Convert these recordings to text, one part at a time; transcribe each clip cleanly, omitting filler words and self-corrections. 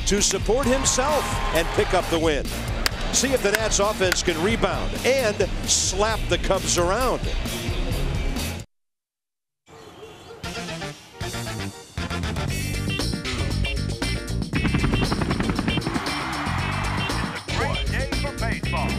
to support himself and pick up the win. See if the Nats offense can rebound and slap the Cubs around. Great day for baseball.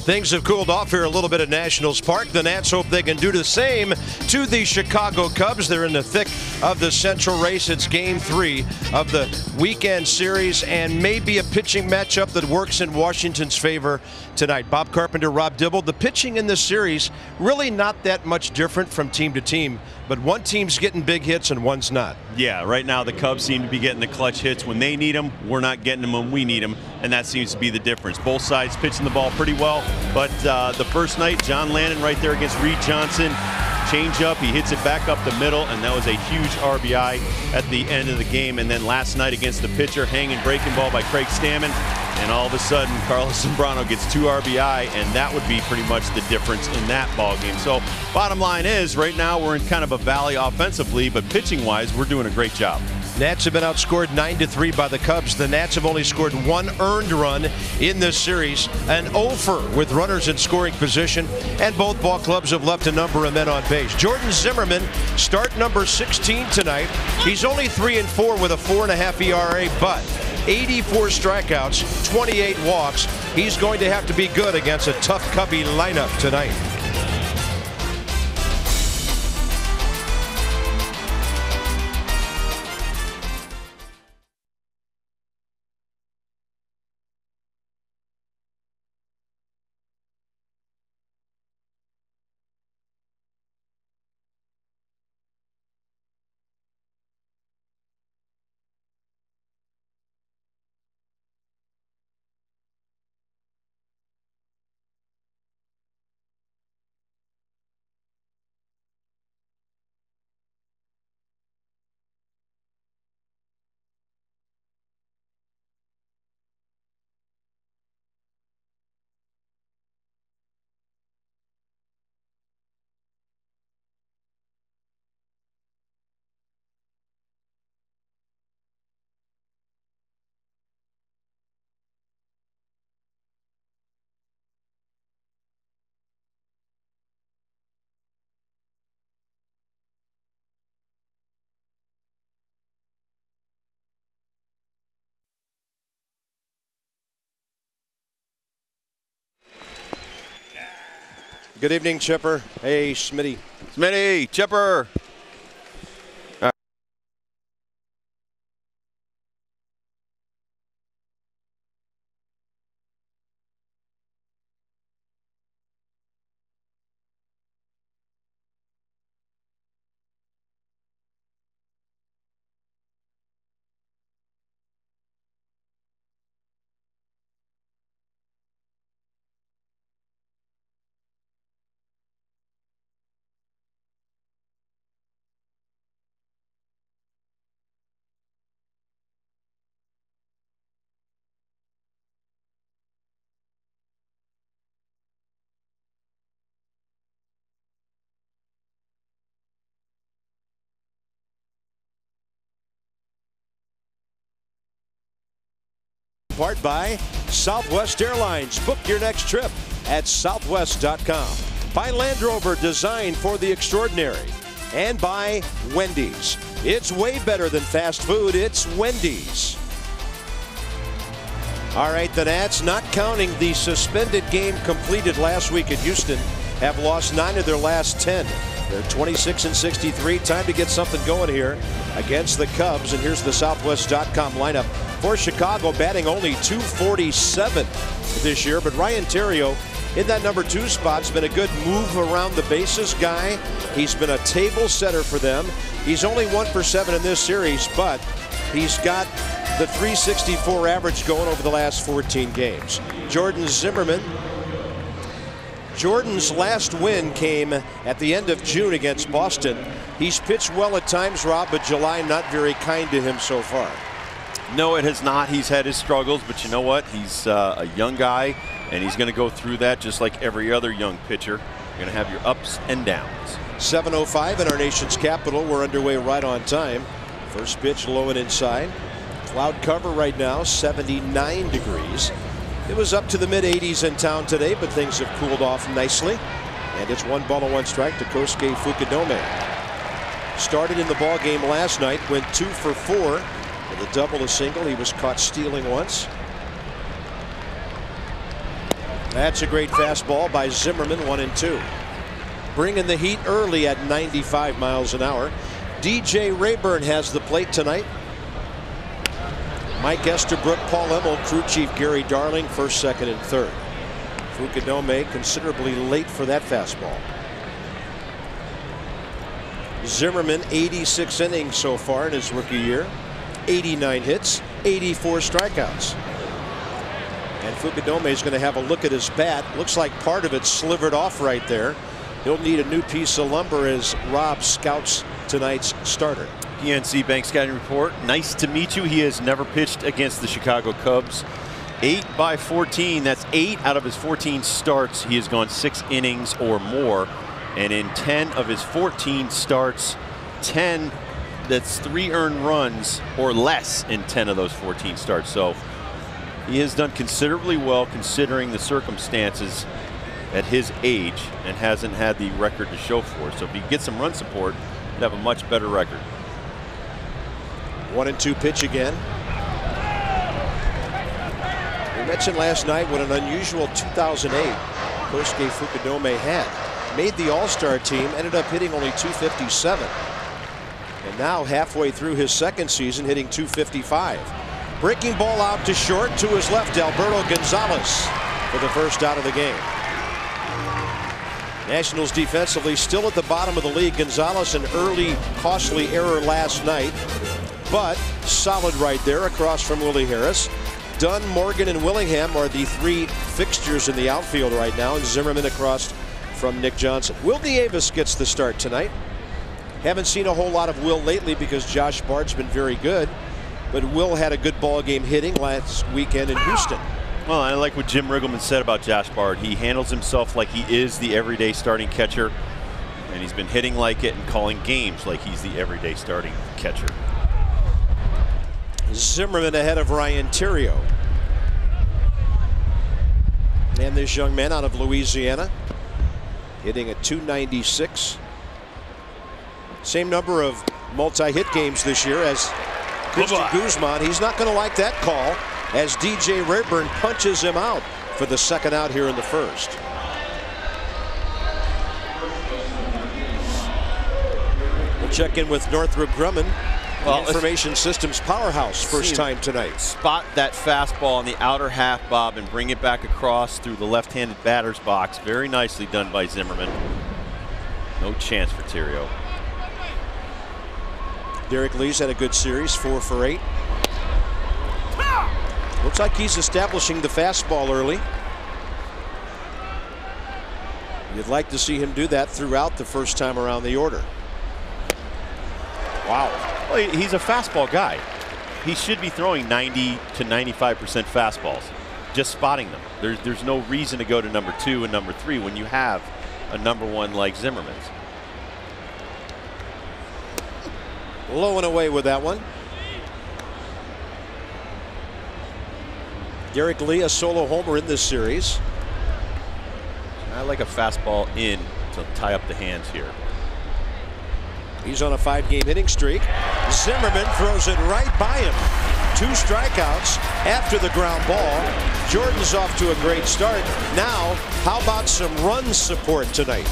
Things have cooled off here a little bit at Nationals Park. The Nats hope they can do the same to the Chicago Cubs. They're in the thick of the Central race. It's Game 3 of the weekend series and maybe a pitching matchup that works in Washington's favor tonight. Bob Carpenter, Rob Dibble. The pitching in this series really not that much different from team to team, but one team's getting big hits and one's not. Yeah, right now the Cubs seem to be getting the clutch hits when they need them. We're not getting them when we need them, and that seems to be the difference. Both sides pitching the ball pretty well, but the first night, John Lannon right there against Reed Johnson, change up, he hits it back up the middle, and that was a huge RBI at the end of the game. And then last night against the pitcher, hanging breaking ball by Craig Stammen, and all of a sudden Carlos Zambrano gets 2 RBI, and that would be pretty much the difference in that ball game. So bottom line is, right now we're in kind of a valley offensively, but pitching wise we're doing a great job. Nats have been outscored 9-3 by the Cubs. The Nats have only scored 1 earned run in this series, an offer with runners in scoring position, and both ball clubs have left a number of men on base. Jordan Zimmerman, start number 16 tonight. He's only 3-4 with a 4.5 ERA, but 84 strikeouts, 28 walks. He's going to have to be good against a tough Cubby lineup tonight. Good evening, Chipper. Hey, Smitty. Smitty, Chipper. Part by Southwest Airlines. Book your next trip at southwest.com. By Land Rover, designed for the extraordinary. And by Wendy's. It's way better than fast food. It's Wendy's. All right, the Nats, not counting the suspended game completed last week at Houston, have lost 9 of their last 10. They're 26-63. Time to get something going here against the Cubs. And here's the Southwest.com lineup for Chicago, batting only .247 this year. But Ryan Theriot in that number 2 spot's been a good move around the bases guy. He's been a table setter for them. He's only 1 for 7 in this series, but he's got the .364 average going over the last 14 games. Jordan Zimmerman Jordan's last win came at the end of June against Boston. He's pitched well at times, Rob, but July not very kind to him so far. No, it has not. He's had his struggles, but you know what? He's a young guy, and he's going to go through that just like every other young pitcher. You're going to have your ups and downs. 7:05 in our nation's capital. We're underway right on time. First pitch low and inside. Cloud cover right now, 79 degrees. It was up to the mid-80s in town today, but things have cooled off nicely. And it's 1-1 strike to Kosuke Fukudome. Started in the ball game last night, went 2 for 4 with a double, a single. He was caught stealing once. That's a great fastball by Zimmerman, 1-2. Bringing the heat early at 95 miles an hour. DJ Rayburn has the plate tonight. Mike Estabrook, Paul Emmel, crew chief Gary Darling, first, second, and third. Fukudome considerably late for that fastball. Zimmerman, 86 innings so far in his rookie year, 89 hits, 84 strikeouts. And Fukudome is going to have a look at his bat. Looks like part of it slivered off right there. He'll need a new piece of lumber as Rob scouts tonight's starter. PNC Bank Scouting Report. Nice to meet you. He has never pitched against the Chicago Cubs. 8 by 14. That's 8 out of his 14 starts. He has gone 6 innings or more. And in 10 of his 14 starts, 10, that's 3 earned runs or less in 10 of those 14 starts. So he has done considerably well considering the circumstances at his age and hasn't had the record to show for it. So if he gets some run support, he'd have a much better record. 1-2 pitch again. We mentioned last night what an unusual 2008 Kosuke Fukudome had. Made the All-Star team, ended up hitting only 257. And now halfway through his second season hitting 255. Breaking ball out to short to his left, Alberto Gonzalez for the first out of the game. Nationals defensively still at the bottom of the league. Gonzalez an early costly error last night, but solid right there across from Willie Harris. Dunn, Morgan, and Willingham are the 3 fixtures in the outfield right now, and Zimmerman across from Nick Johnson. Will Nieves gets the start tonight. Haven't seen a whole lot of Will lately because Josh Bart's been very good, but Will had a good ball game hitting last weekend in Houston. Well, I like what Jim Riggleman said about Josh Bart. He handles himself like he is the everyday starting catcher, and he's been hitting like it and calling games like he's the everyday starting catcher. Zimmerman ahead of Ryan Theriot. And this young man out of Louisiana hitting a 296. Same number of multi-hit games this year as Christian Guzman. He's not going to like that call as DJ Rayburn punches him out for the second out here in the first. We'll check in with Northrop Grumman, Information Systems powerhouse, first time tonight. Spot that fastball on the outer half, Bob, and bring it back across through the left-handed batter's box. Very nicely done by Zimmerman. No chance for Theriot. Derek Lee's had a good series, 4 for 8. Looks like he's establishing the fastball early. You'd like to see him do that throughout the first time around the order. Wow. Well, he's a fastball guy. He should be throwing 90 to 95% fastballs, just spotting them. There's no reason to go to number 2 and number 3 when you have a number 1 like Zimmerman's. Low and away with that one. Derek Lee, a solo homer in this series. I like a fastball in to tie up the hands here. He's on a 5-game hitting streak. Zimmerman throws it right by him. 2 strikeouts after the ground ball. Jordan's off to a great start. Now, how about some run support tonight?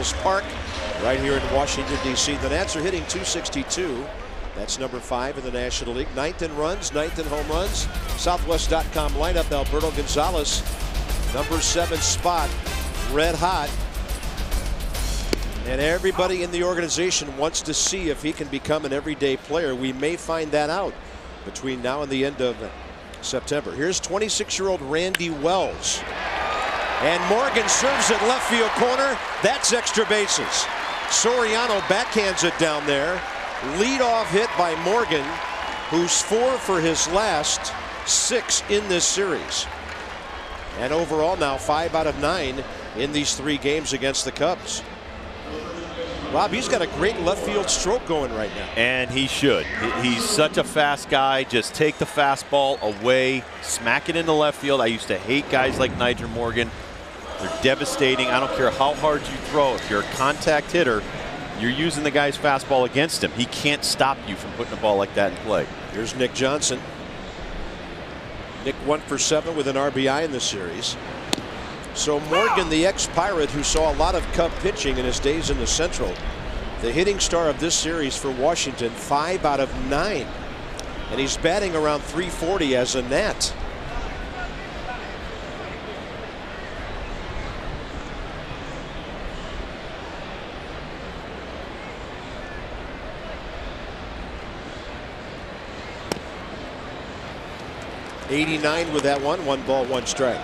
Nationals Park right here in Washington, D.C. The Nats are hitting .262. That's number 5 in the National League. 9th in runs, 9th in home runs. Southwest.com lineup, Alberto Gonzalez, number 7 spot, red hot. And everybody in the organization wants to see if he can become an everyday player. We may find that out between now and the end of September. Here's 26-year-old Randy Wells. And Morgan serves it left field corner. That's extra bases. Soriano backhands it down there. Lead-off hit by Morgan, who's 4 for his last 6 in this series. And overall now 5 out of 9 in these 3 games against the Cubs. Rob, he's got a great left field stroke going right now. And he should. He's such a fast guy. Just take the fastball away, smack it into left field. I used to hate guys like Nyjer Morgan. They're devastating. I don't care how hard you throw. If you're a contact hitter, you're using the guy's fastball against him. He can't stop you from putting a ball like that in play. Here's Nick Johnson. Nick 1 for 7 with an RBI in this series. So Morgan, the ex-Pirate who saw a lot of Cub pitching in his days in the Central, the hitting star of this series for Washington, 5 out of 9. And he's batting around .340 as a Nat. .89 with that one. 1 ball, 1 strike.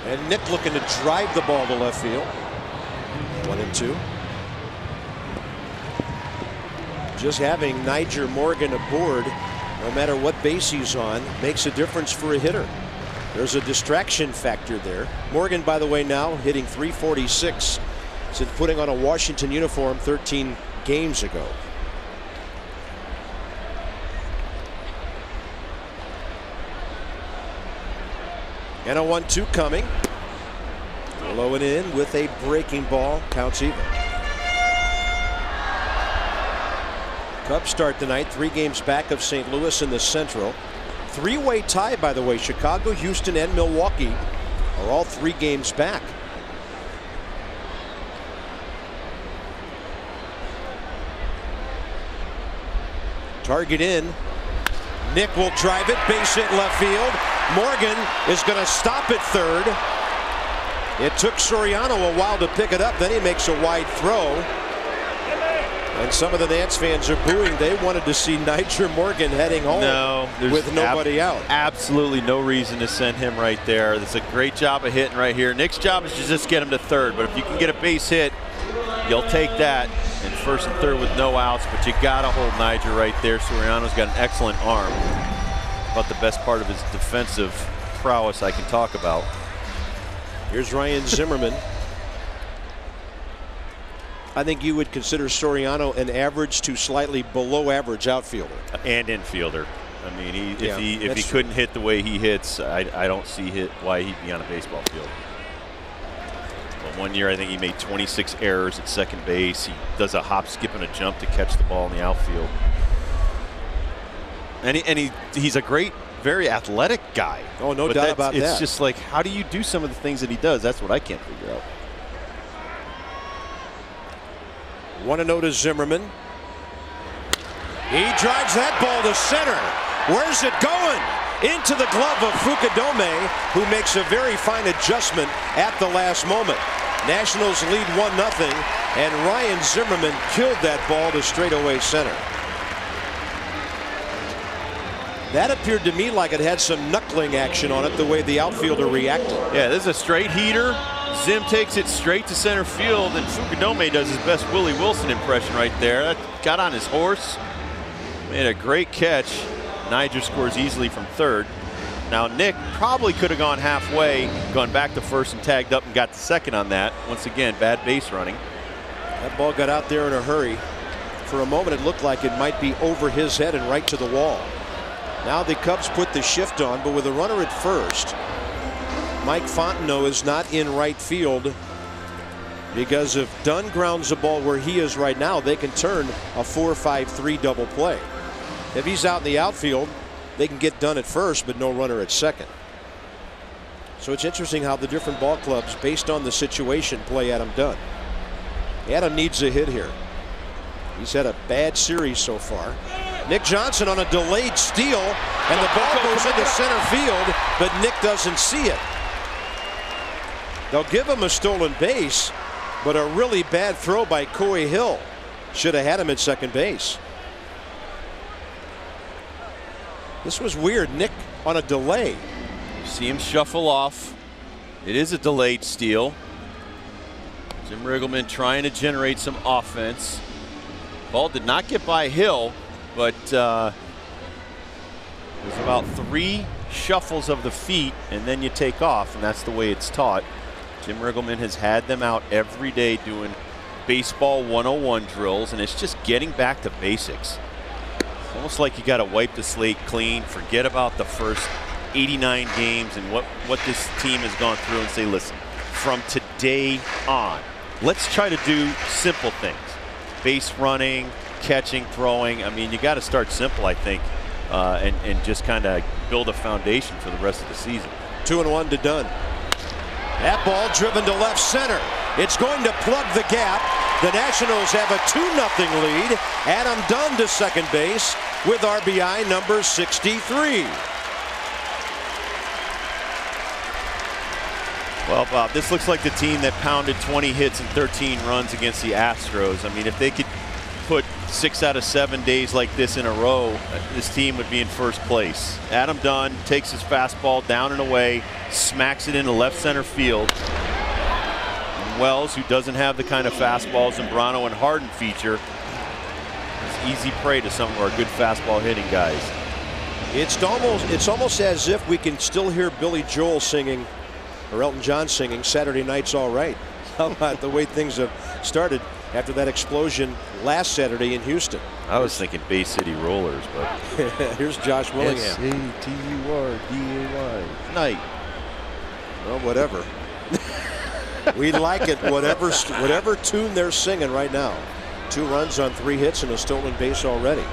And Nick looking to drive the ball to left field. 1-2. Just having Nyjer Morgan aboard, no matter what base he's on, makes a difference for a hitter. There's a distraction factor there. Morgan, by the way, now hitting .346 since putting on a Washington uniform 13 games ago. And a 1-2 coming. Low and in with a breaking ball. Counts even. Cubs start tonight 3 games back of St. Louis in the Central. 3-way tie, by the way. Chicago, Houston, and Milwaukee are all 3 games back. Target in. Nick will drive it, base hit left field. Morgan is going to stop at third. It took Soriano a while to pick it up. Then he makes a wide throw. And some of the Nats fans are booing. They wanted to see Nyjer Morgan heading home with nobody out. Absolutely no reason to send him right there. That's a great job of hitting right here. Nick's job is to just get him to third. But if you can get a base hit, you'll take that. And first and third with no outs. But you got to hold Nyjer right there. Soriano's got an excellent arm. About the best part of his defensive prowess I can talk about. Here's Ryan Zimmerman. I think you would consider Soriano an average to slightly below average outfielder. And infielder. I mean, if he couldn't hit the way he hits, I don't see why he'd be on a baseball field. But one year I think he made 26 errors at second base. He does a hop, skip, and a jump to catch the ball in the outfield. And he's a great, very athletic guy. Oh, no doubt about that. It's just like, how do you do some of the things that he does? That's what I can't figure out. 1-0 to Zimmerman. He drives that ball to center. Where's it going? Into the glove of Fukudome, who makes a very fine adjustment at the last moment. Nationals lead 1-0, and Ryan Zimmerman killed that ball to straightaway center. That appeared to me like it had some knuckling action on it, the way the outfielder reacted. Yeah, this is a straight heater. Zim takes it straight to center field, and Fukudome does his best Willie Wilson impression right there. That got on his horse, made a great catch. Nyjer scores easily from third. Now Nick probably could have gone halfway, gone back to first and tagged up and got the second on that. Once again, bad base running. That ball got out there in a hurry. For a moment it looked like it might be over his head and right to the wall. Now the Cubs put the shift on, but with a runner at first, Mike Fontenot is not in right field. Because if Dunn grounds the ball where he is right now, they can turn a 4-5-3 double play. If he's out in the outfield, they can get Dunn at first, but no runner at second. So it's interesting how the different ball clubs, based on the situation, play Adam Dunn. Adam needs a hit here. He's had a bad series so far. Nick Johnson on a delayed steal, and the ball goes into center field, but Nick doesn't see it. They'll give him a stolen base, but a really bad throw by Coy Hill. Should have had him at second base. This was weird. Nick on a delay. You see him shuffle off. It is a delayed steal. Jim Riggleman trying to generate some offense. Ball did not get by Hill, but there's about 3 shuffles of the feet, and then you take off, and that's the way it's taught. Jim Riggleman has had them out every day doing baseball 101 drills, and it's just getting back to basics. It's almost like you got to wipe the slate clean, forget about the first 89 games and what this team has gone through, and say, listen, from today on, let's try to do simple things. Base running, catching, throwing. I mean, you got to start simple, I think, and just kind of build a foundation for the rest of the season. 2-1 to Dunn. That ball driven to left center. It's going to plug the gap. The Nationals have a 2-0 lead. Adam Dunn to second base with RBI number 63. Well, Bob, this looks like the team that pounded 20 hits and 13 runs against the Astros. I mean, if they could put 6 out of 7 days like this in a row, this team would be in first place. Adam Dunn takes his fastball down and away, smacks it into left center field. And Wells, who doesn't have the kind of fastballs Zambrano and Harden feature, is easy prey to some of our good fastball hitting guys. It's almost as if we can still hear Billy Joel singing, or Elton John singing, "Saturday Night's All Right." How about the way things have started after that explosion last Saturday in Houston? I was thinking Bay City Rollers, but here's Josh Willingham. S-A-T-U-R-D-A-Y. Night. Well, whatever. We like it. Whatever tune they're singing right now. 2 runs on 3 hits and a stolen base already.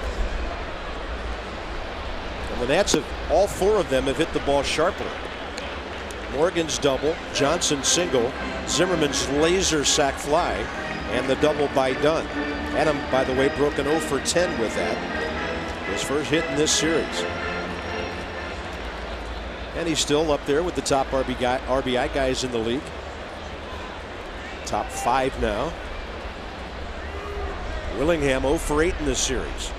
And the Nats have, all 4 of them have hit the ball sharply. Morgan's double, Johnson single, Zimmerman's laser sac fly, and the double by Dunn. Adam, by the way, broke an 0 for 10 with that. His first hit in this series. And he's still up there with the top RBI guys in the league. Top 5 now. Willingham 0 for 8 in this series.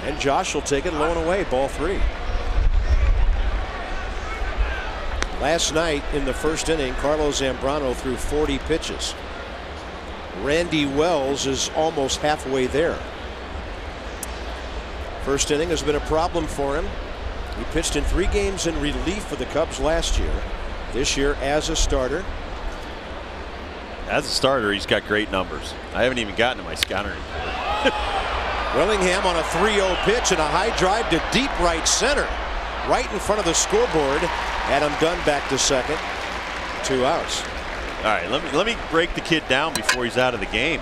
And Josh will take it low and away, ball 3. Last night in the first inning, Carlos Zambrano threw 40 pitches. Randy Wells is almost halfway there. First inning has been a problem for him. He pitched in 3 games in relief for the Cubs last year. This year as a starter. As a starter, he's got great numbers. I haven't even gotten to my scouting report. Willingham on a 3-0 pitch and a high drive to deep right center. Right in front of the scoreboard. Adam Dunn back to second. 2 outs. All right, let me break the kid down before he's out of the game.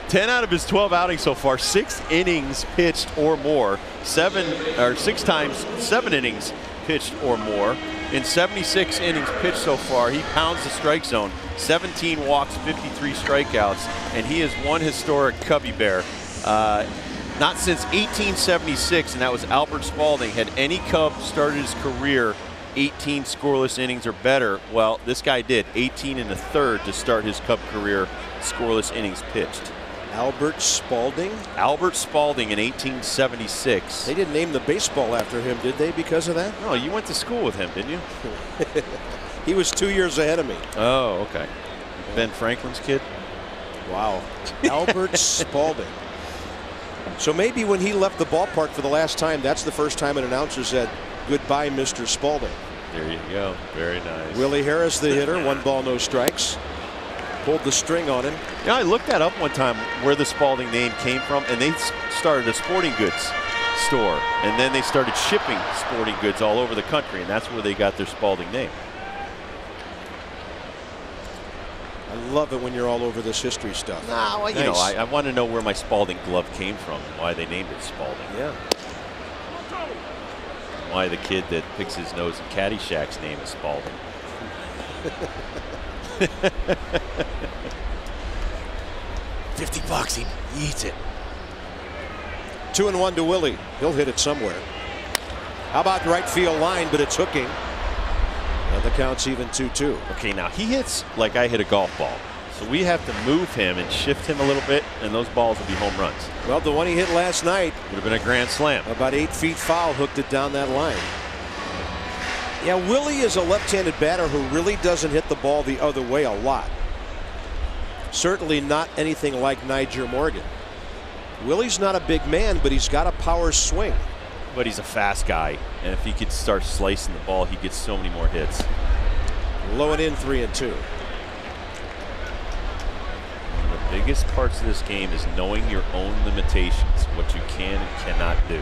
10 out of his 12 outings so far, 6 innings pitched or more. 6 times 7 innings pitched or more. In 76 innings pitched so far, he pounds the strike zone. 17 walks, 53 strikeouts, and he is one historic Cubby Bear. Not since 1876, and that was Albert Spalding, had any Cub started his career 18 scoreless innings or better. Well, this guy did 18 1/3 to start his Cub career, scoreless innings pitched. Albert Spalding? Albert Spalding in 1876. They didn't name the baseball after him, did they, because of that? No, you went to school with him, didn't you? He was 2 years ahead of me. Oh, okay. Ben Franklin's kid? Wow. Albert Spalding. So maybe when he left the ballpark for the last time, that's the first time an announcer said, "Goodbye, Mr. Spalding." There you go. Very nice. Willie Harris, the hitter, 1 ball, no strikes. Pulled the string on him. Yeah, I looked that up one time where the Spalding name came from, and they started a sporting goods store, and then they started shipping sporting goods all over the country, and that's where they got their Spalding name. I love it when you're all over this history stuff. Nah, well, you know, I want to know where my Spalding glove came from, why they named it Spalding. Yeah. Why the kid that picks his nose in Caddyshack's name is Spalding. 50 bucks, he eats it. 2-1 to Willie. He'll hit it somewhere. How about the right field line, but it's hooking. And the count's even 2-2. Okay, now he hits like I hit a golf ball. So we have to move him and shift him a little bit, and those balls will be home runs. Well, the one he hit last night would have been a grand slam. About 8 feet foul, hooked it down that line. Yeah, Willie is a left-handed batter who really doesn't hit the ball the other way a lot. Certainly not anything like Nyjer Morgan. Willie's not a big man, but he's got a power swing. But he's a fast guy, and if he could start slicing the ball, he gets so many more hits. Low and in, 3-2. One of the biggest parts of this game is knowing your own limitations, what you can and cannot do.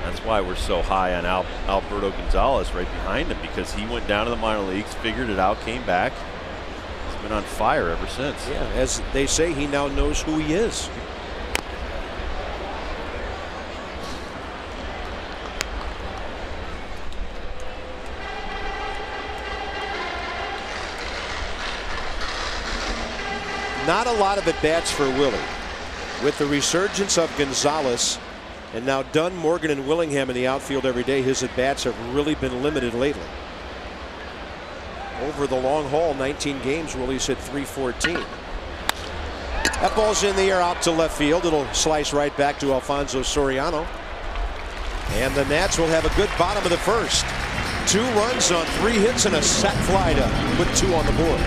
That's why we're so high on Alberto Gonzalez right behind him, because he went down to the minor leagues, figured it out, came back. He's been on fire ever since. Yeah, as they say, he now knows who he is. Not a lot of at-bats for Willie. With the resurgence of Gonzalez and now Dunn, Morgan, and Willingham in the outfield every day, his at-bats have really been limited lately. Over the long haul, 19 games, Willie's hit .314. That ball's in the air out to left field. It'll slice right back to Alfonso Soriano. And the Nats will have a good bottom of the first. 2 runs on 3 hits and a sac fly to put 2 on the board.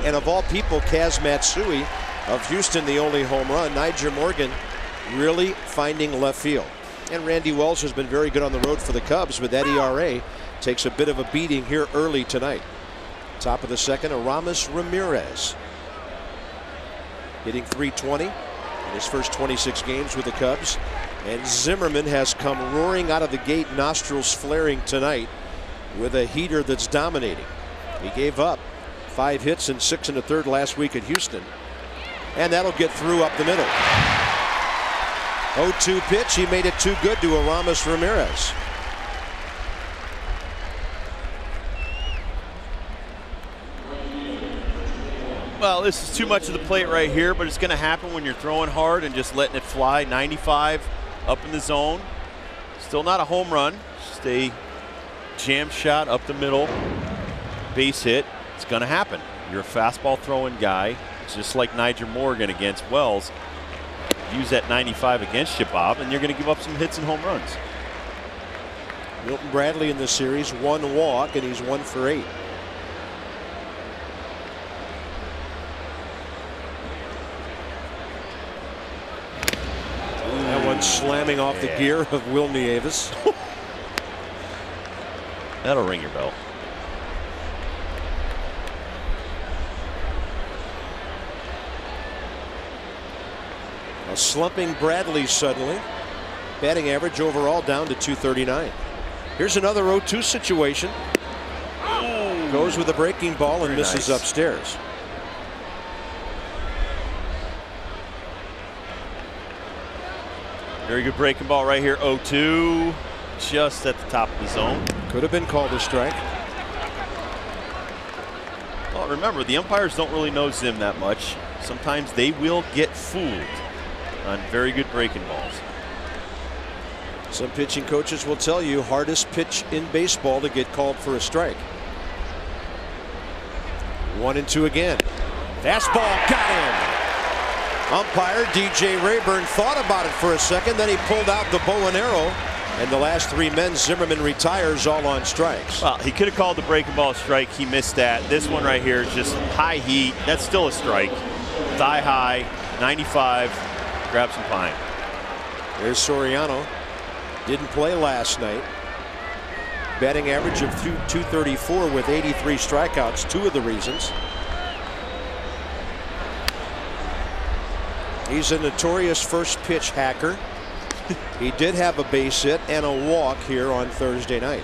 And of all people, Kaz Matsui of Houston, the only home run. Nyjer Morgan really finding left field. And Randy Wells has been very good on the road for the Cubs, but that ERA takes a bit of a beating here early tonight. Top of the second, Aramis Ramirez hitting .320 in his first 26 games with the Cubs. And Zimmerman has come roaring out of the gate, nostrils flaring tonight with a heater that's dominating. He gave up 5 hits and 6 1/3 last week at Houston. And that'll get through up the middle. 0-2 pitch. He made it too good to Aramis Ramirez. Well, this is too much of the plate right here, but it's going to happen when you're throwing hard and just letting it fly. 95 up in the zone. Still not a home run. Just a jam shot up the middle. Base hit. It's going to happen. You're a fastball throwing guy, just like Nyjer Morgan against Wells. Use that 95 against you, Bob, and you're going to give up some hits and home runs. Milton Bradley in the series, 1 walk, and he's 1 for 8. That one slamming off the gear of Will Nieves. That'll ring your bell. A slumping Bradley suddenly. Batting average overall down to 239. Here's another 0-2 situation. Goes with a breaking ball and misses upstairs. Very good breaking ball right here. 0-2. Just at the top of the zone. Could have been called a strike. Well, remember, the umpires don't really know Zim that much. Sometimes they will get fooled on very good breaking balls. Some pitching coaches will tell you hardest pitch in baseball to get called for a strike. 1-2 again. Fastball got him. Umpire DJ Rayburn thought about it for a second, then he pulled out the bow and arrow. And the last 3 men, Zimmerman retires all on strikes. Well, he could have called the breaking ball a strike. He missed that. This one right here is just high heat. That's still a strike. Thigh high, 95. Grab some pine. There's Soriano. Didn't play last night. Batting average of 234 with 83 strikeouts. 2 of the reasons. He's a notorious first pitch hacker. He did have a base hit and a walk here on Thursday night.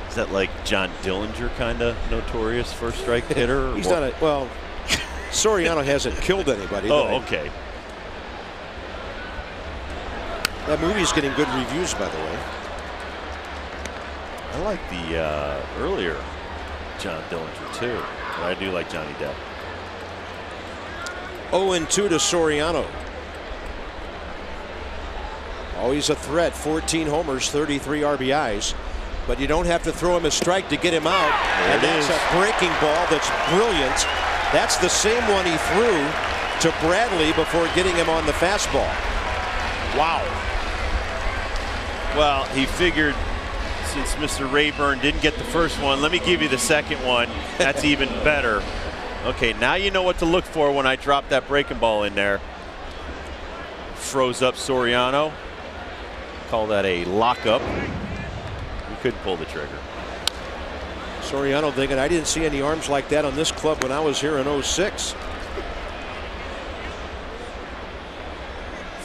Is that like John Dillinger kind of notorious first strike hitter? He's not a, well, Soriano hasn't killed anybody. Oh, okay. That movie's getting good reviews, by the way. I like the earlier John Dillinger too, but I do like Johnny Depp. 0-2 to Soriano. Always a threat. 14 homers, 33 RBIs. But you don't have to throw him a strike to get him out. And that's a breaking ball that's brilliant. That's the same one he threw to Bradley before getting him on the fastball. Wow. Well, he figured since Mr. Rayburn didn't get the first one, let me give you the second one. That's even better. Okay, now you know what to look for when I drop that breaking ball in there. Froze up Soriano. Call that a lockup. We couldn't pull the trigger. Soriano thinking, I didn't see any arms like that on this club when I was here in '06.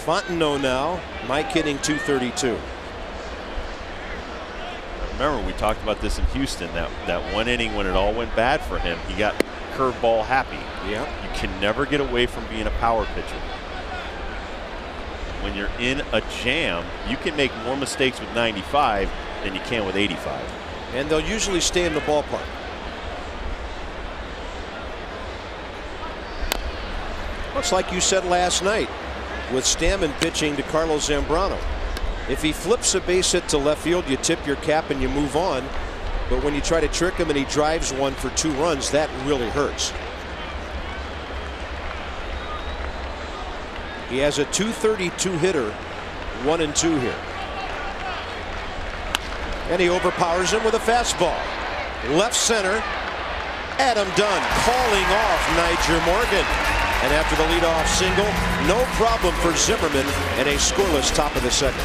Fontenot now. Mike hitting 232. Remember, we talked about this in Houston, that one inning when it all went bad for him, he got curveball happy. Yeah. You can never get away from being a power pitcher. When you're in a jam, you can make more mistakes with 95 than you can with 85. And they'll usually stay in the ballpark. Looks like you said last night with Stammen pitching to Carlos Zambrano. If he flips a base hit to left field, you tip your cap and you move on. But when you try to trick him and he drives one for 2 runs, that really hurts. He has a 232 hitter, 1-2 here. And he overpowers him with a fastball. Left center. Adam Dunn calling off Nyjer Morgan. And after the leadoff single, no problem for Zimmerman and a scoreless top of the second.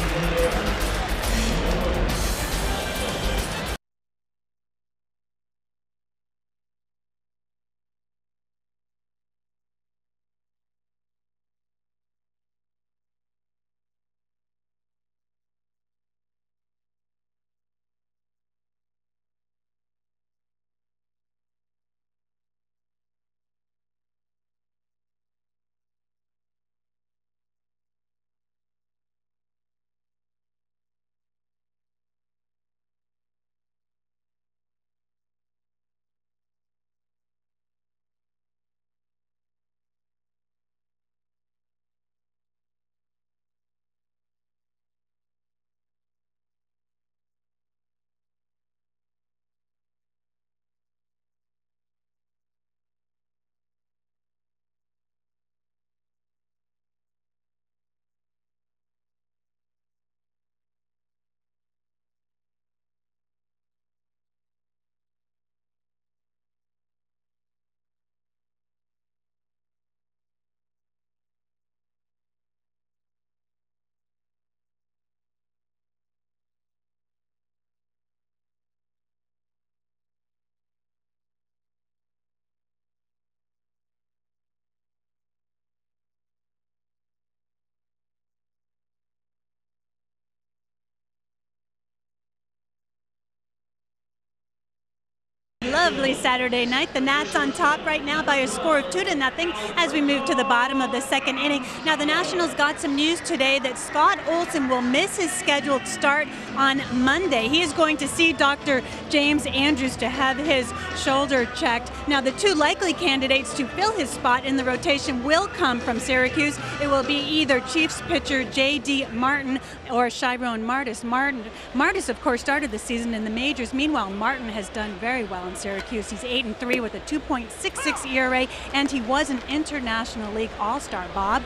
lovely Saturday night. The Nats on top right now by a score of 2-0 as we move to the bottom of the second inning. Now the Nationals got some news today that Scott Olson will miss his scheduled start on Monday. He is going to see Dr. James Andrews to have his shoulder checked. Now the two likely candidates to fill his spot in the rotation will come from Syracuse. It will be either Chiefs pitcher J.D. Martin or Chiron Martis. Martis, of course, started the season in the majors. Meanwhile, Martin has done very well in Syracuse. He's 8-3 with a 2.66 ERA, and he was an International League All-Star. Bob?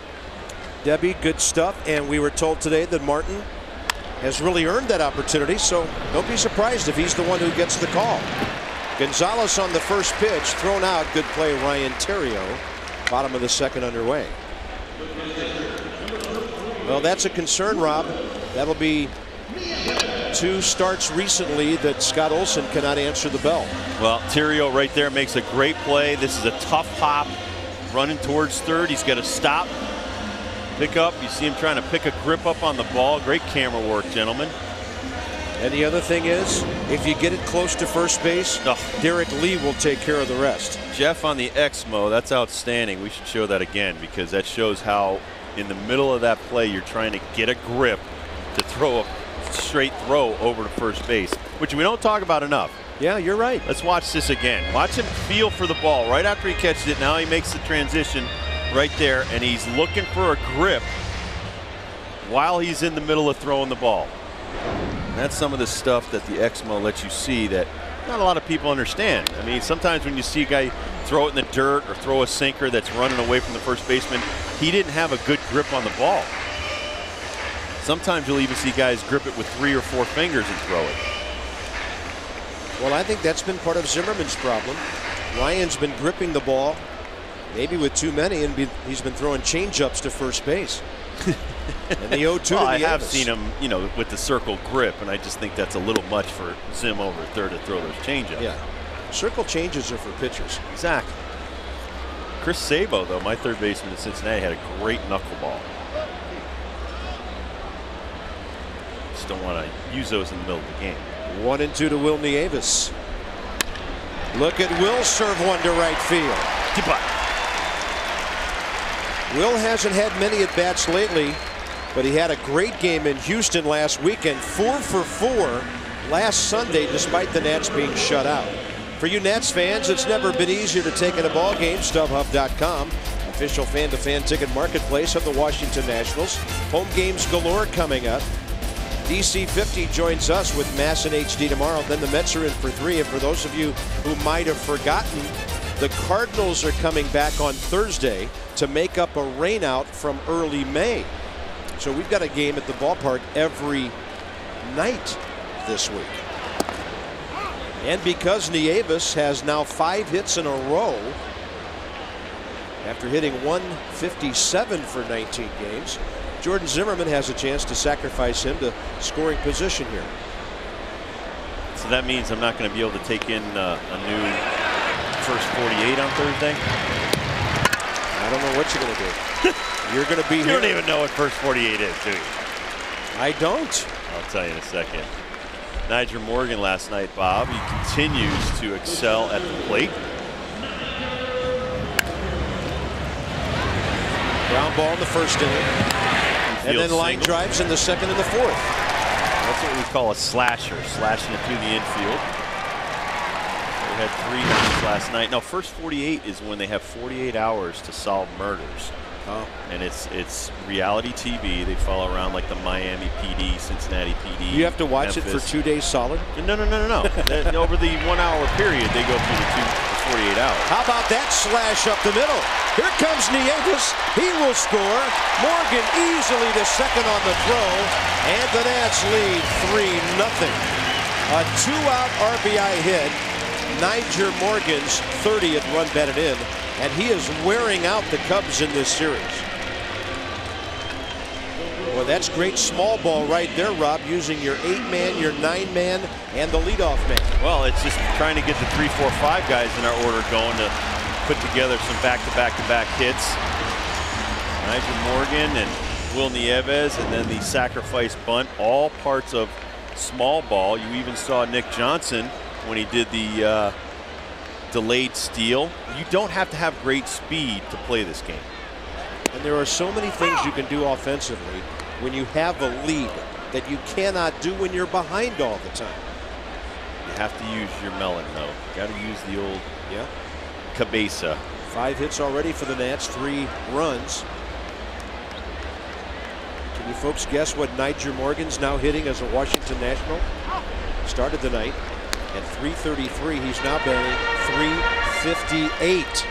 Debbie, good stuff. And we were told today that Martin has really earned that opportunity, so don't be surprised if he's the one who gets the call. Gonzalez on the first pitch, thrown out. Good play, Ryan Theriot. Bottom of the second underway. Well, that's a concern, Rob. That'll be 2 starts recently that Scott Olson cannot answer the bell. Well, Theriot right there makes a great play. This is a tough hop running towards third. He's got to stop, pick up. You see him trying to pick a grip up on the ball. Great camera work, gentlemen. And the other thing is, if you get it close to first base, Derek Lee will take care of the rest. Jeff on the Exmo, that's outstanding. We should show that again because that shows how in the middle of that play you're trying to get a grip to throw a straight throw over to first base, which we don't talk about enough. Yeah, you're right. Let's watch this again. Watch him feel for the ball right after he catches it. Now he makes the transition right there, and he's looking for a grip while he's in the middle of throwing the ball. And that's some of the stuff that the Exmo lets you see that not a lot of people understand. I mean, sometimes when you see a guy throw it in the dirt or throw a sinker that's running away from the first baseman, he didn't have a good grip on the ball. Sometimes you'll even see guys grip it with 3 or 4 fingers and throw it. Well, I think that's been part of Zimmerman's problem. Ryan's been gripping the ball, maybe with too many, and he's been throwing change-ups to first base. And the 0-2 well, to I have Davis. seen him, you know, with the circle grip, and I just think that's a little much for Zim over third to throw those change-ups. Yeah, circle changes are for pitchers. Exactly. Chris Sabo, though, my third baseman in Cincinnati, had a great knuckleball. Just don't want to use those in the middle of the game. 1-2 to Will Nieves. Look at Will serve one to right field. Will hasn't had many at bats lately, but he had a great game in Houston last weekend. 4 for 4 last Sunday, despite the Nats being shut out. For you Nats fans, it's never been easier to take in a ball game. StubHub.com, official fan-to-fan ticket marketplace of the Washington Nationals. Home games galore coming up. DC 50 joins us with Mass in HD tomorrow. Then the Mets are in for 3. And for those of you who might have forgotten, the Cardinals are coming back on Thursday to make up a rainout from early May. So we've got a game at the ballpark every night this week. And because Nieves has now 5 hits in a row after hitting 157 for 19 games, Jordan Zimmerman has a chance to sacrifice him to scoring position here. So that means I'm not going to be able to take in a new first 48 on Thursday? I don't know what you're going to do. You're going to be You here. don't even know what first 48 is, do you? I don't. I'll tell you in a second. Nyjer Morgan last night, Bob, he continues to excel at the plate. Ground ball in the first inning. And then line drives in the second and the fourth. That's what we call a slasher, slashing it through the infield. They had 3 knocks last night. Now, first 48 is when they have 48 hours to solve murders. Oh. And it's reality TV. They follow around like the Miami PD, Cincinnati PD. You have to watch Memphis. it for 2 days solid? No. Over the 1 hour period, they go through the 48 hours. How about that slash up the middle? Here comes Nieves. He will score. Morgan easily to second on the throw. And the Nats lead 3-0. A 2-out RBI hit. Nyjer Morgan's 30th run batted in. And he is wearing out the Cubs in this series. Well, that's great small ball right there, Rob, using your 8-man, your 9-man, and the leadoff man. Well, it's just trying to get the 3, 4, 5 guys in our order going to put together some back-to-back-to-back hits. Nyjer Morgan and Will Nieves, and then the sacrifice bunt, all parts of small ball. You even saw Nick Johnson when he did the delayed steal. You don't have to have great speed to play this game. And there are so many things you can do offensively when you have a lead that you cannot do when you're behind all the time. You have to use your melon, though. Got to use the old cabeza. 5 hits already for the Nats, 3 runs. Can you folks guess what Niger Morgan's now hitting as a Washington National? Started the night at .333. He's now batting .358.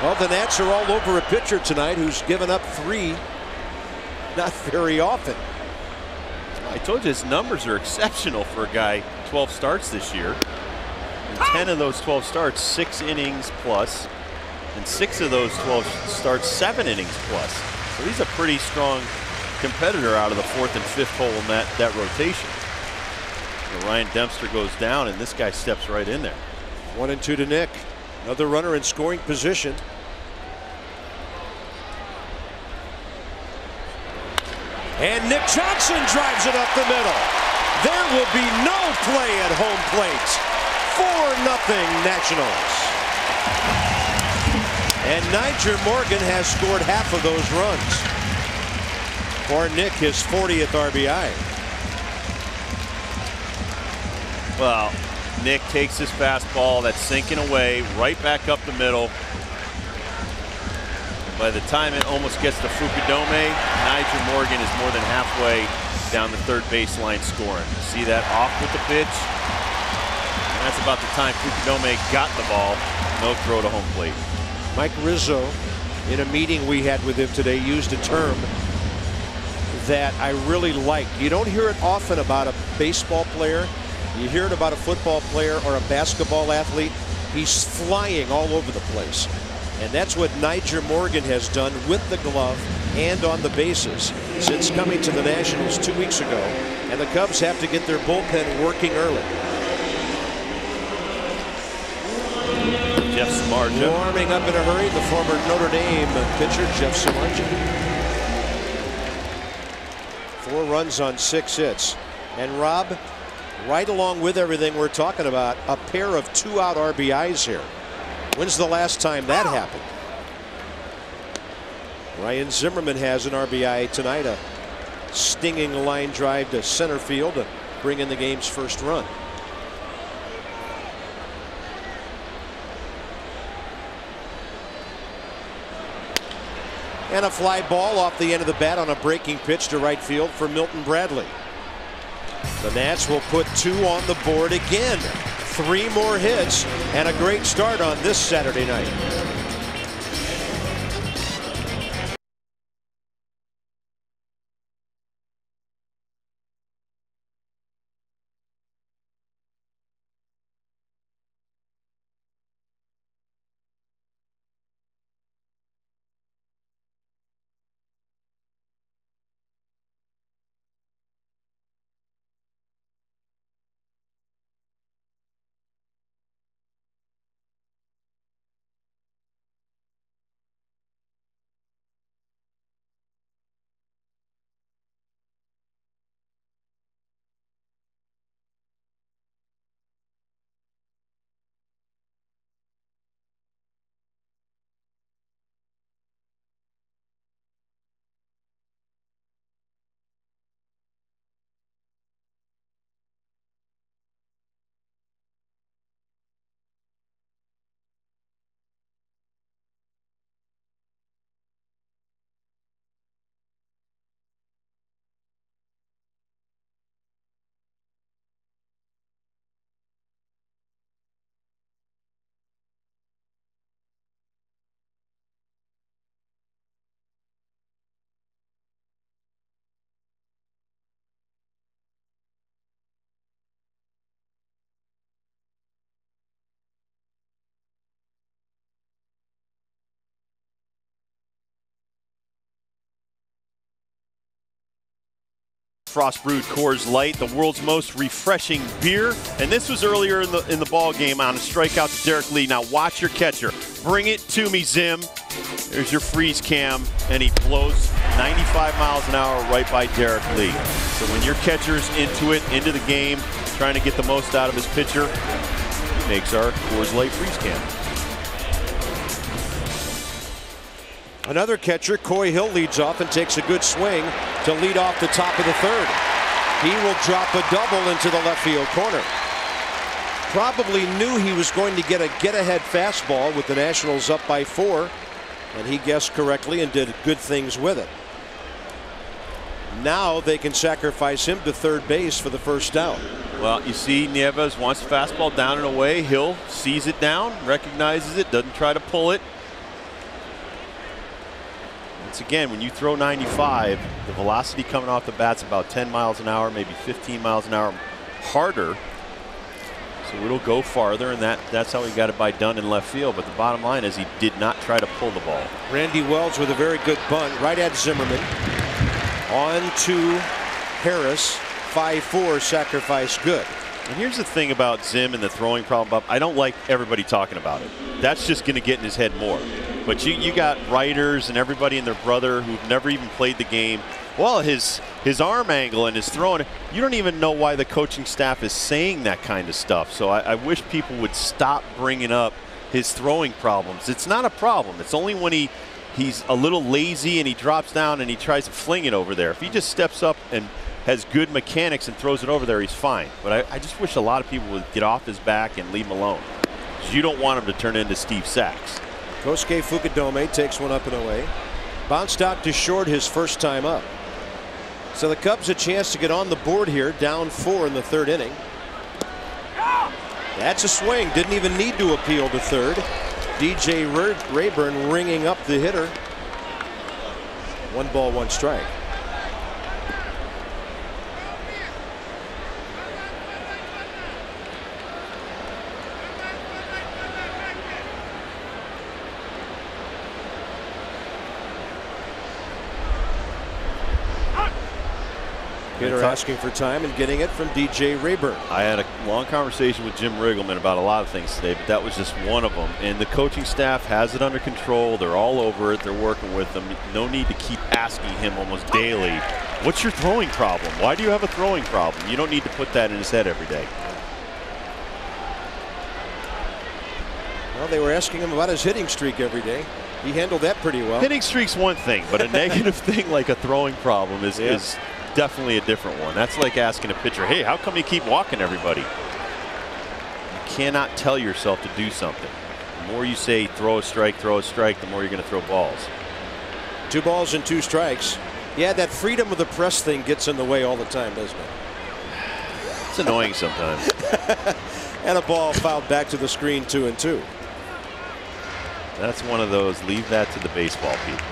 Well, the Nats are all over a pitcher tonight who's given up 3 not very often. I told you his numbers are exceptional for a guy. 12 starts this year. And 10 of those 12 starts, 6 innings plus. And 6 of those 12 starts, 7 innings plus. So he's a pretty strong competitor out of the 4th and 5th hole in that rotation. So Ryan Dempster goes down, and this guy steps right in there. 1-2 to Nick. Another runner in scoring position. And Nick Johnson drives it up the middle. There will be no play at home plate. 4-0 Nationals. And Niger Morgan has scored half of those runs. For Nick, his 40th RBI. Well, Nick takes his fastball that's sinking away right back up the middle. By the time it almost gets to Fukudome, Niger Morgan is more than halfway down the third baseline scoring. See that off with the pitch? And that's about the time Fukudome got the ball. No throw to home plate. Mike Rizzo, in a meeting we had with him today, used a term that I really liked. You don't hear it often about a baseball player. You hear it about a football player or a basketball athlete. He's flying all over the place. And that's what Niger Morgan has done with the glove and on the bases since coming to the Nationals 2 weeks ago. And the Cubs have to get their bullpen working early. Jeff Samardzija warming up in a hurry, the former Notre Dame pitcher, Jeff Samardzija. 4 runs on 6 hits. And Rob, right along with everything we're talking about, a pair of 2-out RBIs here. When's the last time that happened? Ryan Zimmerman has an RBI tonight, a stinging line drive to center field to bring in the game's first run. And a fly ball off the end of the bat on a breaking pitch to right field for Milton Bradley. The Nats will put 2 on the board again. 3 more hits and a great start on this Saturday night. Frost brewed Coors Light, the world's most refreshing beer. And this was earlier in the ball game on a strikeout to Derek Lee. Now watch your catcher. Bring it to me, Zim. There's your freeze cam, and he blows 95 miles an hour right by Derek Lee. So when your catcher's into it, into the game, trying to get the most out of his pitcher. He makes our Coors Light freeze can. Another catcher, Coy Hill, leads off and takes a good swing to lead off the top of the third. He will drop a double into the left field corner. Probably knew he was going to get a get-ahead fastball with the Nationals up by 4, and he guessed correctly and did good things with it. Now they can sacrifice him to third base for the first down. Well, you see Nieves wants the fastball down and away. Hill sees it down, recognizes it, doesn't try to pull it. Once again, when you throw 95, the velocity coming off the bat's about 10 miles an hour, maybe 15 miles an hour harder. So it'll go farther, and that's how he got it by Dunn in left field. But the bottom line is he did not try to pull the ball. Randy Wells with a very good bunt right at Zimmerman. On to Harris. 5-4 sacrifice good. And here's the thing about Zim and the throwing problem, Bob. I don't like everybody talking about it. That's just going to get in his head more. But you got writers and everybody and their brother who've never even played the game. Well, his arm angle and his throwing, you don't even know why the coaching staff is saying that kind of stuff. So I wish people would stop bringing up his throwing problems. It's not a problem. It's only when he's a little lazy and he drops down and he tries to fling it over there. If he just steps up and has good mechanics and throws it over there, he's fine. But I just wish a lot of people would get off his back and leave him alone. Because you don't want him to turn into Steve Sachs. Kosuke Fukudome takes one up and away. Bounced out to short his first time up. So the Cubs a chance to get on the board here, down 4 in the third inning. That's a swing. Didn't even need to appeal to third. DJ Rayburn ringing up the hitter. 1 ball, 1 strike. Hitter asking for time and getting it from DJ Rayburn. I had a long conversation with Jim Riggleman about a lot of things today, but that was just one of them. And the coaching staff has it under control. They're all over it. They're working with them. No need to keep asking him almost daily, what's your throwing problem? Why do you have a throwing problem? You don't need to put that in his head every day. Well, they were asking him about his hitting streak every day. He handled that pretty well. Hitting streak's one thing, but a negative thing like a throwing problem is definitely a different one. That's like asking a pitcher, hey, how come you keep walking everybody? You cannot tell yourself to do something. The more you say throw a strike, the more you're going to throw balls. 2 balls and 2 strikes. Yeah, that freedom of the press thing gets in the way all the time, doesn't it? It's annoying sometimes. And a ball fouled back to the screen, 2-2. That's one of those, leave that to the baseball people.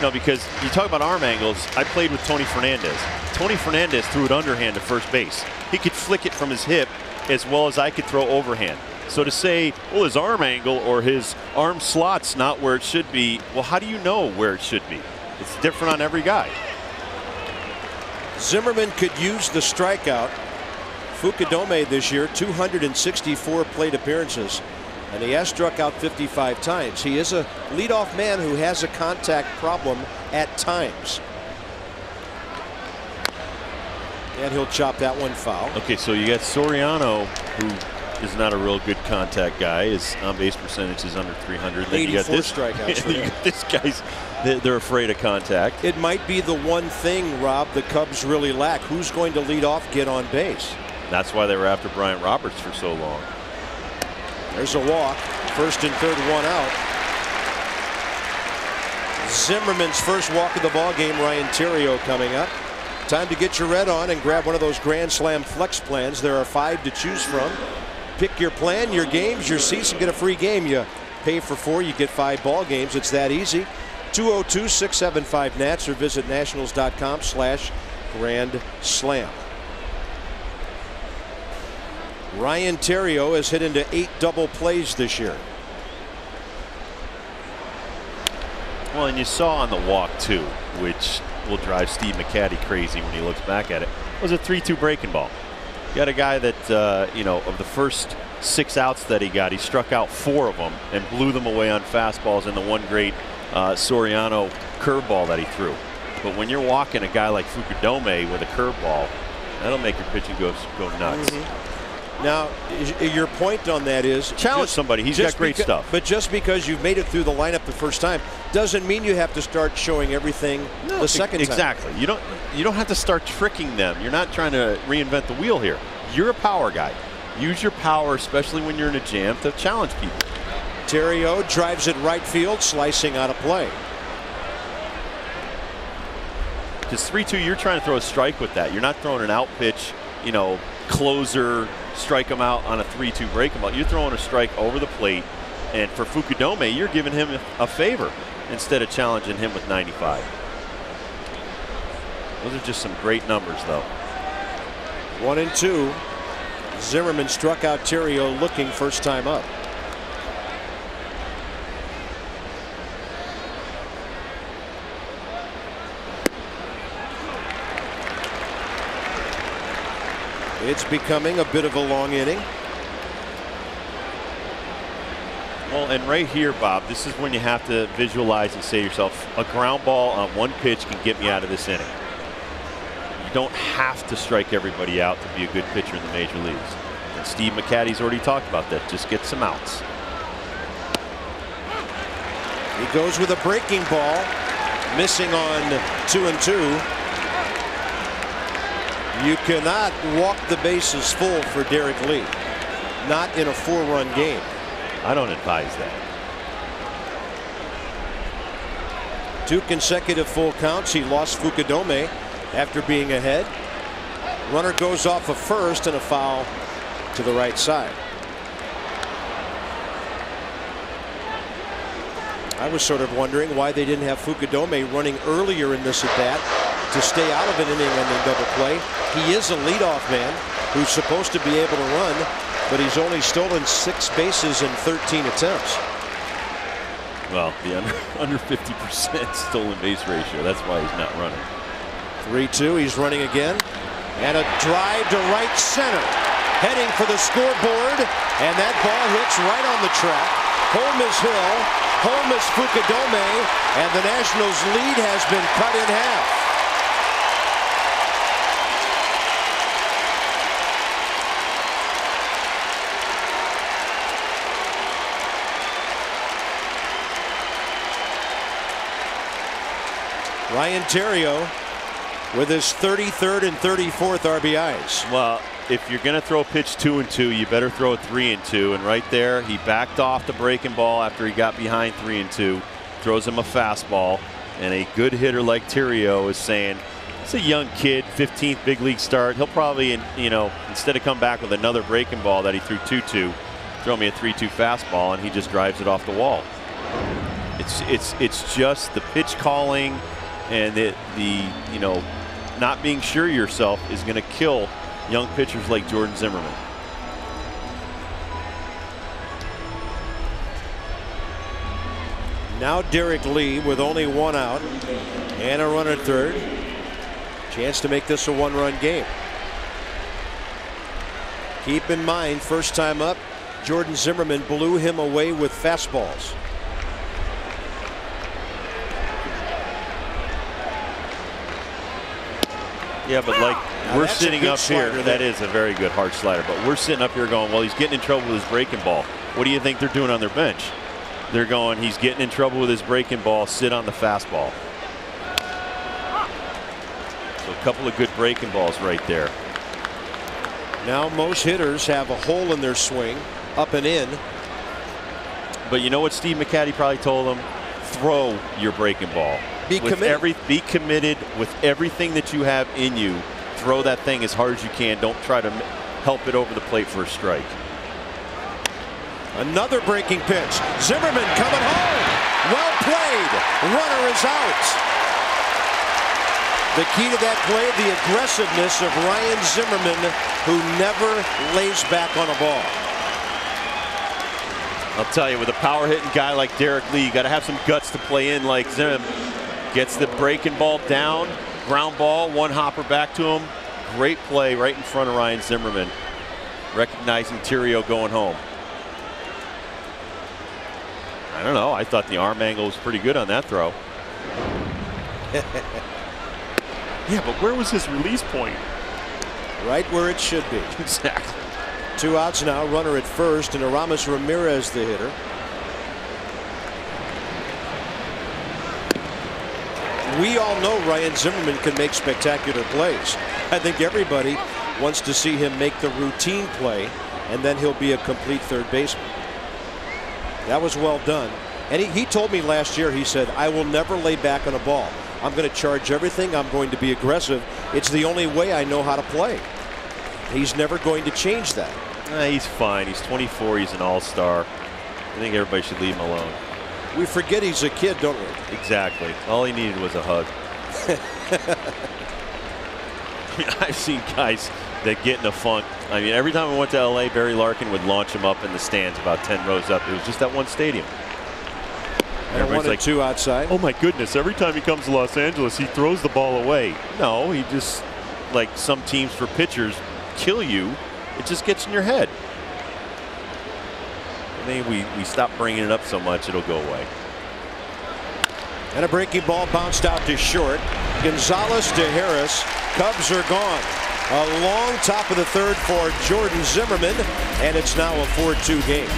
No, because you talk about arm angles. I played with Tony Fernandez. Tony Fernandez threw it underhand to first base. He could flick it from his hip as well as I could throw overhand. So to say, well, his arm angle or his arm slot's not where it should be, well, how do you know where it should be? It's different on every guy. Zimmerman could use the strikeout. Fukudome this year, 264 plate appearances. And he has struck out 55 times. He is a leadoff man who has a contact problem at times. And he'll chop that one foul. Okay, so you got Soriano, who is not a real good contact guy. His on-base percentage is under 300. Then you got this strikeouts. You got this guy's, they're afraid of contact. It might be the one thing, Rob, the Cubs really lack. Who's going to lead off, get on base? That's why they were after Brian Roberts for so long. There's a walk. First and third, 1 out. Zimmerman's first walk of the ball game. Ryan Theriot coming up. Time to get your red on and grab one of those Grand Slam flex plans. There are 5 to choose from. Pick your plan, your games, your seats, and get a free game. You pay for 4, you get 5 ball games. It's that easy. 202-675-NATS or visit nationals.com/Grand Slam. Ryan Theriot has hit into 8 double plays this year. Well, and you saw on the walk too, which will drive Steve McCatty crazy when he looks back at it, was a 3-2 breaking ball. You got a guy that, you know, of the first 6 outs that he got, he struck out 4 of them and blew them away on fastballs and the one great Soriano curveball that he threw. But when you're walking a guy like Fukudome with a curveball, That'll make your pitching go nuts. Now, your point on that is challenge somebody. He's got great stuff. But just because you've made it through the lineup the first time doesn't mean you have to start showing everything the second time. Exactly. You don't have to start tricking them. You're not trying to reinvent the wheel here. You're a power guy. Use your power, especially when you're in a jam, to challenge people. Theriot drives it right field, slicing out of play. Because 3-2, you're trying to throw a strike with that. You're not throwing an out pitch, you know, closer, strike him out on a 3-2 break him out. You're throwing a strike over the plate, and for Fukudome, you're giving him a favor instead of challenging him with 95. Those are just some great numbers, though. 1-2. Zimmerman struck out Theriot looking first time up. It's becoming a bit of a long inning. Well, and right here, Bob, this is when you have to visualize and say to yourself, a ground ball on one pitch can get me out of this inning. You don't have to strike everybody out to be a good pitcher in the major leagues. And Steve McCatty's already talked about that. Just get some outs. He goes with a breaking ball, missing on 2-2. You cannot walk the bases full for Derek Lee. Not in a 4-run game. I don't advise that. 2 consecutive full counts. He lost Fukudome after being ahead. Runner goes off of first and a foul to the right side. I was sort of wondering why they didn't have Fukudome running earlier in this at bat to stay out of an inning-ending double play. He is a leadoff man who's supposed to be able to run, but he's only stolen 6 bases in 13 attempts. Well, the under 50% stolen base ratio. That's why he's not running. 3-2. He's running again, and a drive to right center, heading for the scoreboard, and that ball hits right on the track. Home is Hill, home is Fukudome, and the Nationals' lead has been cut in half. Ryan Theriot with his 33rd and 34th RBIs. Well, if you're going to throw a pitch 2-2, you better throw it 3-2. And right there, he backed off the breaking ball after he got behind 3-2. Throws him a fastball. And a good hitter like Theriot is saying, it's a young kid, 15th big league start. He'll probably, you know, instead of come back with another breaking ball that he threw 2-2, throw me a 3-2 fastball, and he just drives it off the wall. It's just the pitch calling. And the you know, not being sure of yourself is going to kill young pitchers like Jordan Zimmerman. Now Derek Lee with only 1 out and a runner at third. Chance to make this a 1-run game. Keep in mind, first time up, Jordan Zimmerman blew him away with fastballs. Yeah, but like we're sitting up here, there. that is a very good hard slider, but we're sitting up here going, well, he's getting in trouble with his breaking ball. What do you think they're doing on their bench? They're going, he's getting in trouble with his breaking ball, sit on the fastball. So a couple of good breaking balls right there. Now most hitters have a hole in their swing, up and in. But you know what Steve McCatty probably told him? Throw your breaking ball. Be committed. Be committed with everything that you have in you. Throw that thing as hard as you can. Don't try to help it over the plate for a strike. Another breaking pitch. Zimmerman coming home. Well played. Runner is out. The key to that play, the aggressiveness of Ryan Zimmerman, who never lays back on a ball. I'll tell you, with a power hitting guy like Derek Lee, you got to have some guts to play in like Zim. Gets the breaking ball down, ground ball, one hopper back to him. Great play right in front of Ryan Zimmerman, recognizing Theriot going home. I don't know. I thought the arm angle was pretty good on that throw. Yeah, but where was his release point? Right where it should be. Exactly. 2 outs now. Runner at first, and Aramis Ramirez the hitter. We all know Ryan Zimmerman can make spectacular plays. I think everybody wants to see him make the routine play, and then he'll be a complete third baseman. That was well done. And he told me last year, he said, I will never lay back on a ball. I'm going to charge everything. I'm going to be aggressive. It's the only way I know how to play. He's never going to change that. He's fine. He's 24. He's an all-star. I think everybody should leave him alone. We forget he's a kid, don't we? Exactly. All he needed was a hug. I've seen guys that get in a funk. I mean, every time I went to LA, Barry Larkin would launch him up in the stands about 10 rows up. It was just that one stadium. And 1 and 2 outside. Oh my goodness, every time he comes to Los Angeles, he throws the ball away. No, he just, like some teams for pitchers, kill you. It just gets in your head. Maybe we stop bringing it up so much, it'll go away. And a breaking ball bounced out to short. Gonzalez to Harris. Cubs are gone. A long top of the third for Jordan Zimmerman, and it's now a 4-2 game.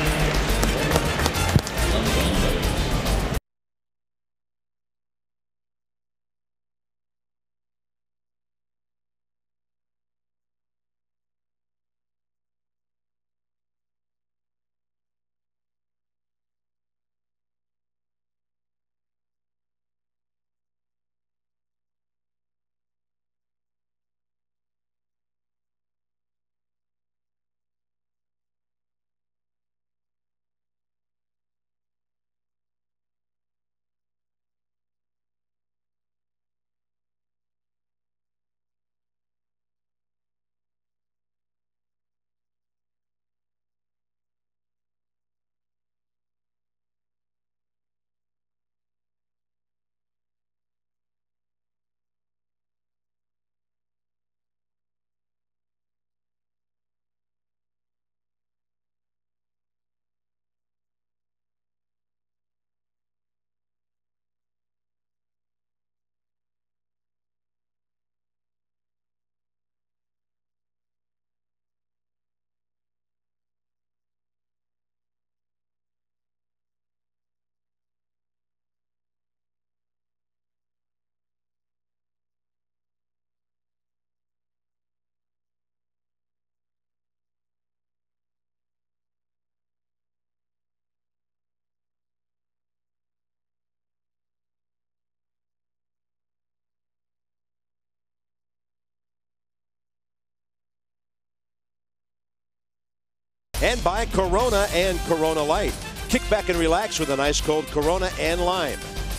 And by Corona and Corona Light. Kick back and relax with an ice cold Corona and lime.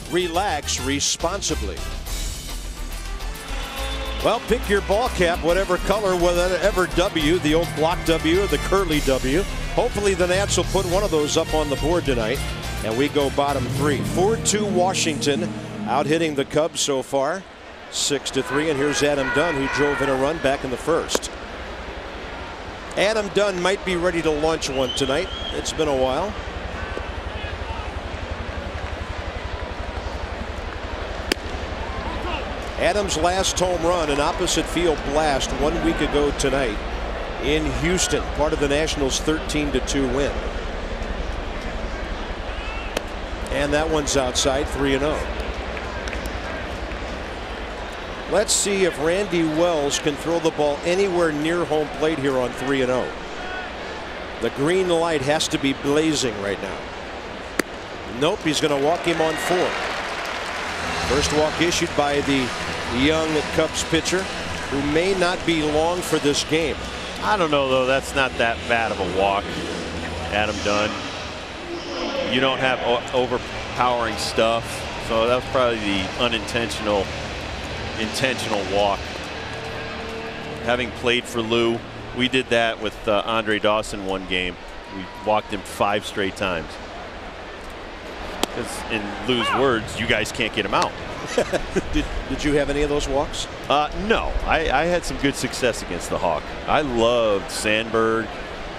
Relax responsibly. Well, pick your ball cap, whatever color, whatever W, the old block W or the curly W. Hopefully the Nats will put one of those up on the board tonight. And we go bottom 3. 4-2 Washington, out hitting the Cubs so far. 6-3. And here's Adam Dunn, who drove in a run back in the first. Adam Dunn might be ready to launch one tonight. It's been a while. Adams' last home run, an opposite field blast 1 week ago tonight in Houston, part of the Nationals' 13-2 win. And that one's outside, 3-0. Let's see if Randy Wells can throw the ball anywhere near home plate here on 3-0. The green light has to be blazing right now. Nope, he's going to walk him on 4. First walk issued by the young Cubs pitcher, who may not be long for this game. I don't know, though. That's not that bad of a walk, Adam Dunn. You don't have overpowering stuff, so that was probably the intentional walk. Having played for Lou, we did that with Andre Dawson one game. We walked him 5 straight times. Because in Lou's words, you guys can't get him out. Did you have any of those walks? No, I had some good success against the Hawk. I loved Sandberg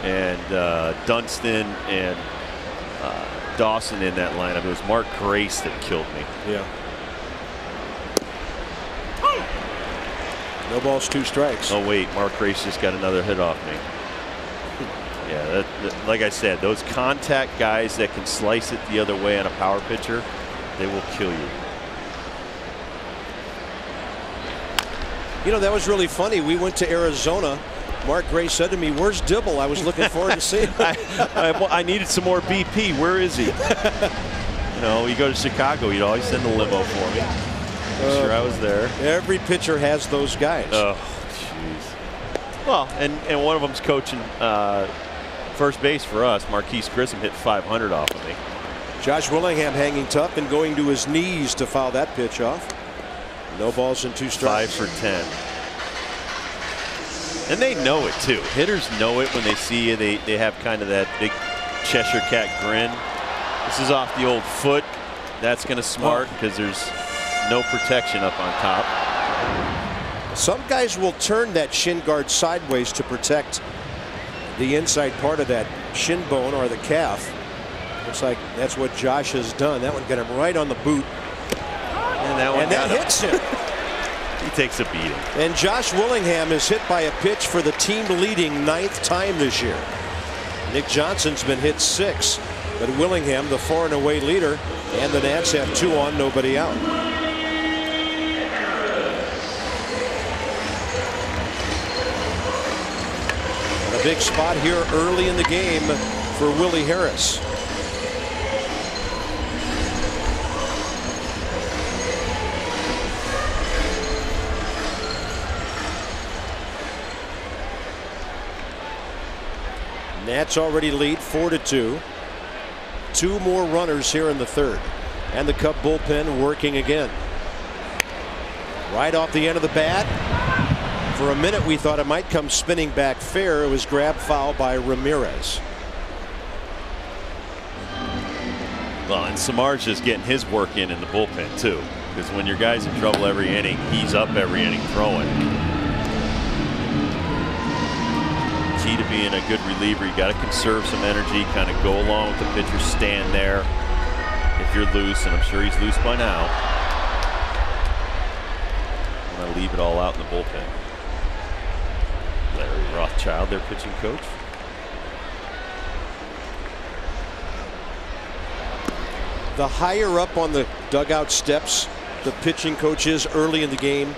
and Dunston and Dawson in that lineup. It was Mark Grace that killed me. Yeah. No balls, 2 strikes. Oh wait, Mark Grace just got another hit off me. Yeah, like I said, those contact guys that can slice it the other way on a power pitcher, they will kill you. You know, that was really funny. We went to Arizona. Mark Gray said to me, "Where's Dibble?" I was looking forward to seeing him. I needed some more BP. Where is he? You know, you go to Chicago, you'd always send the limo for me. I'm sure I was there. Every pitcher has those guys. Oh, jeez. Well, and one of them's coaching first base for us. Marquise Grissom hit 500 off of me. Josh Willingham hanging tough and going to his knees to foul that pitch off. No balls and 2 strikes. 5 for 10. And they know it too. Hitters know it when they see you. They have kind of that big Cheshire Cat grin. This is off the old foot. That's going to smart because there's no protection up on top. Some guys will turn that shin guard sideways to protect the inside part of that shin bone or the calf. Looks like that's what Josh has done. That one got him right on the boot. And that hits him. He takes a beating. And Josh Willingham is hit by a pitch for the team-leading 9th time this year. Nick Johnson's been hit 6, but Willingham, the far and away leader, and the Nats have 2 on, nobody out. And a big spot here early in the game for Willie Harris. Nats already lead 4-2. 2 more runners here in the 3rd. And the Cub bullpen working again. Right off the end of the bat. For a minute we thought it might come spinning back fair. It was grabbed foul by Ramirez. Well, and Samar's just getting his work in the bullpen too. Because when your guy's in trouble every inning, he's up every inning throwing. Key to being a good reliever, you got to conserve some energy, kind of go along with the pitcher, stand there if you're loose, and I'm sure he's loose by now. I'm going to leave it all out in the bullpen. Larry Rothschild, their pitching coach. The higher up on the dugout steps the pitching coach is early in the game,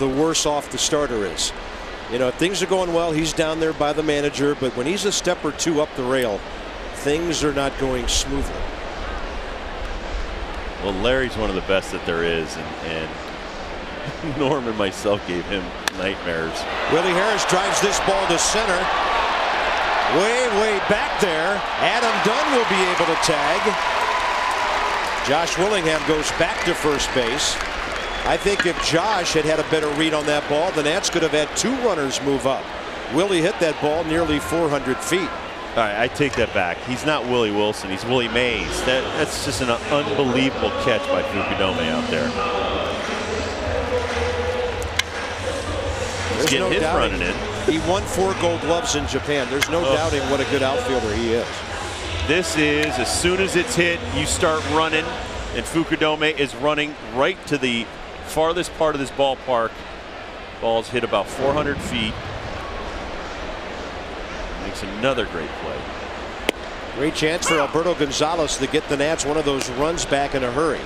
the worse off the starter is. You know, things are going well. He's down there by the manager, but when he's a step or 2 up the rail, things are not going smoothly. Well, Larry's one of the best that there is, and Norm and myself gave him nightmares. Willie Harris drives this ball to center. Way back there. Adam Dunn will be able to tag. Josh Willingham goes back to first base. I think if Josh had a better read on that ball, the Nats could have had 2 runners move up. Willie hit that ball nearly 400 feet. All right, I take that back. He's not Willie Wilson. He's Willie Mays. That's just an unbelievable catch by Fukudome out there. He's getting his running in. He won 4 Gold Gloves in Japan. There's no doubting what a good outfielder he is. This is, as soon as it's hit, you start running, and Fukudome is running right to the farthest part of this ballpark. Ball's hit about 400 feet. Makes another great play. Great chance for Alberto Gonzalez to get the Nats one of those runs back in a hurry.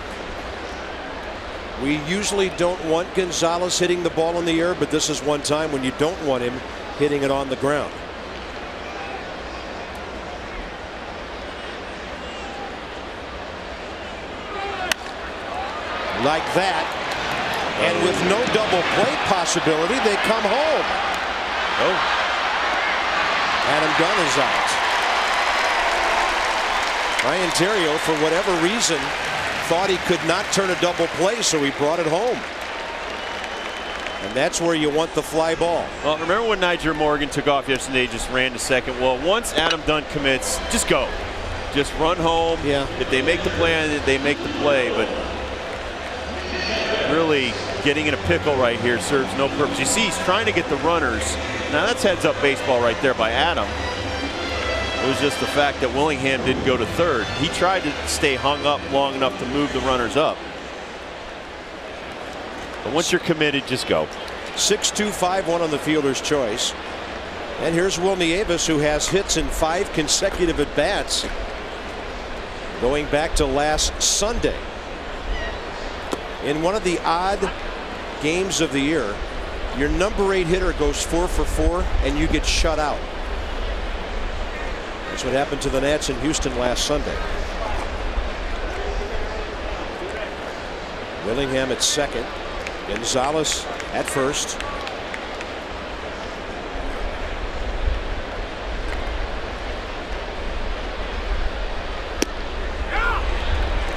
We usually don't want Gonzalez hitting the ball in the air, but this is one time when you don't want him hitting it on the ground. Like that, and with no double play possibility, they come home. Oh. Adam Dunn is out. Ryan Theriot, for whatever reason, thought he could not turn a double play, so he brought it home. And that's where you want the fly ball. Well, remember when Niger Morgan took off yesterday, just ran to second? Well, once Adam Dunn commits, just go. Just run home. Yeah. If they make the play, they make the play, but really getting in a pickle right here serves no purpose. You see, he's trying to get the runners. Now that's heads up baseball right there by Adam. It was just the fact that Willingham didn't go to third. He tried to stay hung up long enough to move the runners up. But once you're committed, just go. 6-2-5-1 on the fielder's choice. And here's Will Nieves, who has hits in 5 consecutive at-bats going back to last Sunday. In one of the odd games of the year, your number 8 hitter goes 4 for 4 and you get shut out. That's what happened to the Nats in Houston last Sunday. Willingham at second. Gonzalez at first.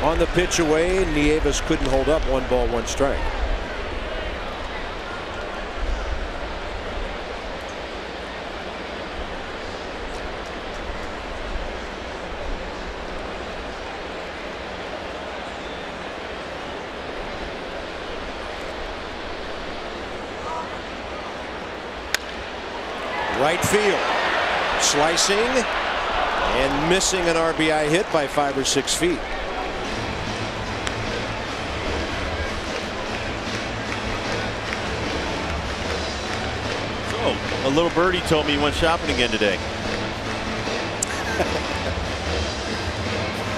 On the pitch away, Nieves couldn't hold up. 1 ball, 1 strike. Right field, slicing and missing an RBI hit by 5 or 6 feet. So, a little birdie told me he went shopping again today.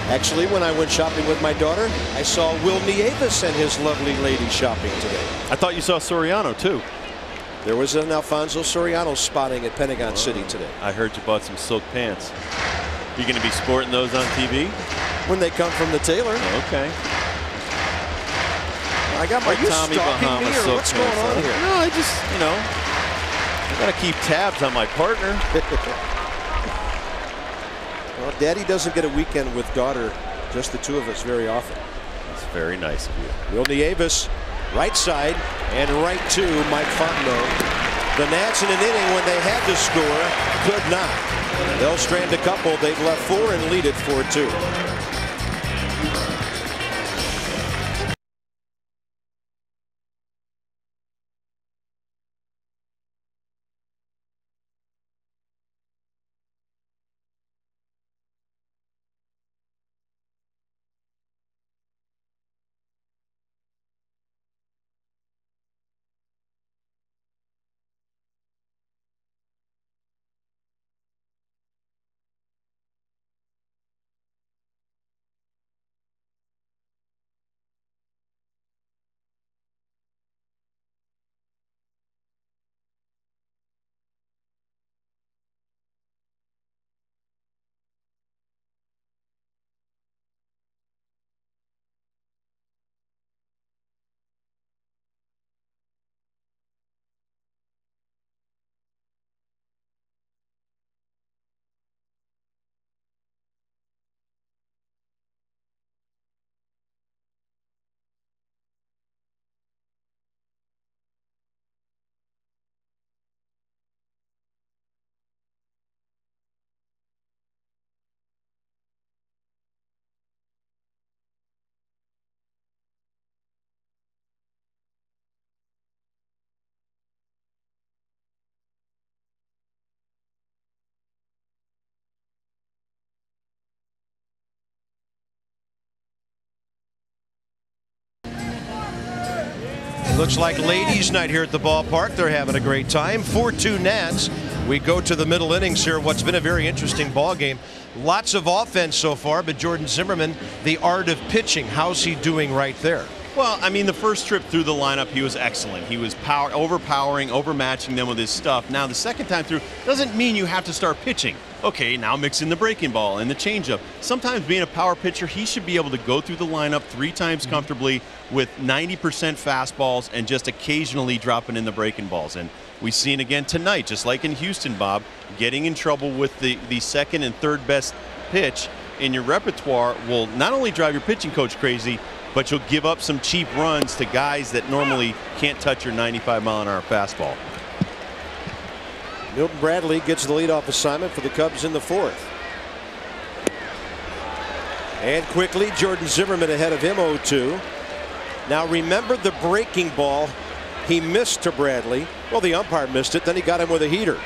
Actually, when I went shopping with my daughter, I saw Will Nieves and his lovely lady shopping today. I thought you saw Soriano too. There was an Alfonso Soriano spotting at Pentagon City today. I heard you bought some silk pants. You going to be sporting those on TV? When they come from the tailor. Okay. I got my Tommy stalking Bahama me or silk what's going pants, on here? No, I just, you know, I got to keep tabs on my partner. Well, Daddy doesn't get a weekend with daughter, just the 2 of us, very often. That's very nice of you. Will Nieves, right side and right to Mike Fontenot. The Nats in an inning when they had to score could not. They'll strand a couple. They've left 4 and lead it 4-2. Looks like ladies' night here at the ballpark. They're having a great time. 4-2 Nats. We go to the middle innings here. What's been a very interesting ball game. Lots of offense so far, but Jordan Zimmermann, the art of pitching. How's he doing right there? Well, I mean, the first trip through the lineup, he was excellent. He was overpowering, overmatching them with his stuff. Now, the second time through doesn't mean you have to start pitching. Okay, now mix in the breaking ball and the changeup. Sometimes being a power pitcher, he should be able to go through the lineup 3 times comfortably with 90% fastballs and just occasionally dropping in the breaking balls. And we've seen again tonight, just like in Houston, Bob, getting in trouble with the second and third best pitch in your repertoire will not only drive your pitching coach crazy, but you'll give up some cheap runs to guys that normally can't touch your 95-mile-an-hour fastball. Milton Bradley gets the leadoff assignment for the Cubs in the 4th. And quickly, Jordan Zimmermann ahead of him 0-2. Now remember the breaking ball he missed to Bradley. Well, the umpire missed it, then he got him with a heater.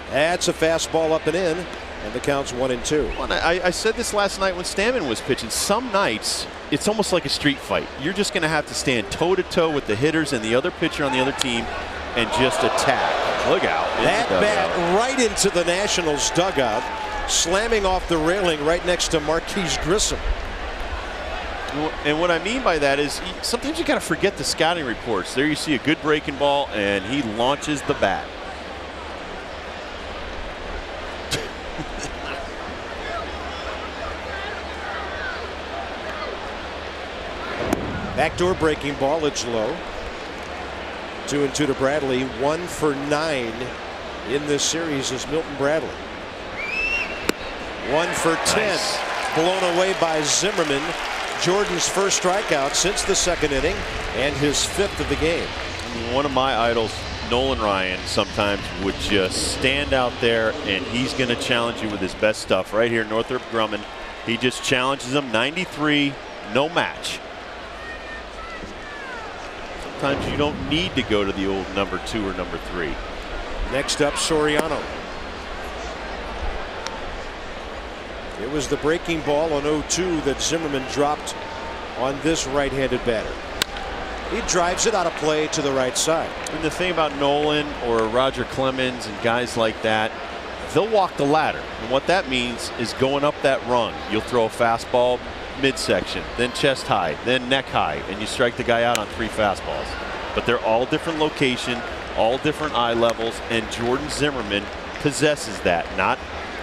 That's a fastball up and in. And the count's 1-2. Well, I said this last night when Stammen was pitching. Some nights, it's almost like a street fight. You're just going to have to stand toe-to-toe with the hitters and the other pitcher on the other team and just attack. Look out. That bat right into the Nationals dugout, slamming off the railing right next to Marquise Grissom. And what I mean by that is sometimes you got to forget the scouting reports. There you see a good breaking ball, and he launches the bat. Backdoor breaking ball, it's low. 2-2 to Bradley. 1 for 9 in this series is Milton Bradley. 1 for 10. Nice. Blown away by Zimmerman. Jordan's first strikeout since the second inning and his 5th of the game. One of my idols, Nolan Ryan, sometimes would just stand out there and he's going to challenge you with his best stuff. Right here, Northrop Grumman. He just challenges him. 93, no match. Sometimes you don't need to go to the old number 2 or number 3. Next up, Soriano. It was the breaking ball on 0-2 that Zimmerman dropped on this right-handed batter. He drives it out of play to the right side. And the thing about Nolan or Roger Clemens and guys like that, they'll walk the ladder. And what that means is going up that rung. You'll throw a fastball midsection, then chest high, then neck high, and you strike the guy out on 3 fastballs. But they're all different location, all different eye levels, and Jordan Zimmerman possesses that.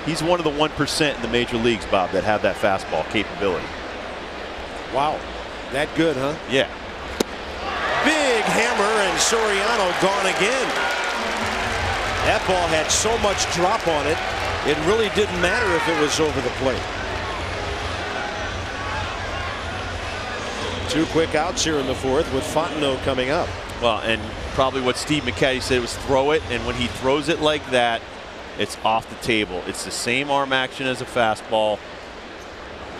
He's one of the 1% in the major leagues, Bob, that have that fastball capability. Wow, that good, huh? Yeah. Big hammer, and Soriano gone again. That ball had so much drop on it, it really didn't matter if it was over the plate. 2 quick outs here in the 4th with Fontenot coming up. Well, and probably what Steve McCaddy said was throw it, and when he throws it like that, it's off the table. It's the same arm action as a fastball.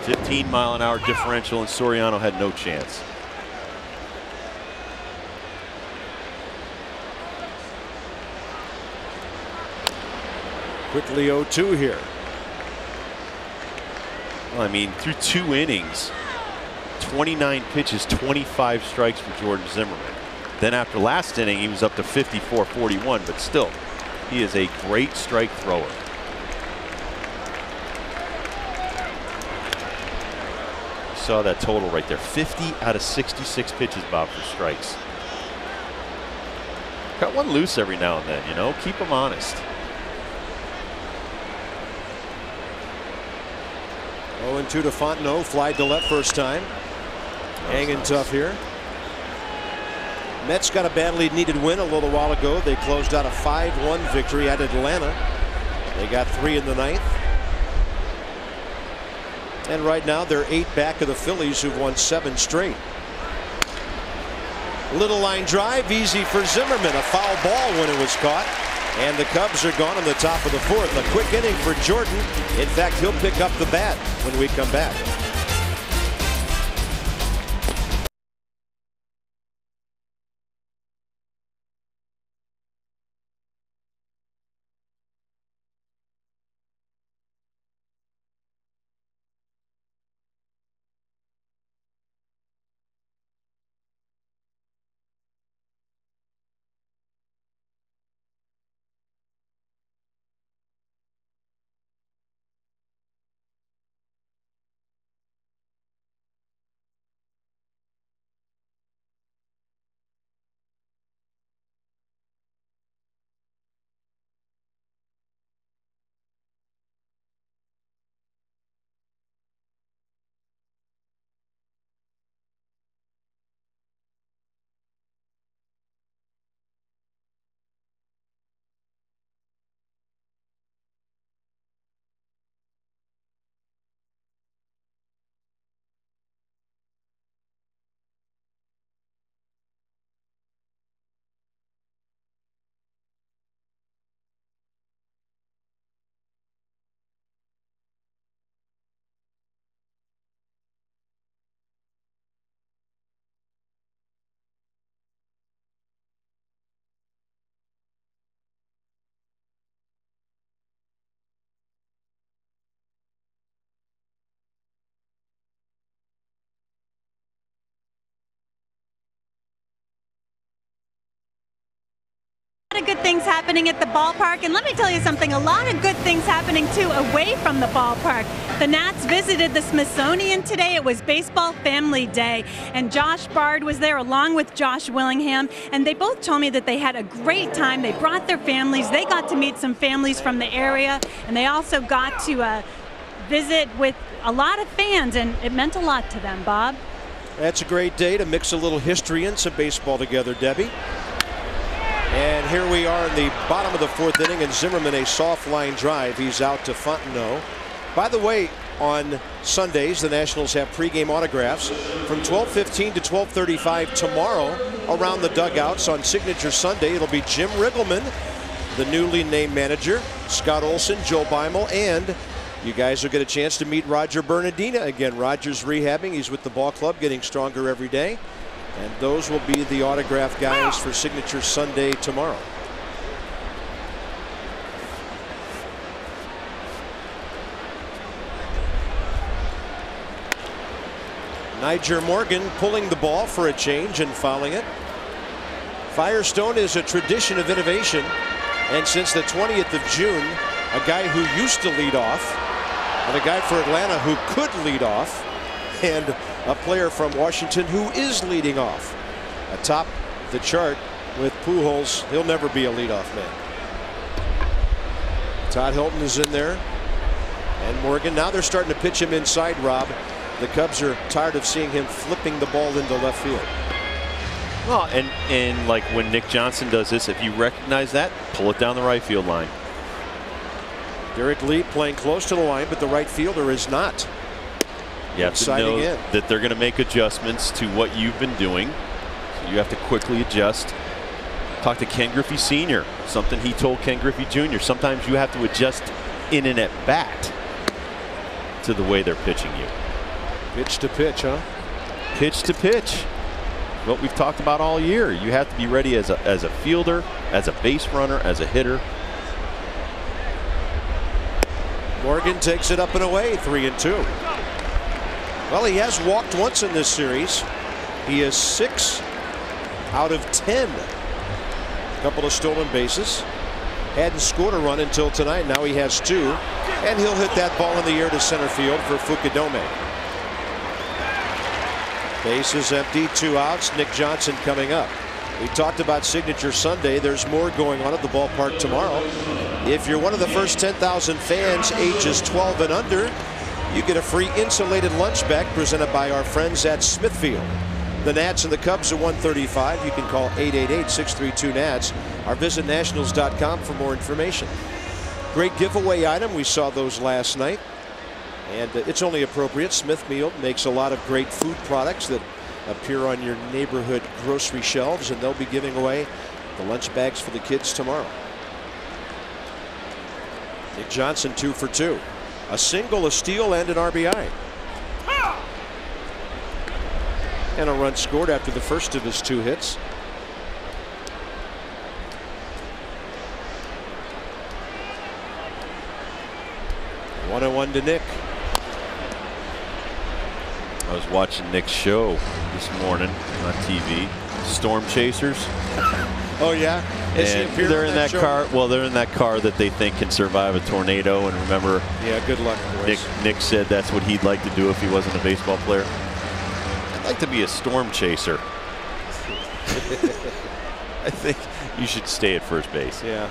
15-mile-an-hour differential, and Soriano had no chance. Quickly 0-2 here. Well, I mean, through 2 innings, 29 pitches, 25 strikes for Jordan Zimmerman. Then after last inning, he was up to 54-41, but still, he is a great strike thrower. You saw that total right there. 50 out of 66 pitches, Bob, for strikes. Got one loose every now and then, you know, keep him honest. 0-2 to Fontenot, fly to left first time. Hanging tough here. Mets got a badly needed win a little while ago. They closed out a 5-1 victory at Atlanta. They got 3 in the 9th. And right now they're 8 back of the Phillies, who've won 7 straight. Little line drive, easy for Zimmerman. A foul ball when it was caught. And the Cubs are gone in the top of the 4th. A quick inning for Jordan. In fact, he'll pick up the bat when we come back. of good things happening at the ballpark, and let me tell you something, a lot of good things happening too away from the ballpark. The Nats visited the Smithsonian today. It was Baseball Family Day, and Josh Bard was there along with Josh Willingham, and they both told me that they had a great time. They brought their families. They got to meet some families from the area, and they also got to visit with a lot of fans, and it meant a lot to them, Bob. That's a great day to mix a little history and some baseball together, Debbie. And here we are in the bottom of the 4th inning, and Zimmerman a soft line drive. He's out to Fontenot. By the way, on Sundays, the Nationals have pregame autographs from 12:15 to 12:35 tomorrow around the dugouts. On Signature Sunday, it'll be Jim Riggleman, the newly named manager, Scott Olson, Joe Beimel, and you guys will get a chance to meet Roger Bernardina again. Roger's rehabbing. He's with the ball club, getting stronger every day. And those will be the autograph guys for Signature Sunday tomorrow. Nyjer Morgan pulling the ball for a change and fouling it. Firestone is a tradition of innovation. And since the 20th of June, a guy who used to lead off, and a guy for Atlanta who could lead off, and a player from Washington who is leading off. Atop the chart with Pujols, he'll never be a leadoff man. Todd Hilton is in there, and Morgan. Now they're starting to pitch him inside, Rob. The Cubs are tired of seeing him flipping the ball into left field. Well, and like when Nick Johnson does this, if you recognize that, pull it down the right field line. Derek Lee playing close to the line, but the right fielder is not. You have to know that they're going to make adjustments to what you've been doing. So you have to quickly adjust. Talk to Ken Griffey Sr. Something he told Ken Griffey Jr. Sometimes you have to adjust in and at bat to the way they're pitching you. Pitch to pitch, huh? Pitch to pitch. What we've talked about all year. You have to be ready as a fielder, as a base runner, as a hitter. Morgan takes it up and away, 3-2. Well, he has walked once in this series. He is 6 out of 10. A couple of stolen bases. Hadn't scored a run until tonight. Now he has 2. And he'll hit that ball in the air to center field for Fukudome. Base is empty, 2 outs. Nick Johnson coming up. We talked about Signature Sunday. There's more going on at the ballpark tomorrow. If you're one of the first 10,000 fans ages 12 and under, you get a free insulated lunch bag presented by our friends at Smithfield. The Nats and the Cubs at 1:35. You can call 888-632-NATS or visit nationals.com for more information. Great giveaway item. We saw those last night. And it's only appropriate. Smithfield makes a lot of great food products that appear on your neighborhood grocery shelves, and they'll be giving away the lunch bags for the kids tomorrow. Nick Johnson 2 for 2. A single, a steal, and an RBI. And a run scored after the first of his 2 hits. One and 1 to Nick. I was watching Nick's show this morning on TV. Storm Chasers. Oh yeah, and they're in that car. Well, they're in that car that they think can survive a tornado. And remember, yeah, good luck, boys. Nick said that's what he'd like to do if he wasn't a baseball player. I'd like to be a storm chaser. I think you should stay at first base. Yeah.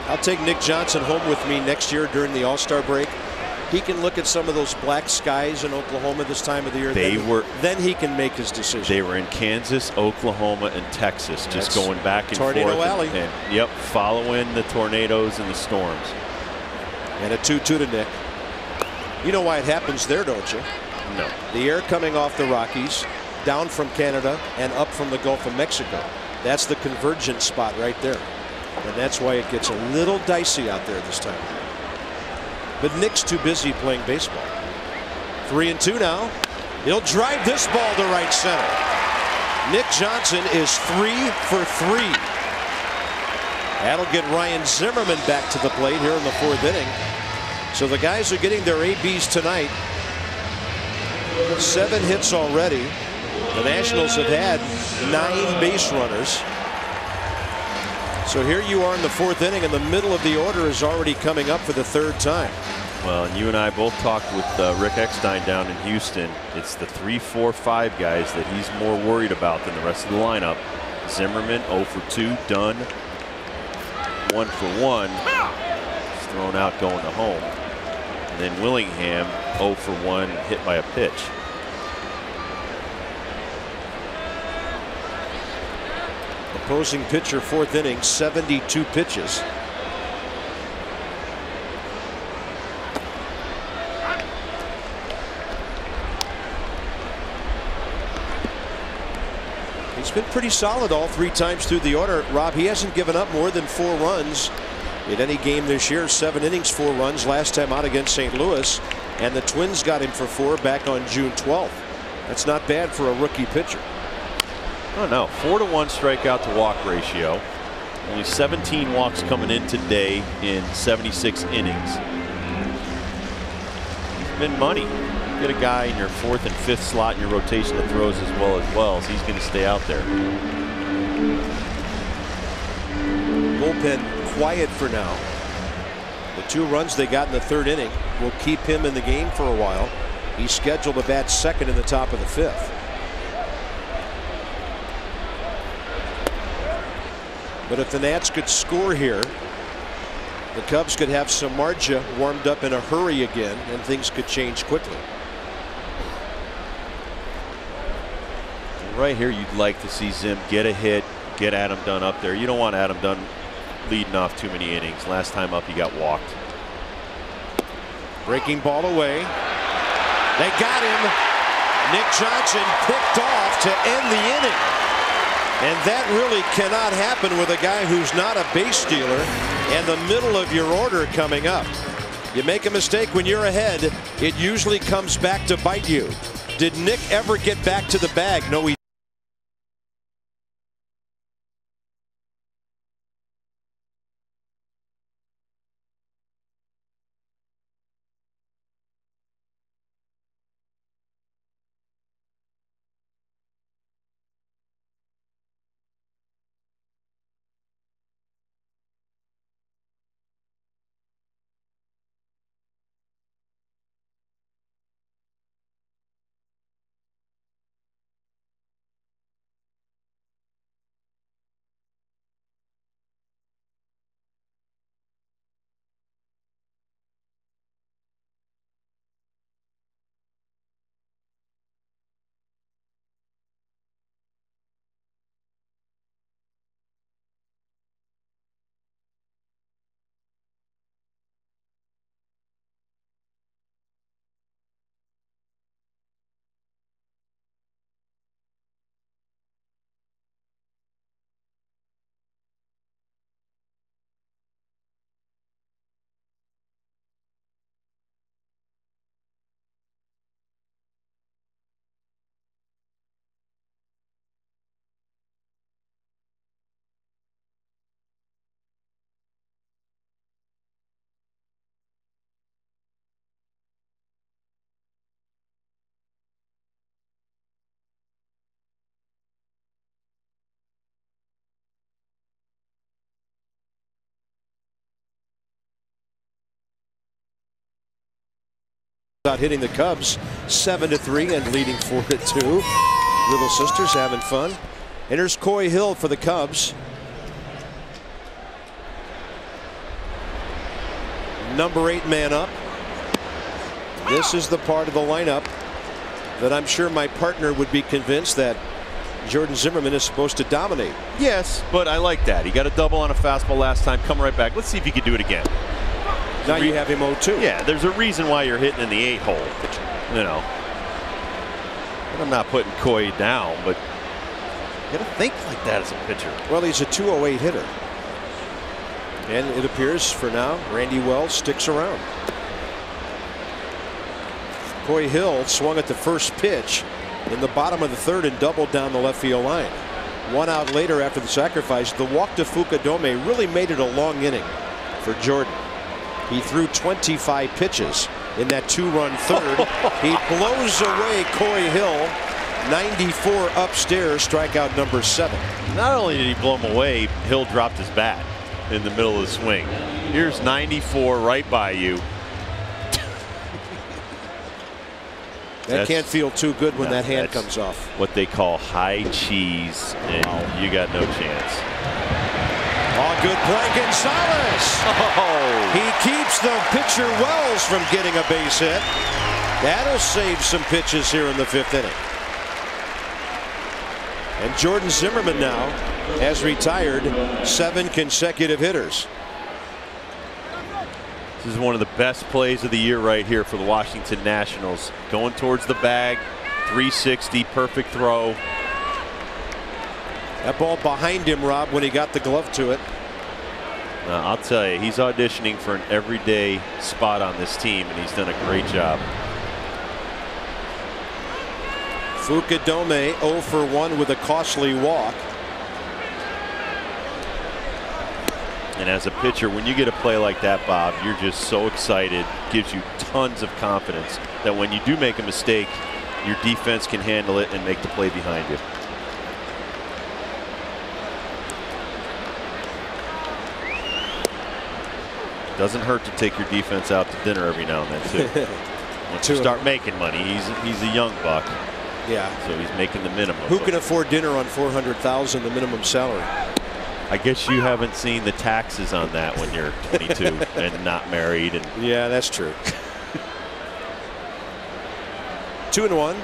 I'll take Nick Johnson home with me next year during the All-Star break. He can look at some of those black skies in Oklahoma this time of the year. Then he can make his decision. They were in Kansas, Oklahoma, and Texas, just going back and Tornado forth. Alley. Yep, following the tornadoes and the storms. And a 2-2 to Nick. You know why it happens there, don't you? No. The air coming off the Rockies, down from Canada, and up from the Gulf of Mexico. That's the convergence spot right there. And that's why it gets a little dicey out there this time. But Nick's too busy playing baseball. 3-2 now. He'll drive this ball to right center. Nick Johnson is 3 for 3. That'll get Ryan Zimmerman back to the plate here in the 4th inning. So the guys are getting their ABs tonight. 7 hits already. The Nationals have had 9 base runners. So here you are in the 4th inning, and the middle of the order is already coming up for the 3rd time. Well, and you and I both talked with Rick Eckstein down in Houston. It's the 3, 4, 5 guys that he's more worried about than the rest of the lineup. Zimmerman 0 for 2, Dunn 1 for 1. He's thrown out going to home. And then Willingham 0 for 1, hit by a pitch. Opposing pitcher 4th inning, 72 pitches. He's been pretty solid all 3 times through the order. Rob, he hasn't given up more than 4 runs in any game this year. 7 innings, 4 runs last time out against St. Louis, and the Twins got him for 4 back on June 12th. That's not bad for a rookie pitcher. Oh no, 4-to-1 strikeout to walk ratio. Only 17 walks coming in today in 76 innings. He's been money. You get a guy in your 4th and 5th slot in your rotation that throws as well, so he's going to stay out there. Bullpen quiet for now. The 2 runs they got in the 3rd inning will keep him in the game for a while. He's scheduled to bat 2nd in the top of the 5th. But if the Nats could score here, the Cubs could have Samardzija warmed up in a hurry again, and things could change quickly. Right here, you'd like to see Zim get a hit, get Adam Dunn up there. You don't want Adam Dunn leading off too many innings. Last time up, he got walked. Breaking ball away. They got him. Nick Johnson picked off to end the inning. And that really cannot happen with a guy who's not a base stealer and the middle of your order coming up. You make a mistake when you're ahead, it usually comes back to bite you. Did Nick ever get back to the bag? No, he out hitting the Cubs 7-3 and leading 4-2. Little sisters having fun. Enters Coy Hill for the Cubs. Number 8 man up. This is the part of the lineup that I'm sure my partner would be convinced that Jordan Zimmerman is supposed to dominate. Yes, but I like that. He got a double on a fastball last time. Come right back. Let's see if he can do it again. Now you have him 0-2. Yeah, there's a reason why you're hitting in the 8 hole. You know. And I'm not putting Coy down, but you gotta think like that as a pitcher. Well, he's a 208 hitter. And it appears for now Randy Wells sticks around. Coy Hill swung at the first pitch in the bottom of the 3rd and doubled down the left field line. 1 out later after the sacrifice, the walk to Fukudome really made it a long inning for Jordan. He threw 25 pitches in that 2-run 3rd. He blows away Coy Hill 94 upstairs, strikeout number 7. Not only did he blow him away, Hill dropped his bat in the middle of the swing. Here's 94 right by you. That can't feel too good when that hand comes off. What they call high cheese, and you got no chance. Oh, good play, Gonzalez. Oh. He keeps the pitcher Wells from getting a base hit. That'll save some pitches here in the 5th inning. And Jordan Zimmerman now has retired 7 consecutive hitters. This is one of the best plays of the year right here for the Washington Nationals. Going towards the bag, 360, perfect throw. That ball behind him, Rob, when he got the glove to it. I'll tell you, he's auditioning for an everyday spot on this team, and he's done a great job. Fukudome 0 for 1 with a costly walk. And as a pitcher, when you get a play like that, Bob, you're just so excited. Gives you tons of confidence that when you do make a mistake, your defense can handle it and make the play behind you. Doesn't hurt to take your defense out to dinner every now and then too. Once you start making money, he's a young buck. Yeah. So he's making the minimum. Who can afford dinner on $400,000, the minimum salary? I guess you haven't seen the taxes on that when you're 22 and not married. And yeah, that's true. 2-1.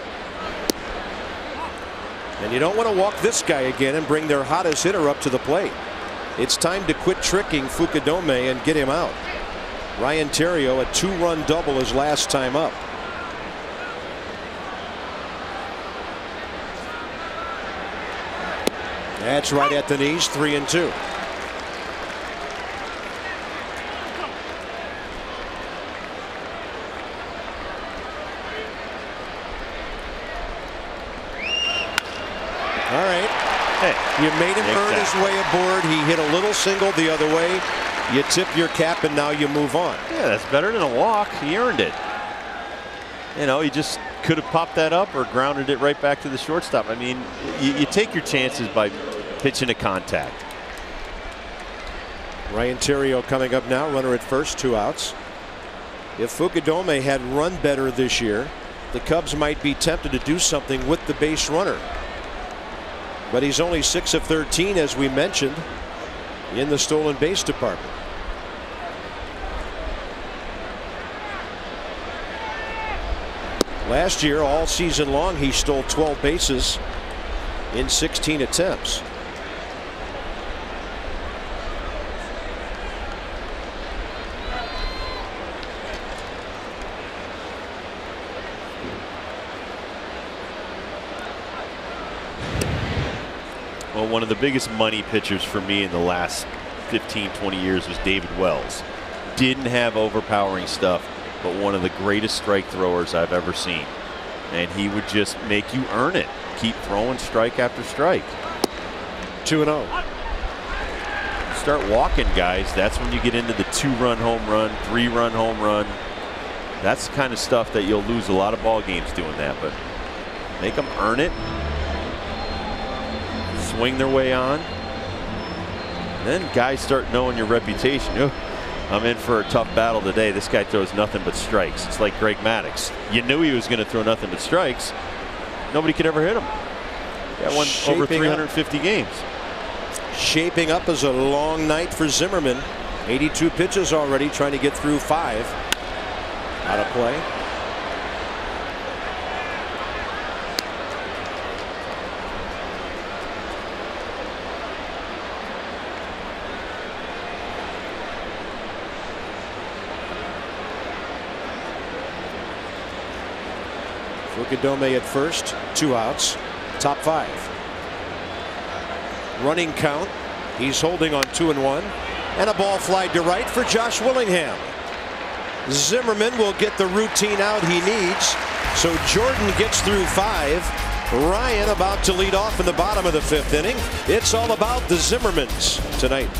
And you don't want to walk this guy again and bring their hottest hitter up to the plate. It's time to quit tricking Fukudome and get him out. Ryan Theriot, a 2-run double his last time up. That's right at the knees, 3-2. All right. Hey, you made him earn his way aboard. He hit a little single the other way. You tip your cap and now you move on. Yeah, that's better than a walk. He earned it. You know, he just could have popped that up or grounded it right back to the shortstop. I mean, you take your chances by pitching to contact. Ryan Theriot coming up now, runner at first, 2 outs. If Fukudome had run better this year, the Cubs might be tempted to do something with the base runner. But he's only 6 of 13, as we mentioned, in the stolen base department. Last year, all season long, he stole 12 bases in 16 attempts. Well, one of the biggest money pitchers for me in the last 15-20 years was David Wells. Didn't have overpowering stuff, but one of the greatest strike throwers I've ever seen. And he would just make you earn it. Keep throwing strike after strike. 2-0. Start walking guys. That's when you get into the 2-run home run, 3-run home run. That's the kind of stuff that you'll lose a lot of ball games doing that, but make them earn it. Swing their way on. And then guys start knowing your reputation. Oh, I'm in for a tough battle today. This guy throws nothing but strikes. It's like Greg Maddux. You knew he was going to throw nothing but strikes. Nobody could ever hit him. That won over 350 games. Shaping up as a long night for Zimmerman. 82 pitches already, trying to get through 5. Out of play. Fukudome at first, 2 outs, top 5. Running count. He's holding on 2-1, and a ball fly to right for Josh Willingham. Zimmerman will get the routine out he needs, so Jordan gets through 5. Ryan about to lead off in the bottom of the 5th inning. It's all about the Zimmermans tonight.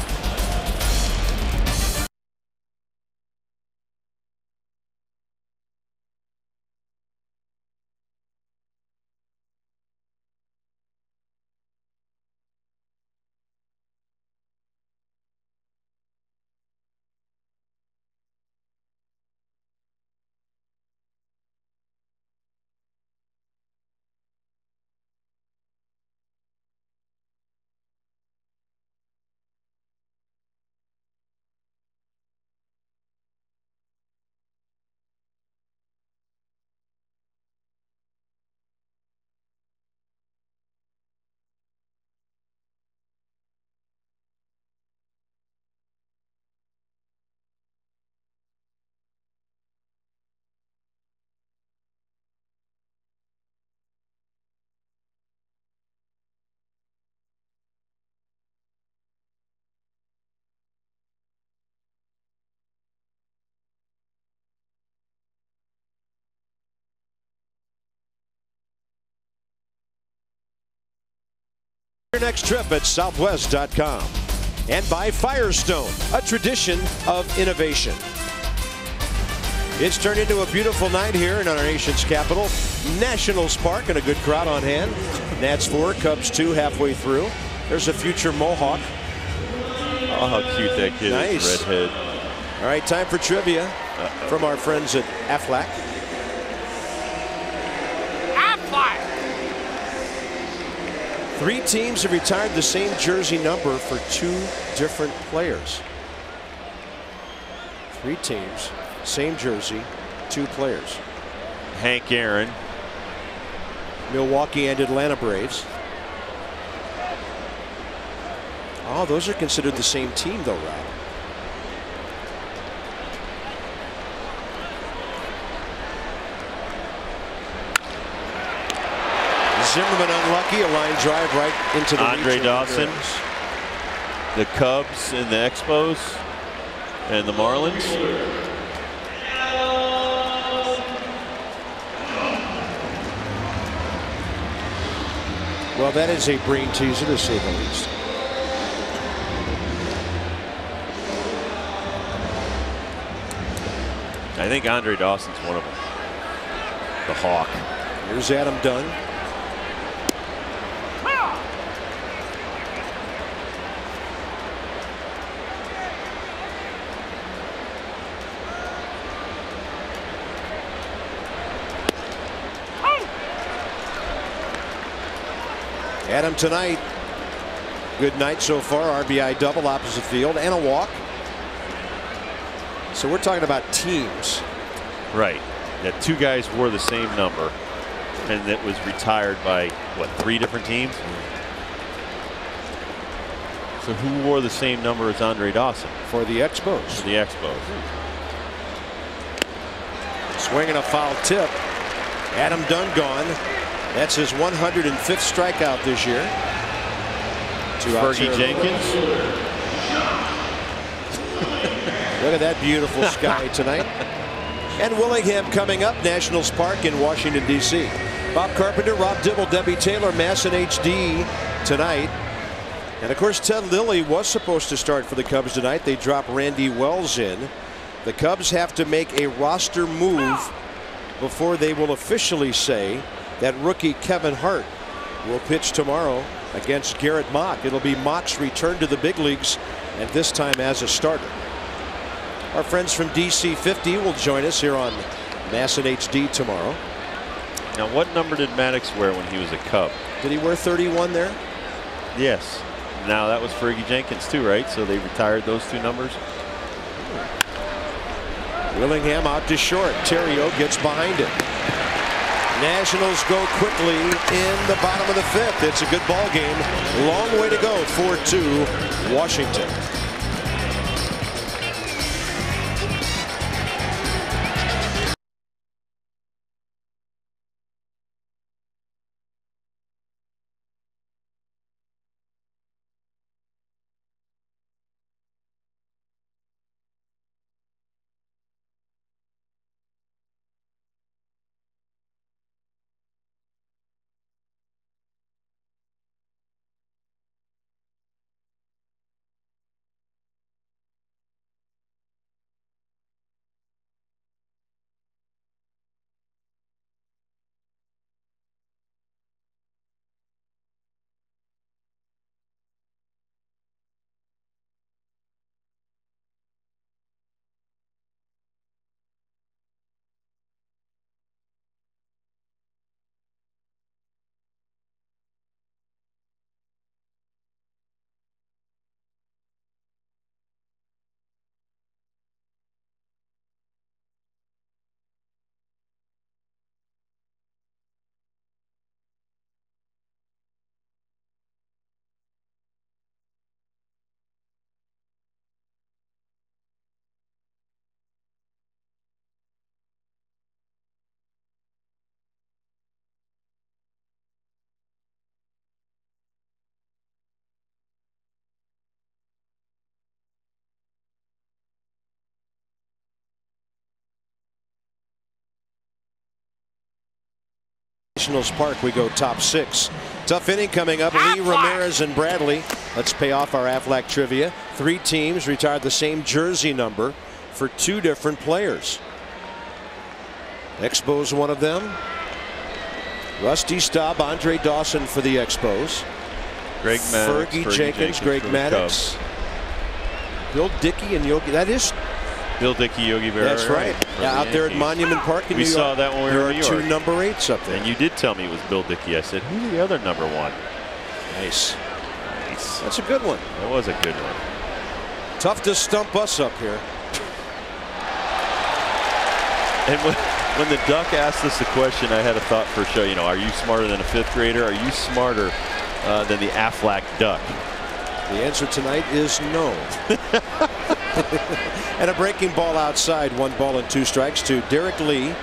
Your next trip at southwest.com. And by Firestone, a tradition of innovation. It's turned into a beautiful night here in our nation's capital, Nationals Park, and a good crowd on hand. Nats 4, Cubs 2 halfway through. There's a future Mohawk. Oh, how cute that kid is, redhead. All right, time for trivia from our friends at Aflac. Three teams have retired the same jersey number for 2 different players. 3 teams, same jersey, 2 players. Hank Aaron. Milwaukee and Atlanta Braves. Oh, those are considered the same team though, Rob. Zimmerman unlucky, a line drive right into the Andre Dawson, the Cubs and the Expos, and the Marlins. Well, that is a brain teaser to say the least. I think Andre Dawson's one of them. The Hawk. Here's Adam Dunn. Adam tonight, good night so far. RBI double opposite field and a walk. So we're talking about teams. Right. That 2 guys wore the same number, and that was retired by, what, 3 different teams? So who wore the same number as Andre Dawson? For the Expos. For the Expos. Swinging a foul tip. Adam Dunn gone. That's his 105th strikeout this year. Fergie Jenkins. Look at that beautiful sky tonight. And Willingham coming up, Nationals Park in Washington, D.C. Bob Carpenter, Rob Dibble, Debbie Taylor, Mass in HD tonight. And of course, Ted Lilly was supposed to start for the Cubs tonight. They drop Randy Wells in. The Cubs have to make a roster move before they will officially say that rookie Kevin Hart will pitch tomorrow against Garrett Mock. It'll be Mock's return to the big leagues, and this time as a starter. Our friends from DC 50 will join us here on Mass in HD tomorrow. Now, what number did Maddox wear when he was a Cub? Did he wear 31 there? Yes. Now that was Fergie Jenkins too, right? So they retired those 2 numbers. Willingham out to short. Terrio gets behind it. Nationals go quickly in the bottom of the 5th. It's a good ball game. Long way to go. 4-2 Washington. Nationals Park. We go top 6. Tough inning coming up. Lee, Ramirez, and Bradley. Let's pay off our Aflac trivia. 3 teams retired the same jersey number for 2 different players. Expos one of them. Rusty Staub, Andre Dawson for the Expos. Greg Maddux, Fergie Jenkins, Greg Maddux. Bill Dickey and Yogi. That is Bill Dickey, Yogi Berra. That's right. Yeah, out there at Monument Park in New York. We saw that when we were in New York. There are 2 number 8s up there. And you did tell me it was Bill Dickey. I said, who's the other number 1? Nice. Nice. That's a good one. That was a good one. Tough to stump us up here. And when the Duck asked us the question, I had a thought for a show. You know, are you smarter than a 5th grader? Are you smarter than the Aflac Duck? The answer tonight is no. And a breaking ball outside. 1 ball and 2 strikes to Derek Lee.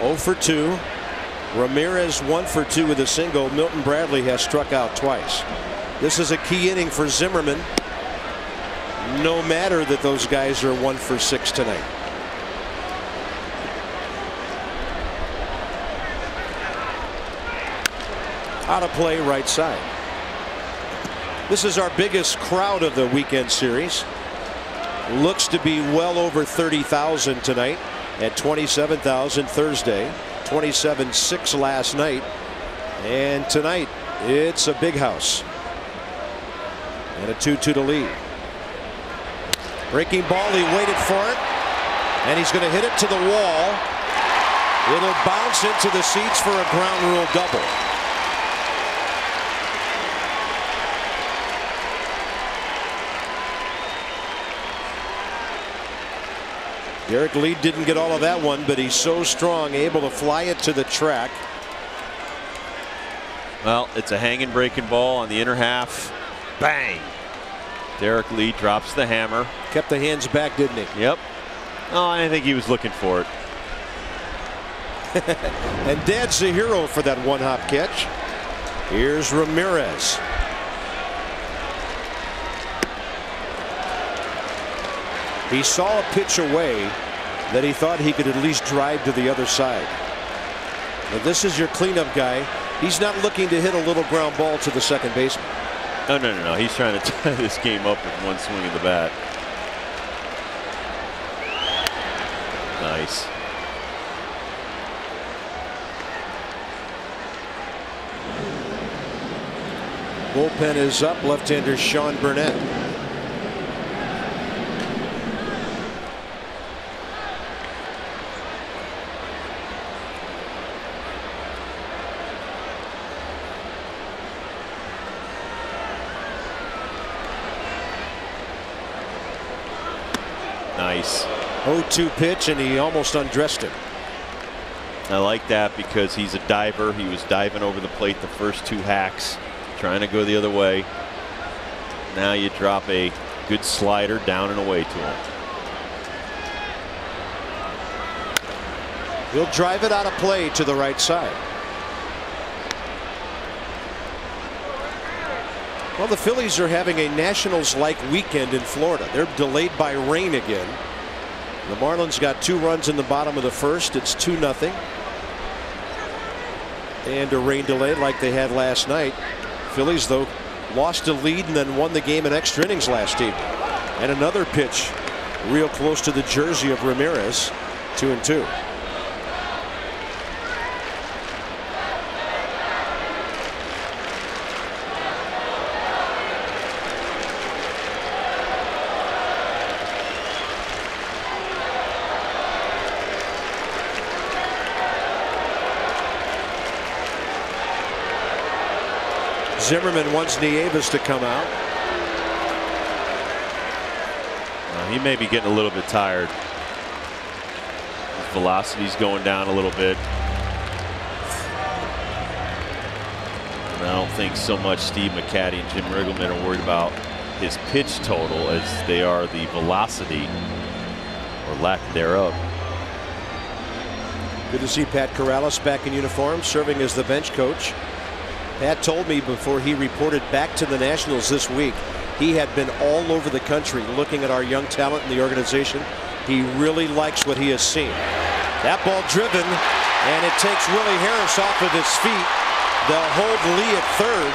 0 for 2. Ramirez 1 for 2 with a single. Milton Bradley has struck out twice. This is a key inning for Zimmerman. No matter that those guys are 1 for 6 tonight. Out of play, right side. This is our biggest crowd of the weekend series. Looks to be well over 30,000 tonight at 27,000 Thursday, 27,600 last night, and tonight it's a big house. And a 2-2 to lead. Breaking ball, he waited for it, and he's going to hit it to the wall. It'll bounce into the seats for a ground rule double. Derek Lee didn't get all of that one, but he's so strong, able to fly it to the track. Well, it's a hanging breaking ball on the inner half. Bang! Derek Lee drops the hammer. Kept the hands back, didn't he? Yep. Oh, I think he was looking for it. And Dad's the hero for that 1-hop catch. Here's Ramirez. He saw a pitch away that he thought he could at least drive to the other side. But this is your cleanup guy. He's not looking to hit a little ground ball to the second baseman. Oh, no. He's trying to tie this game up with 1 swing of the bat. Nice. Bullpen is up. Left-hander Sean Burnett. Nice. 0-2 pitch, and he almost undressed him. I like that because he's a diver. He was diving over the plate the first 2 hacks, trying to go the other way. Now you drop a good slider down and away to him. He'll drive it out of play to the right side. Well, the Phillies are having a Nationals-like weekend in Florida. They're delayed by rain again. The Marlins got 2 runs in the bottom of the first. It's 2-0. And a rain delay like they had last night. Phillies, though, lost a lead and then won the game in extra innings last evening. And another pitch real close to the jersey of Ramirez. 2-2. Zimmerman wants Nieves to come out. He may be getting a little bit tired. His velocity's going down a little bit. And I don't think so much Steve McCatty and Jim Riggleman are worried about his pitch total as they are the velocity or lack thereof. Good to see Pat Corrales back in uniform, serving as the bench coach. Pat told me before he reported back to the Nationals this week, he had been all over the country looking at our young talent in the organization. He really likes what he has seen. That ball driven And it takes Willie Harris off of his feet. They'll hold Lee at third.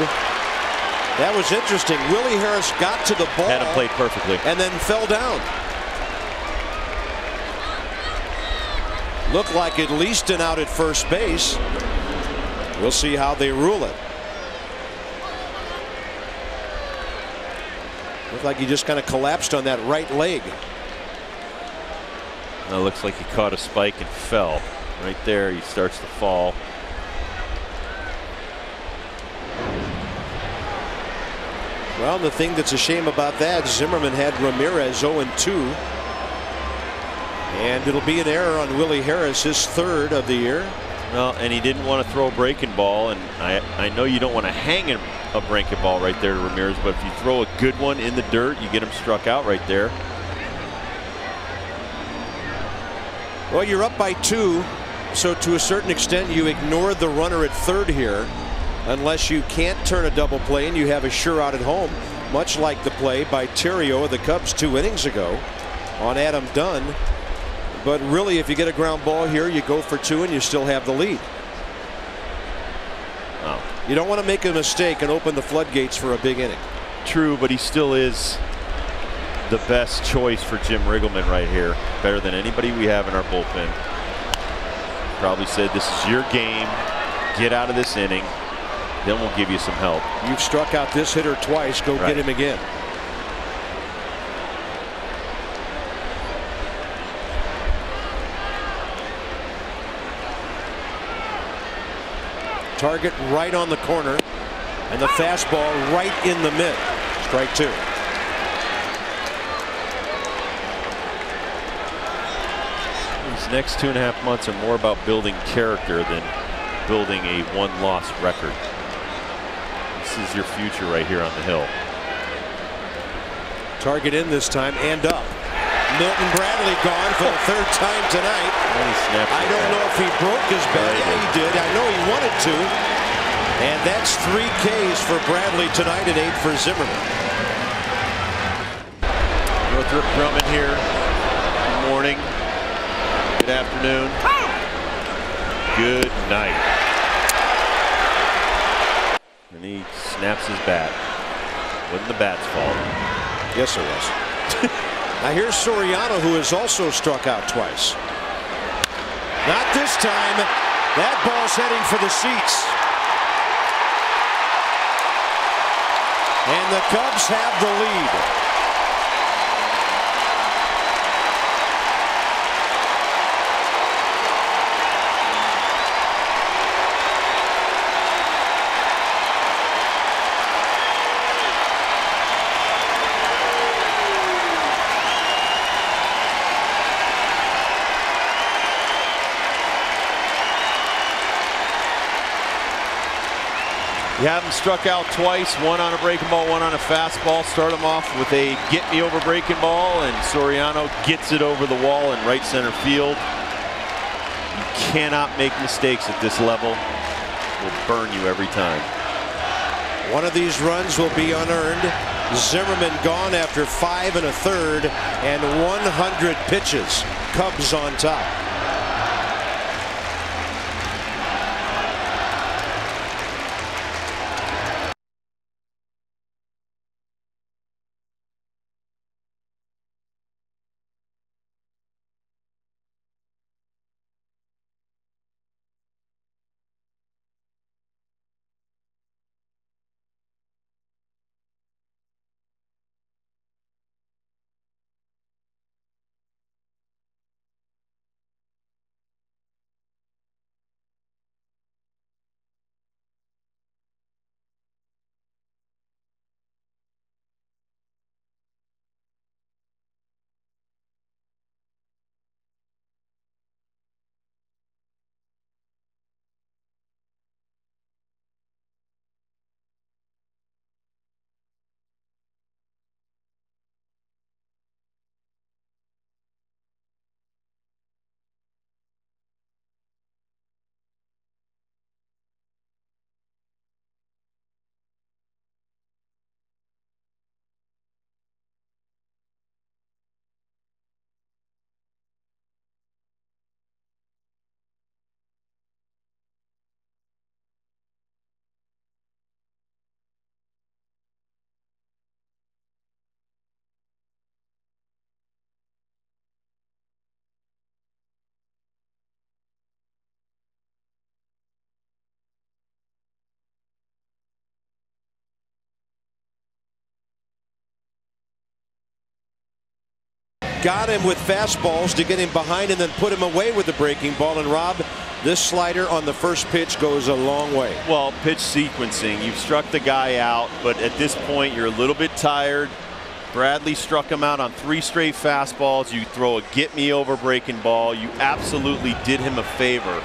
That was interesting. Willie Harris got to the ball. Had him played perfectly. And then fell down. Looked like at least an out at first base. We'll see how they rule it. Looked like he just kind of collapsed on that right leg. It looks like he caught a spike and fell. Right there, he starts to fall. Well, the thing that's a shame about that, Zimmerman had Ramirez 0-2. And it'll be an error on Willie Harris, his third of the year. Well, and he didn't want to throw a breaking ball, and I know you don't want to hang a breaking ball right there to Ramirez, but if you throw a good one in the dirt, you get him struck out right there. Well, you're up by 2, so to a certain extent you ignore the runner at third here, unless you can't turn a double play and you have a sure out at home, much like the play by Terrio of the Cubs 2 innings ago on Adam Dunn. But really, if you get a ground ball here, you go for 2 and you still have the lead. Oh. You don't want to make a mistake and open the floodgates for a big inning. True, but he still is the best choice for Jim Riggleman right here. Better than anybody we have in our bullpen. Probably said, this is your game. Get out of this inning. Then we'll give you some help. You've struck out this hitter twice. Go Right. get him again. Target right on the corner, and the fastball right in the mid. Strike 2. These next 2.5 months are more about building character than building a one-loss record. This is your future right here on the hill. Target in this time and up. Milton Bradley gone for the third time tonight. I don't know if he broke his bat. Yeah, he did. I know he wanted to. And that's 3 Ks for Bradley tonight and 8 for Zimmerman. Northrop Grumman here. Good morning. Good afternoon. Good night. And he snaps his bat. Wasn't the bat's fault. Yes, it was. Now here's Soriano, who has also struck out twice. Not this time. That ball's heading for the seats. And the Cubs have the lead. You have him struck out twice, one on a breaking ball, one on a fastball. Start him off with a get me over breaking ball, and Soriano gets it over the wall in right center field. You cannot make mistakes at this level. It will burn you every time. One of these runs will be unearned. Zimmerman gone after 5 1/3 and 100 pitches. Cubs on top. got him with fastballs to get him behind and then put him away with the breaking ball. And Rob, this slider on the first pitch goes a long way. Well, pitch sequencing. You've struck the guy out, but at this point you're a little bit tired. Bradley struck him out on 3 straight fastballs. You throw a get-me-over breaking ball. You absolutely did him a favor,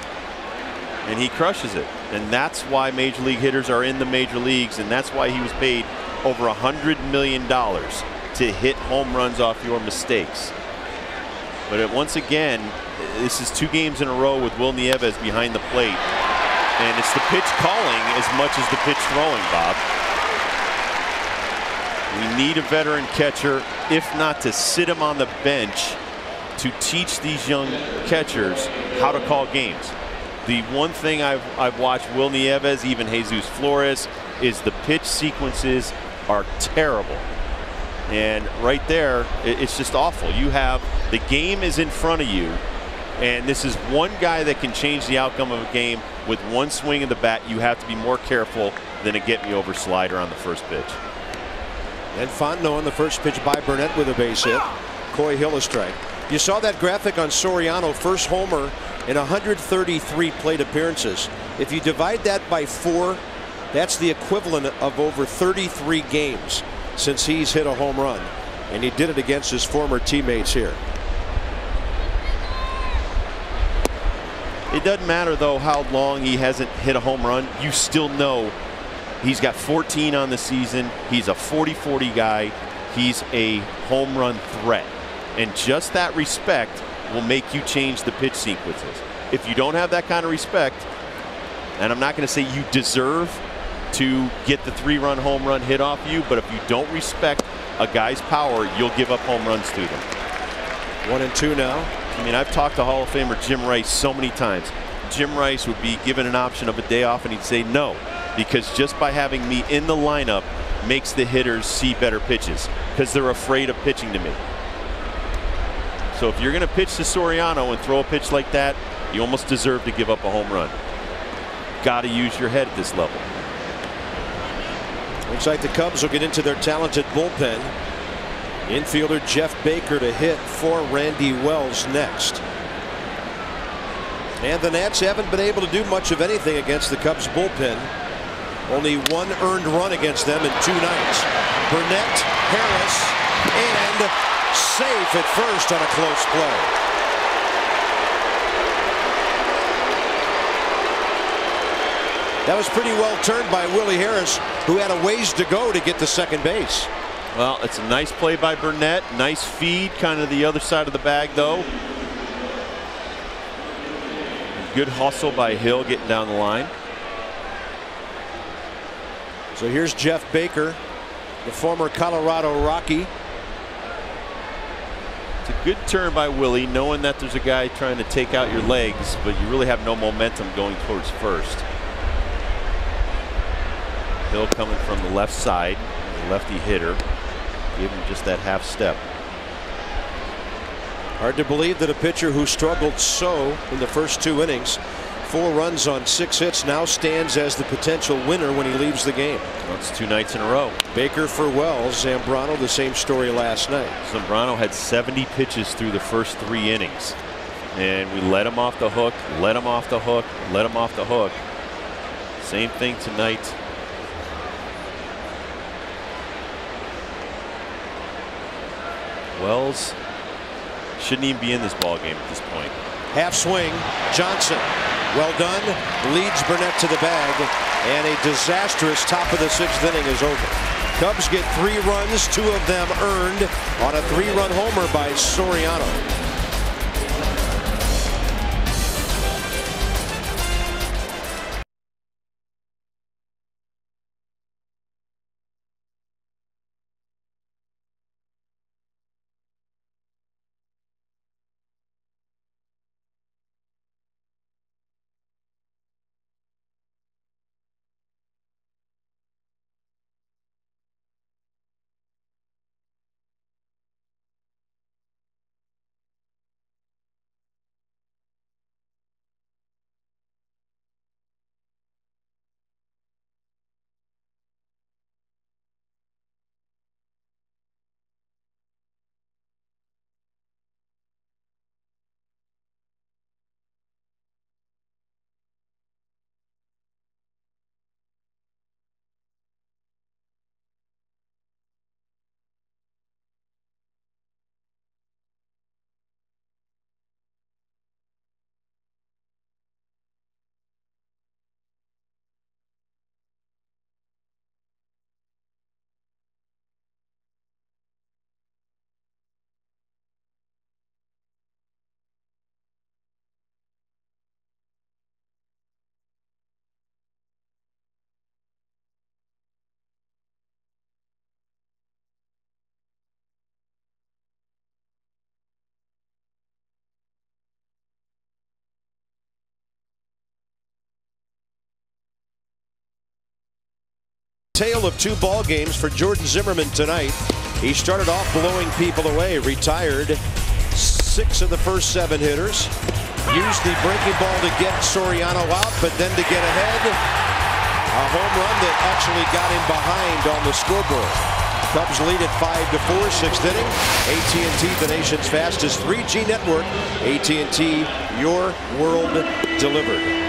and he crushes it. And that's why major league hitters are in the major leagues, and that's why he was paid over $100 million to hit home runs off your mistakes. But once again, this is 2 games in a row with Will Nieves behind the plate, and it's the pitch calling as much as the pitch throwing, Bob. We need a veteran catcher, if not to sit him on the bench, to teach these young catchers how to call games. The one thing I've watched Will Nieves, even Jesus Flores, is the pitch sequences are terrible. And right there, it's just awful. You have the game is in front of you, and this is one guy that can change the outcome of a game with one swing of the bat. You have to be more careful than a get-me-over slider on the first pitch. And Fontenot on the first pitch by Burnett with a base hit. Coy Hill a strike. You saw that graphic on Soriano, first homer in 133 plate appearances. If you divide that by 4, that's the equivalent of over 33 games since he's hit a home run. And he did it against his former teammates here. It doesn't matter, though, how long he hasn't hit a home run. You still know he's got 14 on the season. He's a 40-40 guy. He's a home run threat. And just that respect will make you change the pitch sequences. If you don't have that kind of respect, and I'm not going to say you deserve to get the 3-run home run hit off you, but if you don't respect a guy's power, you'll give up home runs to them. 1-2 now. I mean, I've talked to Hall of Famer Jim Rice so many times. Jim Rice would be given an option of a day off, and he'd say no, because just by having me in the lineup makes the hitters see better pitches because they're afraid of pitching to me. So if you're going to pitch to Soriano and throw a pitch like that, you almost deserve to give up a home run. Got to use your head at this level. Looks like the Cubs will get into their talented bullpen. Infielder Jeff Baker to hit for Randy Wells next. And the Nats haven't been able to do much of anything against the Cubs bullpen. Only 1 earned run against them in 2 nights. Burnett, Harris, and safe at first on a close play. That was pretty well turned by Willie Harris, who had a ways to go to get to second base. Well, it's a nice play by Burnett. Nice feed, kind of the other side of the bag, though. Good hustle by Hill getting down the line. So here's Jeff Baker, the former Colorado Rocky. It's a good turn by Willie, knowing that there's a guy trying to take out your legs, but you really have no momentum going towards first. Hill coming from the left side, the lefty hitter, gave him just that half step. Hard to believe that a pitcher who struggled so in the first 2 innings, 4 runs on 6 hits, now stands as the potential winner when he leaves the game. Well, it's 2 nights in a row. Baker for Wells. Zambrano the same story last night. Zambrano had 70 pitches through the first 3 innings, and we let him off the hook, let him off the hook, let him off the hook. Same thing tonight. Wells shouldn't even be in this ball game at this point. Half swing, Johnson. Well done. Leads Burnett to the bag, and a disastrous top of the 6th inning is over. Cubs get 3 runs, 2 of them earned on a 3-run homer by Soriano. tale of two ball games for Jordan Zimmerman tonight. He started off blowing people away, retired 6 of the first 7 hitters. Used the breaking ball to get Soriano out, but then to get ahead, a home run that actually got him behind on the scoreboard. Cubs lead at 5-4, 6th inning. AT&T, the nation's fastest 3G network. AT&T, your world delivered.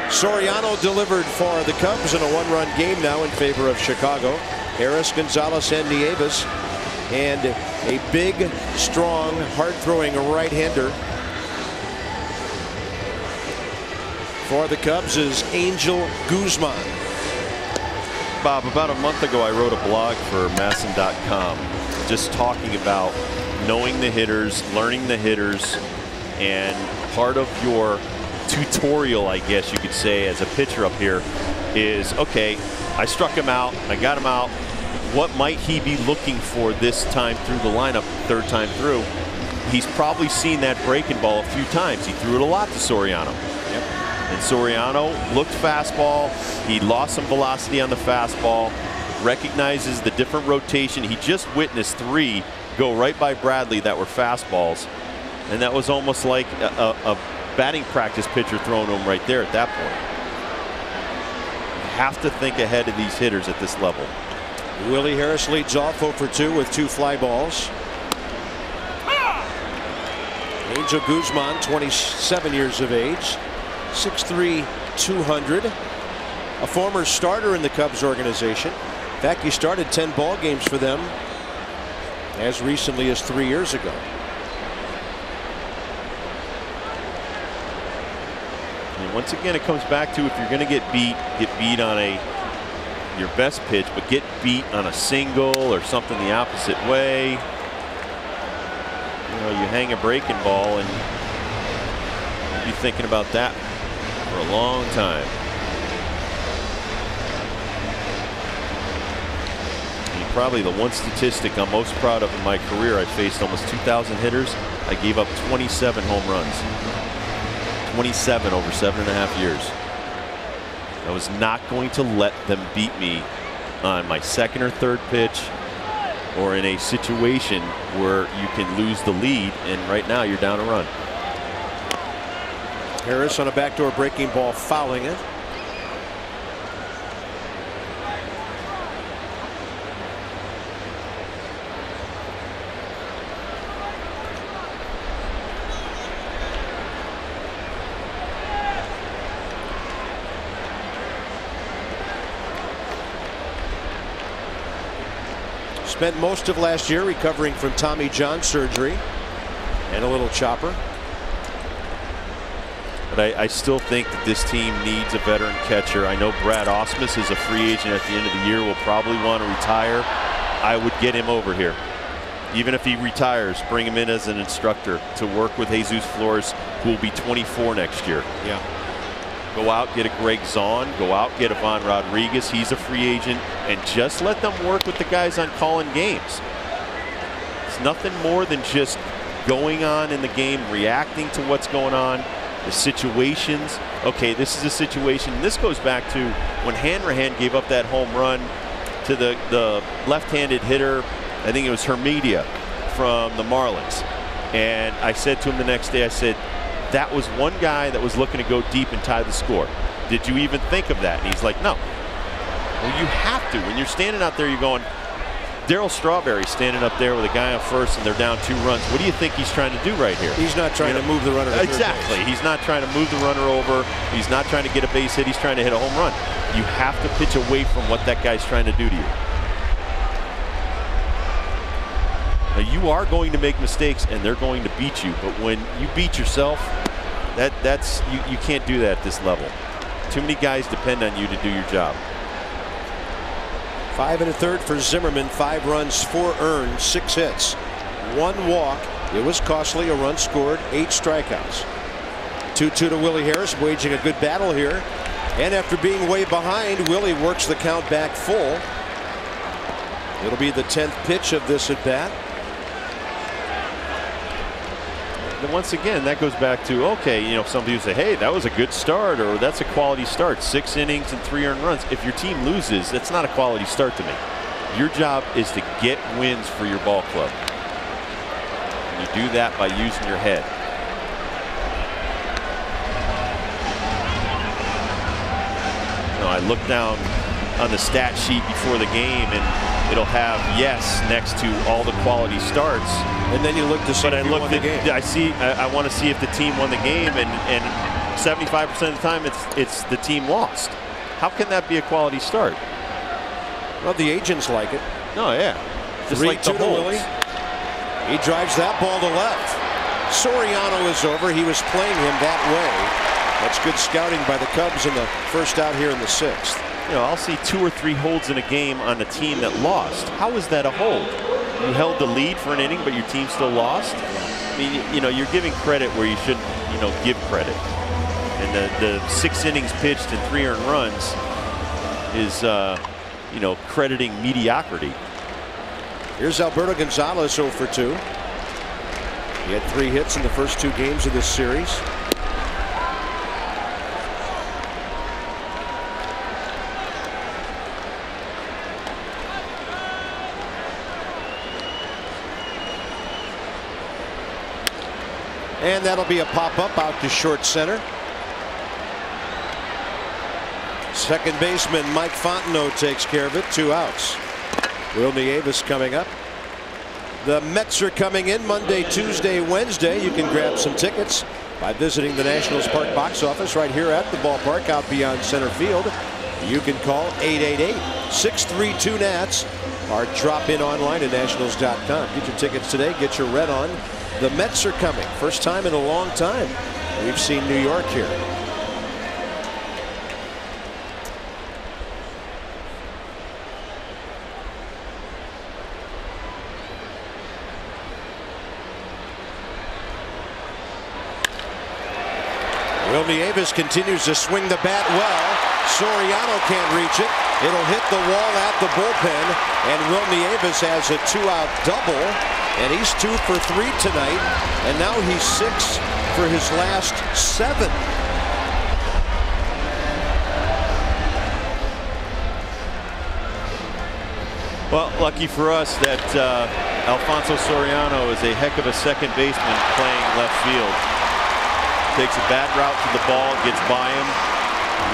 Soriano delivered for the Cubs in a 1-run game now in favor of Chicago. Harris, Gonzalez, and Nieves. And a big, strong, hard-throwing right-hander for the Cubs is Angel Guzman. Bob, about a month ago I wrote a blog for Masson.com just talking about knowing the hitters, learning the hitters, and part of your tutorial, I guess you could say, as a pitcher up here is, okay, I struck him out, I got him out, what might he be looking for this time through the lineup, 3rd time through? He's probably seen that breaking ball a few times. He threw it a lot to Soriano. And Soriano looked fastball. He lost some velocity on the fastball. Recognizes the different rotation. He just witnessed 3 go right by Bradley that were fastballs. And that was almost like a batting practice pitcher throwing to him right there at that point. You have to think ahead of these hitters at this level. Willie Harris leads off 0 for 2 with 2 fly balls. Angel Guzman, 27 years of age. 6'3", 200. A former starter in the Cubs organization. In fact, he started 10 ball games for them as recently as 3 years ago. And once again, it comes back to, if you're going to get beat on your best pitch, but get beat on a single or something the opposite way. You know, you hang a breaking ball and you'll be thinking about that for a long time. And probably the one statistic I'm most proud of in my career, I faced almost 2,000 hitters. I gave up 27 home runs. 27 over 7.5 years. I was not going to let them beat me on my 2nd or 3rd pitch or in a situation where you can lose the lead, and right now you're down a run. Harris on a backdoor breaking ball, fouling it. Spent most of last year recovering from Tommy John surgery and a little chopper. But I still think that this team needs a veteran catcher. I know Brad Ausmus is a free agent at the end of the year, will probably want to retire. I would get him over here. Even if he retires, bring him in as an instructor to work with Jesus Flores, who will be 24 next year. Yeah. Go out, get a Greg Zahn. Go out, get Ivan Rodriguez. He's a free agent. And just let them work with the guys on calling games. It's nothing more than just going on in the game, reacting to what's going on, the situations. Okay, this is a situation. And this goes back to when Hanrahan gave up that home run to the left-handed hitter. I think it was Hermedia from the Marlins. And I said to him the next day, I said, that was one guy that was looking to go deep and tie the score. Did you even think of that? And he's like, no. Well, you have to. When you're standing out there, you're going, Darryl Strawberry standing up there with a guy on first and they're down 2 runs. What do you think he's trying to do right here? He's not trying to move the runner to exactly. He's not trying to move the runner over. He's not trying to get a base hit. He's trying to hit a home run. You have to pitch away from what that guy's trying to do to you. Now, you are going to make mistakes and they're going to beat you, but when you beat yourself, that's you can't do that at this level. Too many guys depend on you to do your job. 5 1/3 for Zimmerman. 5 runs, 4 earned, 6 hits, 1 walk. It was costly. A run scored, 8 strikeouts. 2-2 to Willie Harris, waging a good battle here. And after being way behind, Willie works the count back full. It'll be the 10th pitch of this at bat. once again, that goes back to, okay, you know, some people say, hey, that was a good start, or that's a quality start. 6 innings and 3 earned runs. If your team loses, that's not a quality start to me. Your job is to get wins for your ball club. And you do that by using your head. You know, I look down on the stat sheet before the game, and it'll have yes next to all the quality starts. And then you look to see if you won the game. I want to see if the team won the game, and 75% of the time it's the team lost. How can that be a quality start? Well, the agents like it. No, yeah. Just like the Holds. He drives that ball to left. Soriano is over. He was playing him that way. That's good scouting by the Cubs in the first out here in the 6th. You know, I'll see 2 or 3 holds in a game on a team that lost. How is that a hold? You held the lead for an inning, but your team still lost? I mean, you know, you're giving credit where you shouldn't, you know, give credit. And the 6 innings pitched and 3 earned runs is, you know, crediting mediocrity. Here's Alberto Gonzalez 0 for 2. He had 3 hits in the first 2 games of this series. And that'll be a pop-up out to short center. Second baseman Mike Fontenot takes care of it. 2 outs. Will Nieves coming up. The Mets are coming in Monday, Tuesday, Wednesday. You can grab some tickets by visiting the Nationals Park box office right here at the ballpark out beyond center field. You can call 888-632-NATS or drop in online at nationals.com. Get your tickets today. Get your red on. The Mets are coming. First time in a long time we've seen New York here. Will Nieves continues to swing the bat well. Soriano can't reach it. It'll hit the wall at the bullpen, and Will Nieves has a 2-out double, and he's 2 for 3 tonight, and now he's 6 for his last 7. Well, lucky for us that Alfonso Soriano is a heck of a second baseman playing left field. Takes a bad route to the ball, gets by him.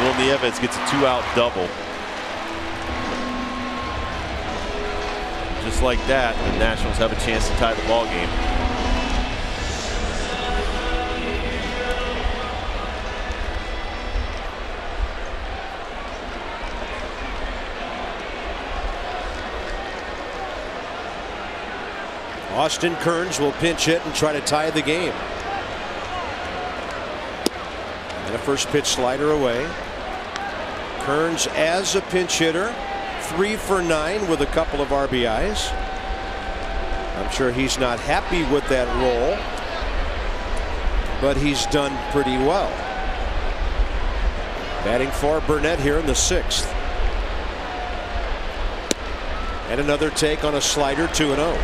Will Nieves gets a 2-out double. Just like that, the Nationals have a chance to tie the ball game. Austin Kearns will pinch hit and try to tie the game. And a first pitch slider away. Kearns as a pinch hitter, 3 for 9 with a couple of RBIs. I'm sure he's not happy with that role, but he's done pretty well. Batting for Burnett here in the 6th. And another take on a slider, 2-0.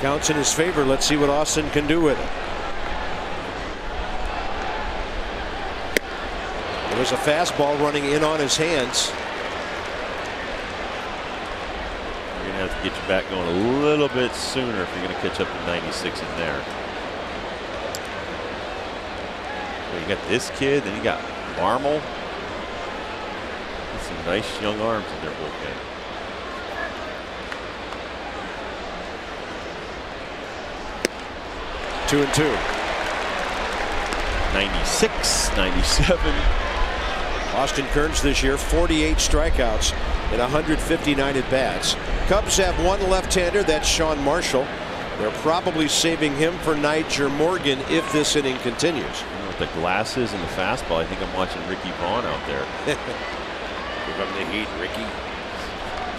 Counts in his favor. Let's see what Austin can do with it. There was a fastball running in on his hands. You're going to have to get your bat going a little bit sooner if you're going to catch up to 96 in there. Well, you got this kid, then you got Marmol. Some nice young arms in their bullpen. 2-2. 96, 97. Austin Kearns this year, 48 strikeouts in 159 at bats. Cubs have one left-hander, that's Sean Marshall. They're probably saving him for Niger Morgan if this inning continues. With the glasses and the fastball, I think I'm watching Ricky Vaughn out there. Give him the heat, Ricky.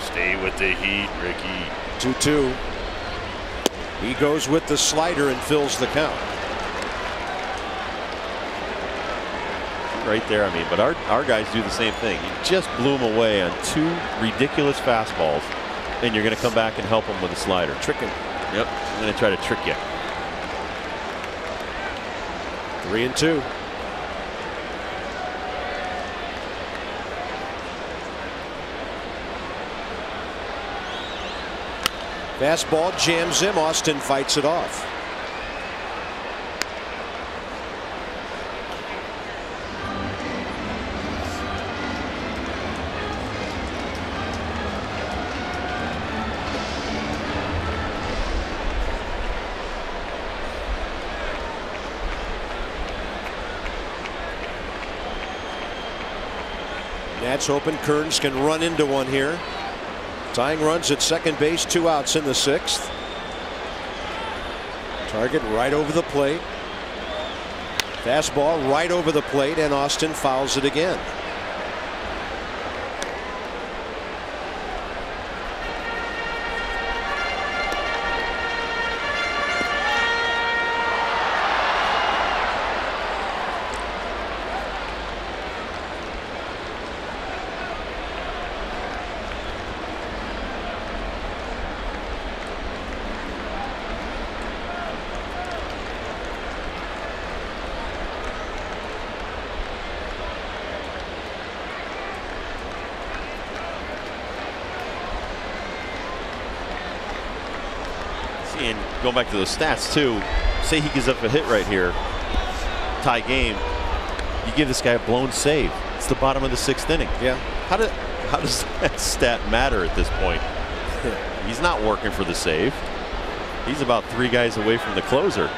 Stay with the heat, Ricky. 2-2. He goes with the slider and fills the count. Right there, I mean, but our guys do the same thing. You just blew them away on 2 ridiculous fastballs, and you're going to come back and help them with a slider. Trick him. Yep, I'm going to try to trick you. 3-2. Fastball jams him. Austin fights it off. Nats hoping Kearns can run into one here. Tying runs at second base, 2 outs in the 6th. Target right over the plate. Fastball right over the plate, and Austin fouls it again. And going back to those stats too, say he gives up a hit right here, tie game, you give this guy a blown save. It's the bottom of the 6th inning. Yeah. How does that stat matter at this point? He's not working for the save. He's about 3 guys away from the closer.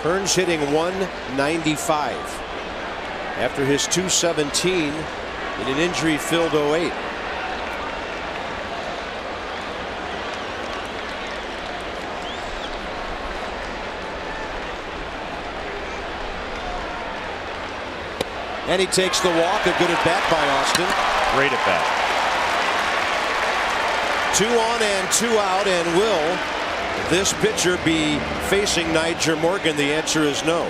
Kearns hitting .195 after his .217 in an injury-filled 08. And he takes the walk. A good at bat by Austin. Great at bat. 2 on and 2 out, and will this pitcher be facing Niger Morgan? The answer is no.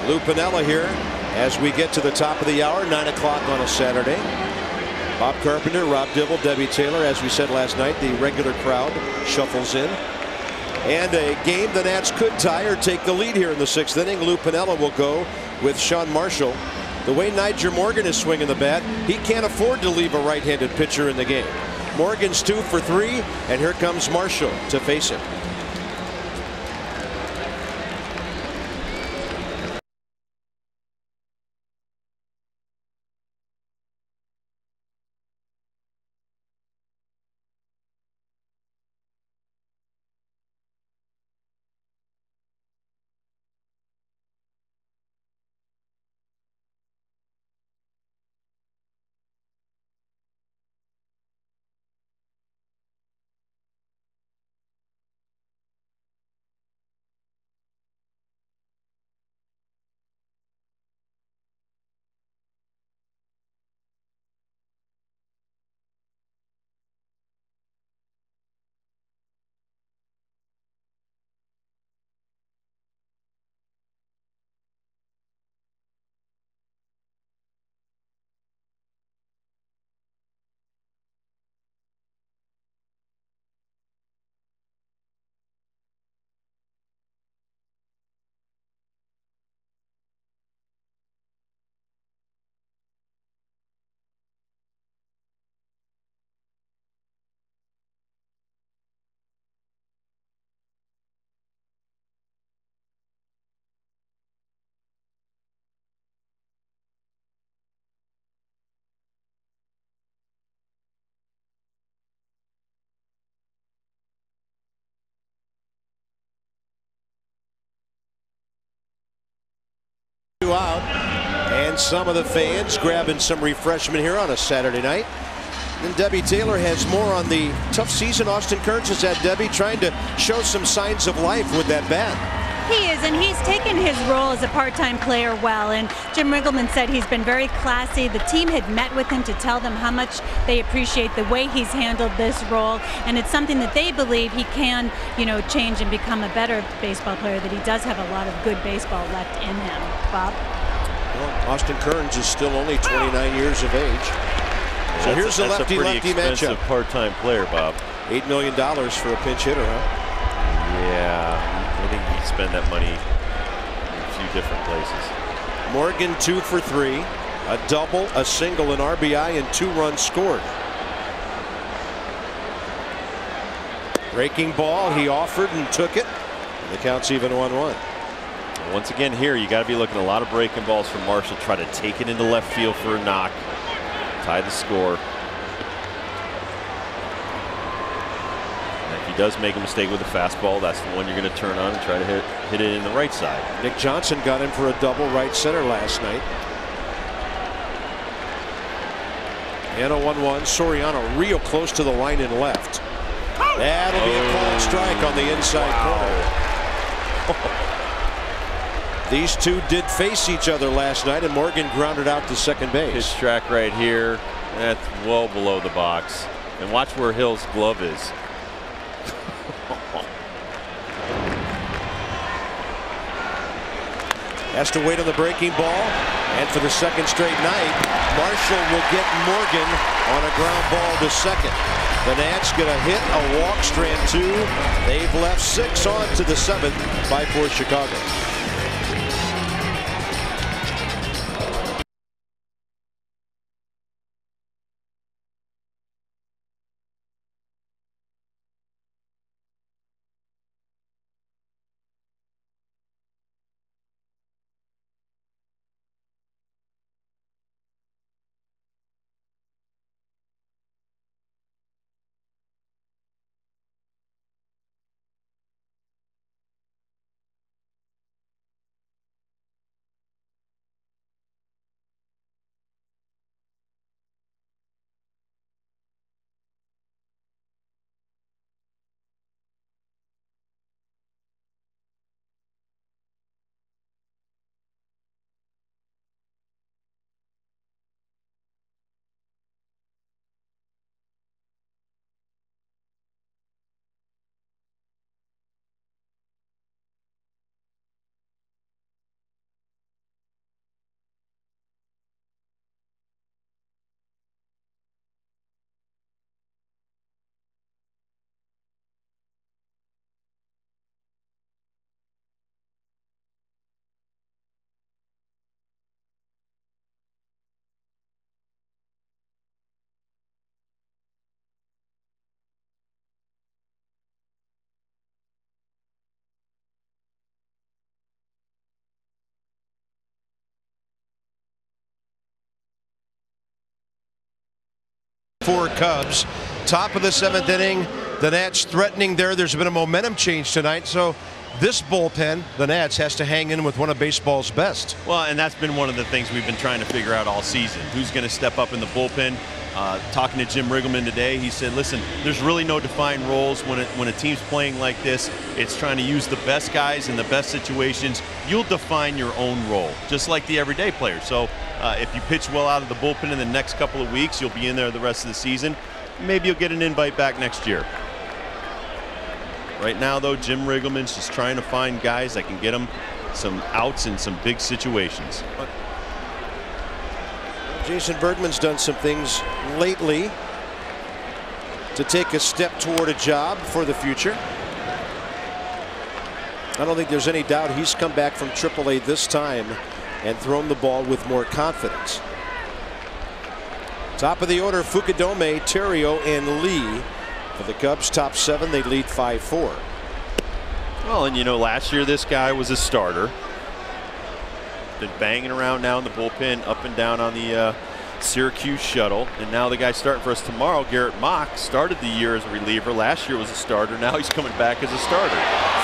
Lou Piniella here as we get to the top of the hour, 9 o'clock on a Saturday. Bob Carpenter, Rob Dibble, Debbie Taylor. As we said last night, the regular crowd shuffles in. And a game the Nats could tie or take the lead here in the 6th inning. Lou Piniella will go with Sean Marshall. The way Niger Morgan is swinging the bat, he can't afford to leave a right-handed pitcher in the game. Morgan's 2 for 3, and here comes Marshall to face him. Out, and some of the fans grabbing some refreshment here on a Saturday night. And Debbie Taylor has more on the tough season Austin Kearns has had. Debbie, trying to show some signs of life with that bat. He is, and he's taken his role as a part-time player well. And Jim Riggleman said he's been very classy. The team had met with him to tell them how much they appreciate the way he's handled this role. And it's something that they believe he can, change and become a better baseball player, that he does have a lot of good baseball left in him. Bob? Well, Austin Kearns is still only 29 years of age. So here's the lefty-lefty matchup. Part-time player, Bob. $8 million for a pinch hitter, huh? Yeah. I think you can spend that money in a few different places. Morgan 2 for 3, a double, a single, an RBI, and 2 runs scored. Breaking ball, he offered and took it. The count's even 1-1. Once again here, you got to be looking at a lot of breaking balls from Marshall. Try to take it into left field for a knock, tie the score. He does make a mistake with a fastball. That's the one you're going to turn on and try to hit it in the right side. Nick Johnson got in for a double right center last night. And a 1-1. Soriano real close to the line and left. That'll be a called strike on the inside corner. These two did face each other last night, and Morgan grounded out to second base. His track right here. That's well below the box. And watch where Hill's glove is. Has to wait on the breaking ball, and for the second straight night, Marshall will get Morgan on a ground ball to second. The Nats get a hit, a walk, strand 2. They've left 6 on to the 7th, 5-4 Chicago. For Cubs, top of the 7th inning, the Nats threatening there. There's been a momentum change tonight, so this bullpen, the Nats, has to hang in with one of baseball's best. Well, and that's been one of the things we've been trying to figure out all season. Who's going to step up in the bullpen? Talking to Jim Riggleman today, he said, listen, there's really no defined roles when a team's playing like this. It's trying to use the best guys in the best situations. You'll define your own role, just like the everyday player. So if you pitch well out of the bullpen in the next couple of weeks, you'll be in there the rest of the season. Maybe you'll get an invite back next year. Right now, though, Jim Riggleman's just trying to find guys that can get him some outs in some big situations. Jason Bergman's done some things lately to take a step toward a job for the future. I don't think there's any doubt he's come back from AAA this time and thrown the ball with more confidence. Top of the order, Fukudome, Terrio, and Lee. For the Cubs, top 7, they lead 5-4. Well, and last year this guy was a starter. Been banging around now in the bullpen, up and down on the Syracuse shuttle. And now the guy starting for us tomorrow, Garrett Mock, started the year as a reliever. Last year was a starter. Now he's coming back as a starter.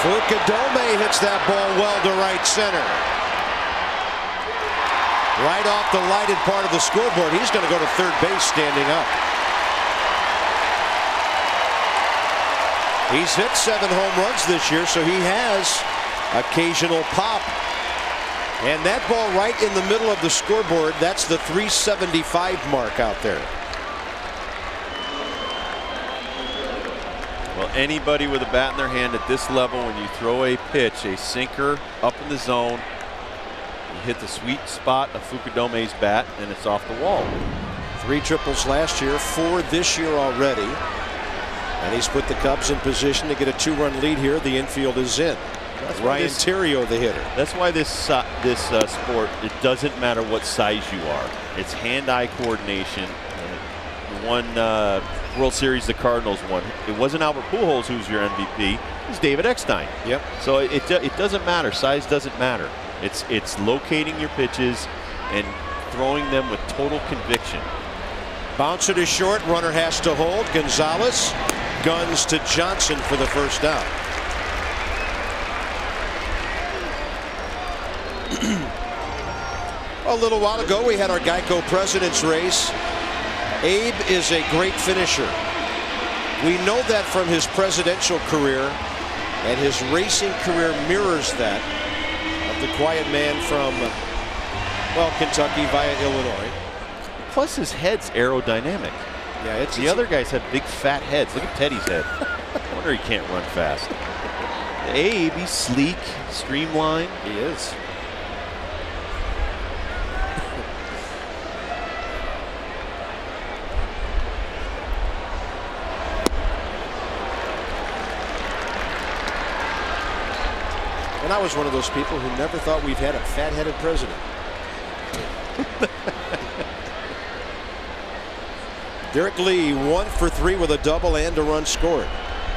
Fukudome hits that ball well to right center. Right off the lighted part of the scoreboard. He's going to go to third base standing up. He's hit 7 home runs this year, so he has occasional pop. And that ball right in the middle of the scoreboard, that's the 375 mark out there. Well, anybody with a bat in their hand at this level, when you throw a pitch, a sinker up in the zone, you hit the sweet spot of Fukudome's bat, and it's off the wall. 3 triples last year, 4 this year already. And he's put the Cubs in position to get a 2-run lead here. The infield is in. That's Ryan Theriot, the hitter. That's why this sport, it doesn't matter what size you are. It's hand-eye coordination. One World Series the Cardinals won. It wasn't Albert Pujols who was your MVP. It was David Eckstein. Yep. So it doesn't matter. Size doesn't matter. It's locating your pitches and throwing them with total conviction. Bouncer to short. Runner has to hold. Gonzalez guns to Johnson for the first down. A little while ago, we had our Geico President's Race. Abe is a great finisher. We know that from his presidential career, and his racing career mirrors that of the quiet man from, well, Kentucky via Illinois. Plus, his head's aerodynamic. Yeah, the other guys have big fat heads. Look at Teddy's head. I wonder he can't run fast. Abe, he's sleek, streamlined. He is. And I was one of those people who never thought we've had a fat-headed president. Derek Lee 1 for 3 with a double and a run scored.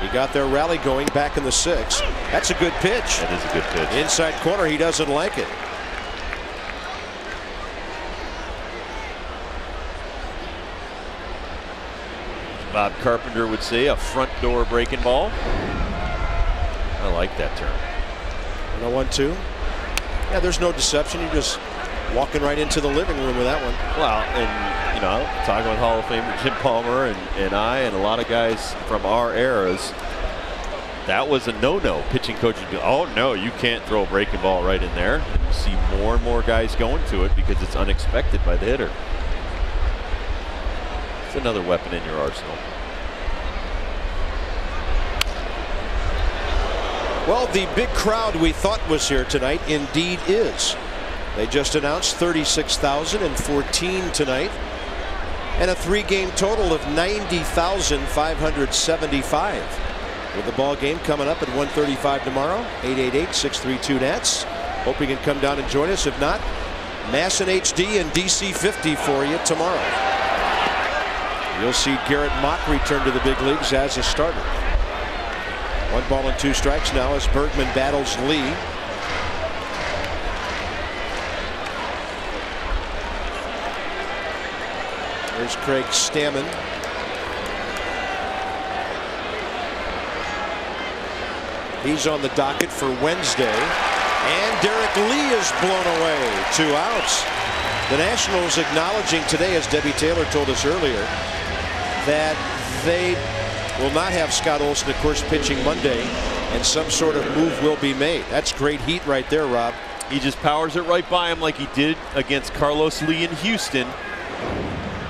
He got their rally going back in the 6th. That's a good pitch. That is a good pitch. Inside corner, he doesn't like it. Bob Carpenter would say a front door breaking ball. I like that term. And a 1-2. Yeah, there's no deception. You're just walking right into the living room with that one. Well, and you know, talking with Hall of Famer Jim Palmer and I and a lot of guys from our eras, that was a no-no. Pitching coaches go, oh no, you can't throw a breaking ball right in there. And you see more and more guys going to it because it's unexpected by the hitter. It's another weapon in your arsenal. Well, the big crowd we thought was here tonight indeed is. They just announced 36,014 tonight, and a 3-game total of 90,575. With the ball game coming up at 1:35 tomorrow. 888-632-NATS. Hope you can come down and join us. If not, Mass and HD and DC 50 for you tomorrow. You'll see Garrett Mock return to the big leagues as a starter. 1 ball and 2 strikes now as Bergman battles Lee. There's Craig Stammen. He's on the docket for Wednesday. And Derek Lee is blown away. 2 outs. The Nationals acknowledging today, as Debbie Taylor told us earlier, that they will not have Scott Olson, of course, pitching Monday, and some sort of move will be made. That's great heat right there, Rob. He just powers it right by him like he did against Carlos Lee in Houston.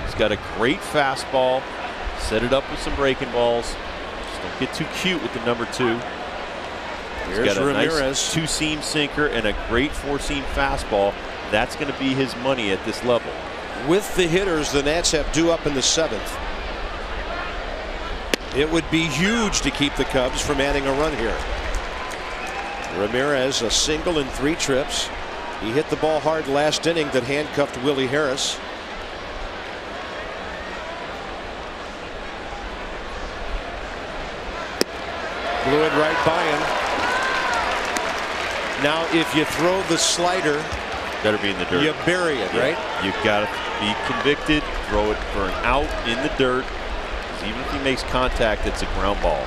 He's got a great fastball. Set it up with some breaking balls. Just don't get too cute with the number 2. He's got a Ramirez. Nice 2-seam sinker and a great 4-seam fastball. That's going to be his money at this level. With the hitters the Nats have due up in the 7th. It would be huge to keep the Cubs from adding a run here. Ramirez, a single in 3 trips. He hit the ball hard last inning that handcuffed Willie Harris. Blew it right by him. Now, if you throw the slider, better be in the dirt. You bury it, yeah. right? You've got to be convicted. Throw it for an out in the dirt. Even if he makes contact, it's a ground ball.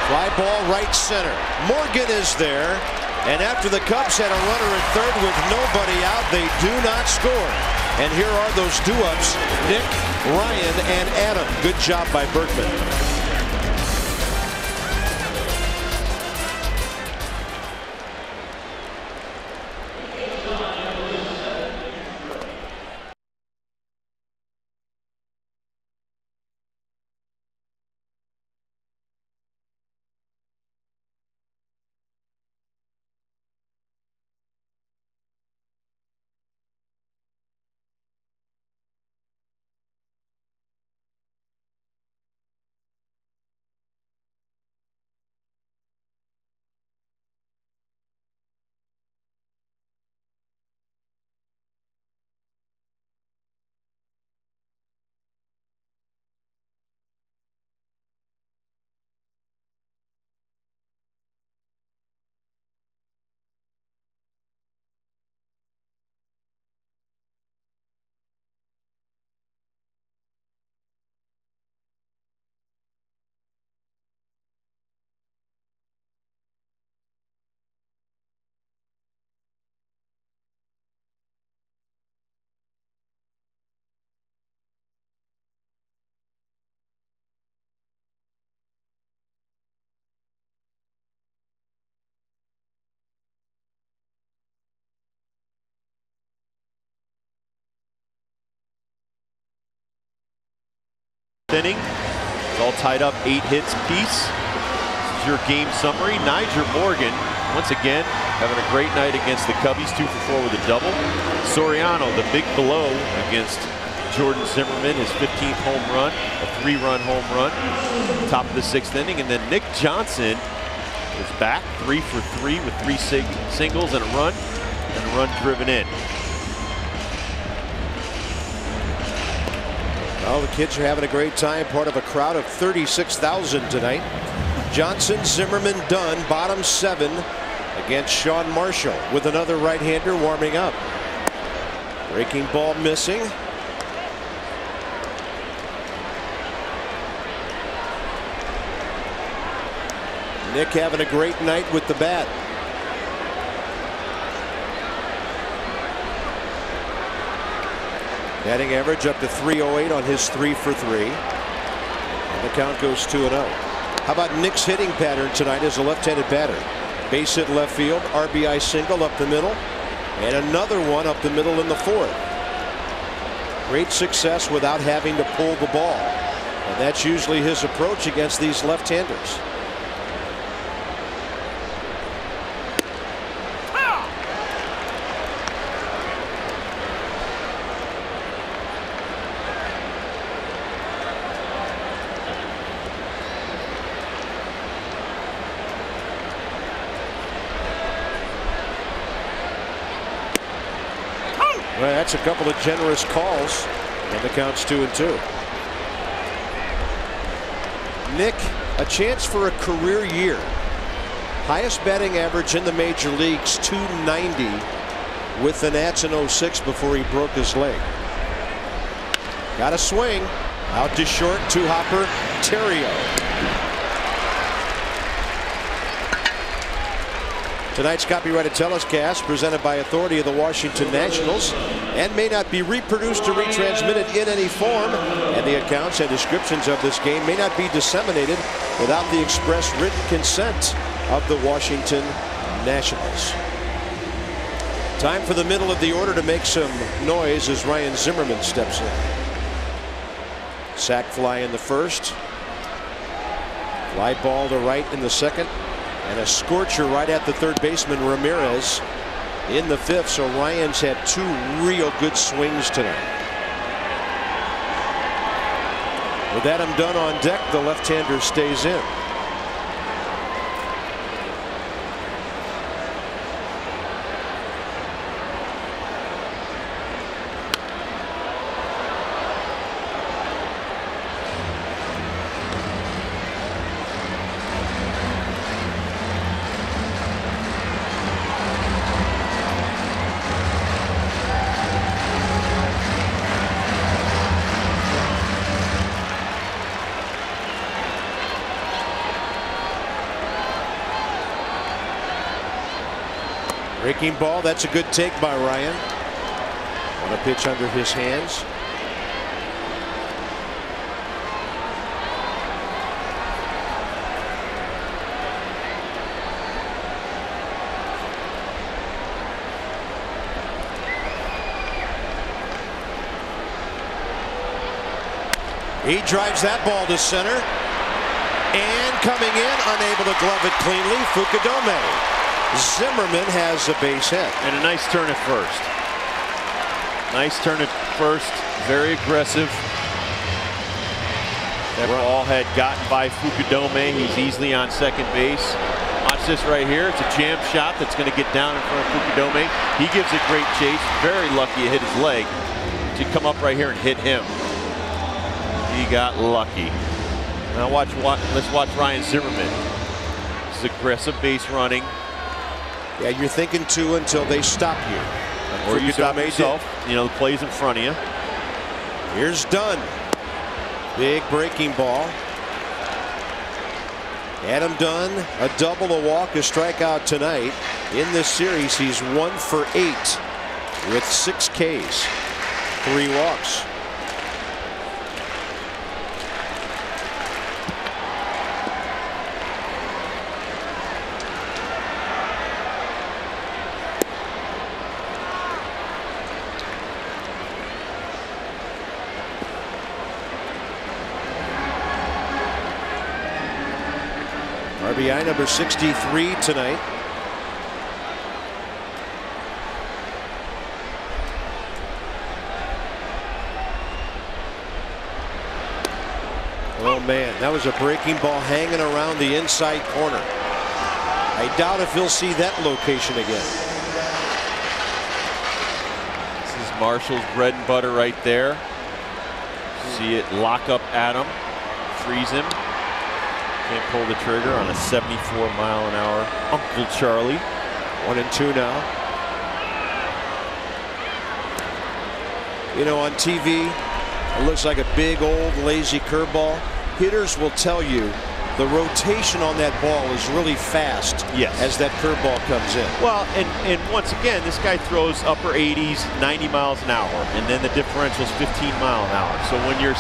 Fly ball right center. Morgan is there. And after the Cubs had a runner at third with nobody out, they do not score. And here are those do-ups, Nick, Ryan, and Adam. Good job by Berkman. Inning. It's all tied up, 8 hits apiece. This is your game summary. Nyjer Morgan, once again, having a great night against the Cubbies, 2 for 4 with a double. Soriano, the big blow against Jordan Zimmerman, his 15th home run, a 3-run home run, top of the 6th inning. And then Nick Johnson is back, 3 for 3 with 3 singles and a run driven in. Well, the kids are having a great time, part of a crowd of 36,000 tonight. Johnson, Zimmerman, Dunn, bottom 7 against Sean Marshall with another right-hander warming up. Breaking ball missing. Nick having a great night with the bat. Batting average up to .308 on his 3 for 3. And the count goes 2-0. How about Nick's hitting pattern tonight as a left-handed batter? Base hit left field, RBI single up the middle, and another one up the middle in the 4th. Great success without having to pull the ball. And that's usually his approach against these left-handers. Well, that's a couple of generous calls, and the count's 2-2. Nick, a chance for a career year. Highest batting average in the major leagues, .290 with the Nats in 06 before he broke his leg. Got a swing. Out to short, two-hopper, Terrio. Tonight's copyrighted telecast presented by authority of the Washington Nationals and may not be reproduced or retransmitted in any form, and the accounts and descriptions of this game may not be disseminated without the express written consent of the Washington Nationals. Time for the middle of the order to make some noise as Ryan Zimmerman steps in. Sac fly in the first. Fly ball to right in the second. And a scorcher right at the third baseman Ramirez in the 5th. So Ryan's had 2 real good swings tonight. With Adam Dunn on deck, the left-hander stays in. Breaking ball, that's a good take by Ryan. On a pitch under his hands. He drives that ball to center. And coming in, unable to glove it cleanly, Fukudome. Zimmerman has a base hit. And a nice turn at first. Nice turn at first. Very aggressive. That ball had gotten by Fukudome. He's easily on second base. Watch this right here. It's a jam shot that's going to get down in front of Fukudome. He gives a great chase. Very lucky it hit his leg to come up right here and hit him. He got lucky. Now let's watch Ryan Zimmerman. This is aggressive base running. Yeah, you're thinking two until they stop you. Or you stop yourself. You know, the play's in front of you. Here's Dunn. Big breaking ball. Adam Dunn, a double, a walk, a strikeout tonight. In this series, he's 1 for 8 with 6 Ks, 3 walks. RBI number 63 tonight. Oh man, that was a breaking ball hanging around the inside corner. I doubt if he'll see that location again. This is Marshall's bread and butter right there. See it lock up Adam, freeze him. Can't pull the trigger on a 74-mile-an-hour Uncle Charlie. 1-2 now. You know, on TV, it looks like a big old lazy curveball. Hitters will tell you the rotation on that ball is really fast. Yes. As that curveball comes in. Well, and once again, this guy throws upper 80s, 90 miles an hour, and then the differential is 15 miles an hour. So when you're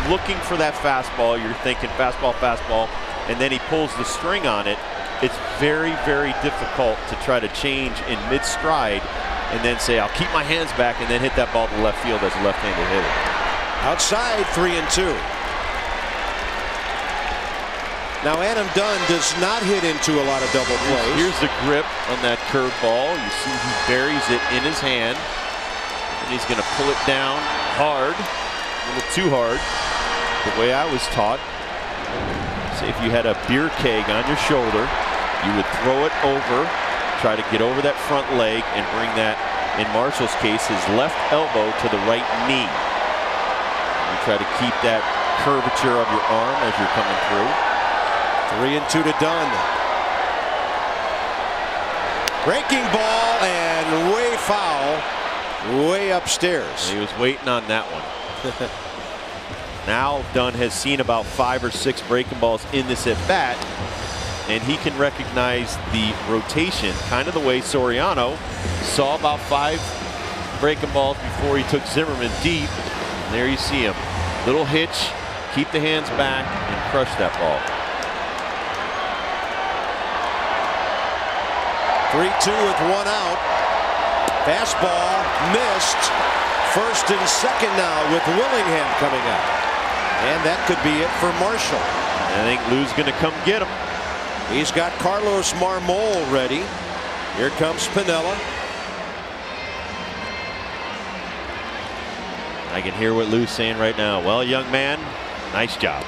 looking for that fastball, you're thinking fastball, fastball, and then he pulls the string on it. It's very, very difficult to try to change in mid-stride and then say, I'll keep my hands back, and then hit that ball to left field as a left-handed hitter. Outside, 3-2. Now Adam Dunn does not hit into a lot of double plays. Here's the grip on that curve ball. You see he buries it in his hand. And he's going to pull it down hard, a little too hard. The way I was taught, say if you had a beer keg on your shoulder, you would throw it over, try to get over that front leg and bring that, in Marshall's case, his left elbow to the right knee. You try to keep that curvature of your arm as you're coming through. 3-2 to Dunn. Breaking ball and way foul, way upstairs. He was waiting on that one. Now Dunn has seen about 5 or 6 breaking balls in this at bat, and he can recognize the rotation, kind of the way Soriano saw about 5 breaking balls before he took Zimmerman deep. And there you see him. Little hitch, keep the hands back, and crush that ball. 3-2 with 1 out. Fastball missed. First and second now with Willingham coming up. And that could be it for Marshall. I think Lou's going to come get him. He's got Carlos Marmol ready. Here comes Piniella. I can hear what Lou's saying right now. Well, young man, nice job.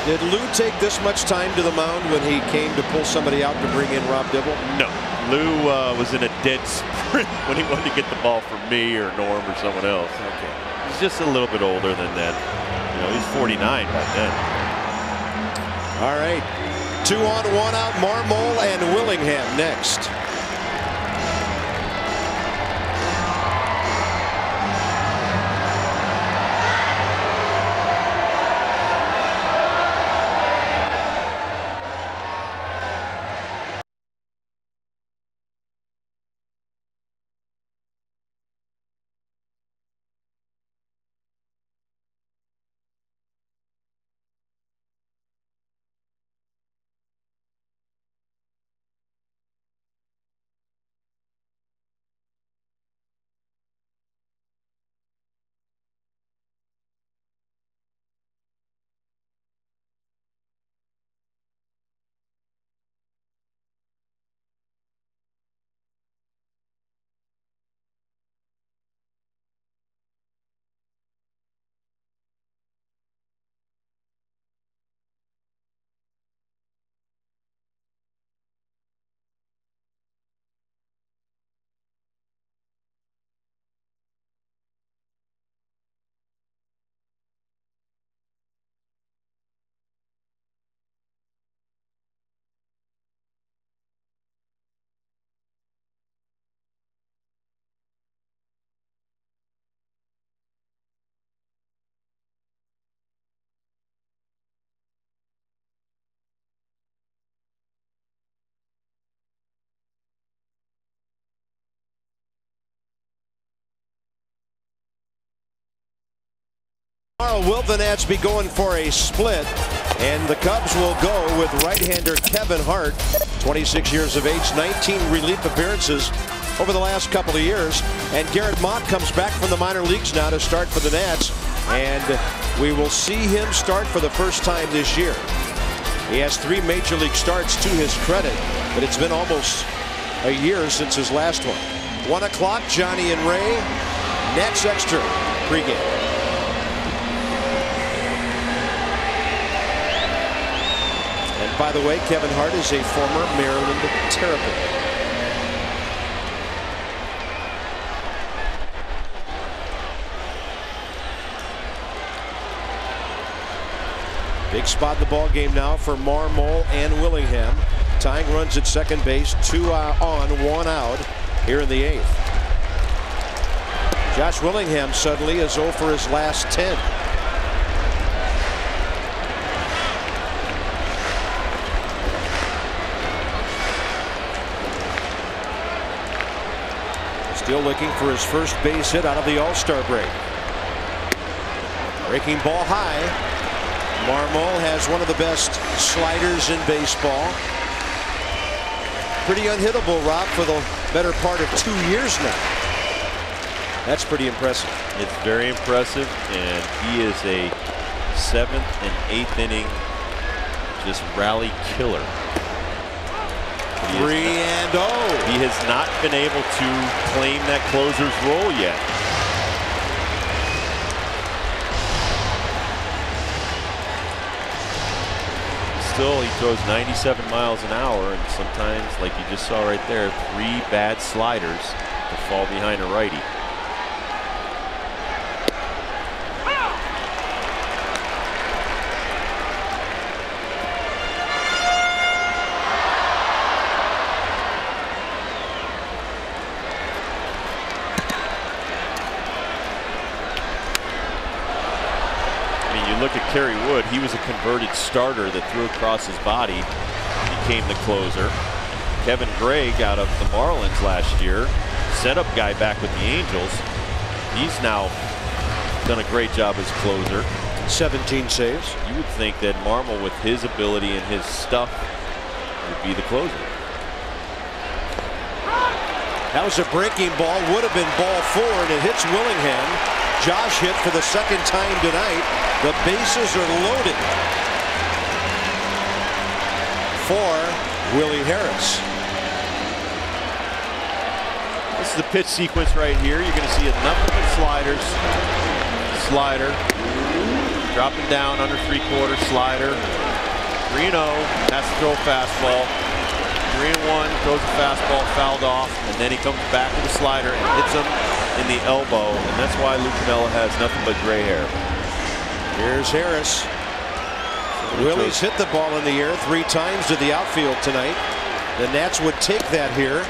Did Lou take this much time to the mound when he came to pull somebody out to bring in Rob Dibble? No. Lou was in a dead sprint when he wanted to get the ball from me or Norm or someone else. Okay. He's just a little bit older than that. You know, he's 49 by then. All right. 2 on, 1 out. Marmol and Willingham next. Tomorrow, will the Nats be going for a split? And the Cubs will go with right-hander Kevin Hart, 26 years of age, 19 relief appearances over the last couple of years. And Garrett Mott comes back from the minor leagues now to start for the Nats. And we will see him start for the first time this year. He has 3 major league starts to his credit, but it's been almost a year since his last one. 1 o'clock, Johnny and Ray, Nats Extra pregame. And by the way, Kevin Hart is a former Maryland Terrapin. Big spot in the ball game now for Marmol and Willingham. Tying runs at second base, 2 on, 1 out here in the 8th. Josh Willingham suddenly is 0 for his last 10. Still looking for his first base hit out of the All-Star break. Breaking ball high. Marmol has one of the best sliders in baseball. Pretty unhittable, Rob, for the better part of 2 years now. That's pretty impressive. It's very impressive, and he is a 7th and 8th inning just rally killer. 3-0. He has not been able to claim that closer's role yet. Still, he throws 97 miles an hour, and sometimes, like you just saw right there, 3 bad sliders to fall behind a righty. Look at Kerry Wood. He was a converted starter that threw across his body, became the closer. Kevin Gregg out of the Marlins last year, setup guy back with the Angels. He's now done a great job as closer. 17 saves. You would think that Marmol, with his ability and his stuff, would be the closer. That was a breaking ball, would have been ball 4, and it hits Willingham. Josh hit for the second time tonight. The bases are loaded for Willie Harris. This is the pitch sequence right here. You're going to see nothing but sliders. Slider. Dropping down under 3/4 slider. 3-0. Has to throw a fastball. 3-1. Throws a fastball, fouled off, and then he comes back with a slider and hits him in the elbow, and that's why Lou Piniella has nothing but gray hair. Here's Harris. Willie's hit the ball in the air 3 times to the outfield tonight. The Nats would take that here.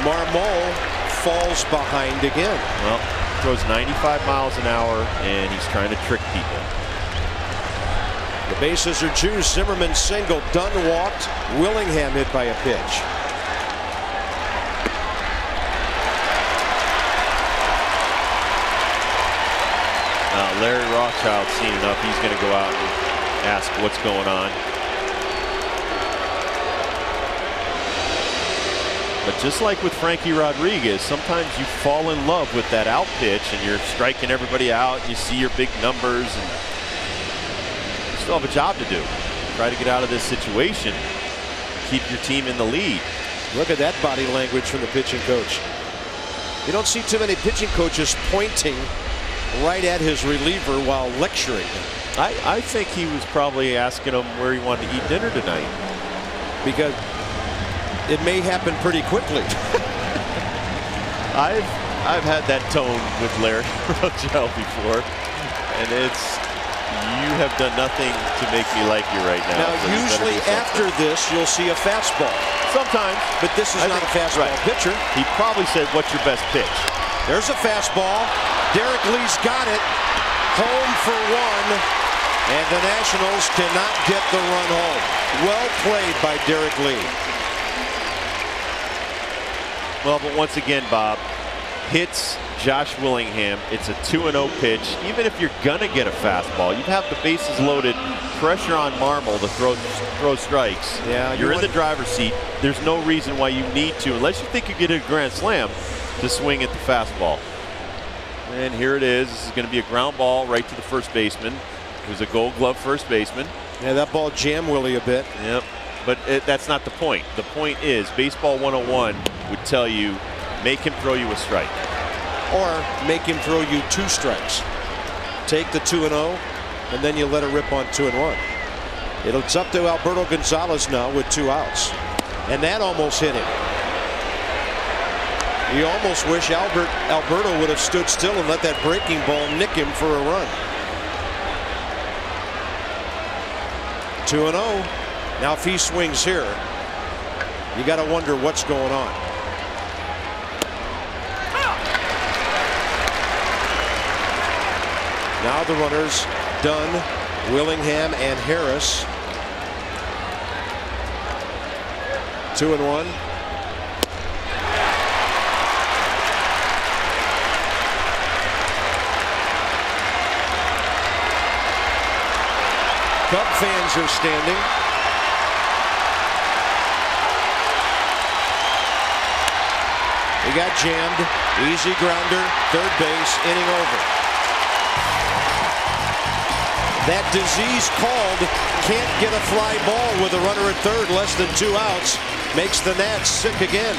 Marmol falls behind again. Well, throws 95 miles an hour, and he's trying to trick people. The bases are juiced. Zimmerman single. Dunn walked. Willingham hit by a pitch. Larry Rothschild seen enough. He's going to go out and ask what's going on. But just like with Frankie Rodriguez, sometimes you fall in love with that out pitch and you're striking everybody out and you see your big numbers, and you still have a job to do. Try to get out of this situation. Keep your team in the lead. Look at that body language from the pitching coach. You don't see too many pitching coaches pointing right at his reliever while lecturing him. I think he was probably asking him where he wanted to eat dinner tonight. Because it may happen pretty quickly. I've had that tone with Larry Rothschild before, and you have done nothing to make me like you right now. Now, so usually after this, you'll see a fastball. Sometimes. But this is not a fastball pitcher. He probably said, what's your best pitch? There's a fastball. Derek Lee's got it. Home for 1. And the Nationals cannot get the run home. Well played by Derek Lee. Well, but once again, Bob, hits Josh Willingham. It's a 2-0 pitch. Even if you're gonna get a fastball, you have the bases loaded, pressure on Marmol to throw strikes. Yeah, you're in the driver's seat. There's no reason why you need to, unless you think you get a grand slam, to swing at the fastball. And here it is. This is going to be a ground ball right to the first baseman, who's a Gold Glove first baseman. Yeah, that ball jammed Willie a bit. Yep, but that's not the point. The point is, Baseball 101 would tell you, make him throw you a strike. Or make him throw you 2 strikes. Take the 2-0, and then you let it rip on 2-1. It's up to Alberto Gonzalez now with 2 outs. And that almost hit him. You almost wish Alberto would have stood still and let that breaking ball nick him for a run. 2-0. Now if he swings here, you got to wonder what's going on. Now the runners, Dunn, Willingham, and Harris. 2-1. Cub fans are standing. He got jammed. Easy grounder, third base, inning over. That disease called can't get a fly ball with a runner at third, less than 2 outs, makes the Nats sick again.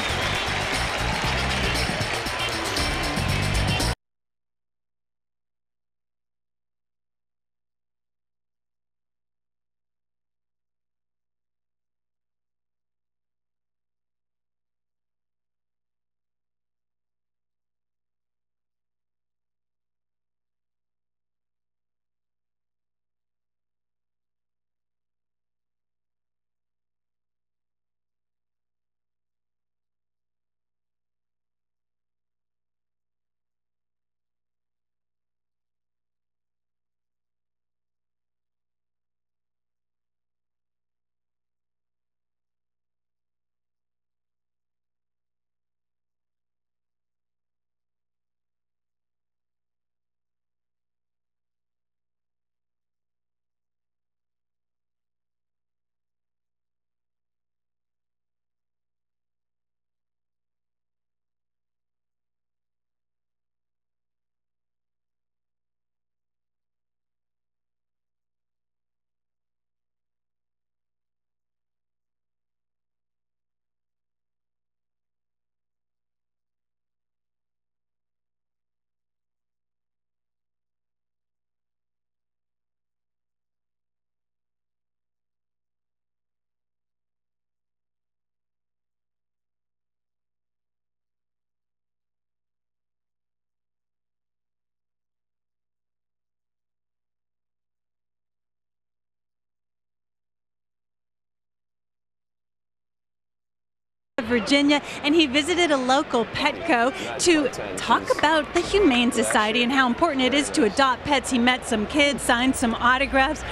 Virginia, and he visited a local Petco to talk about the Humane Society and how important it is to adopt pets. He met some kids, signed some autographs.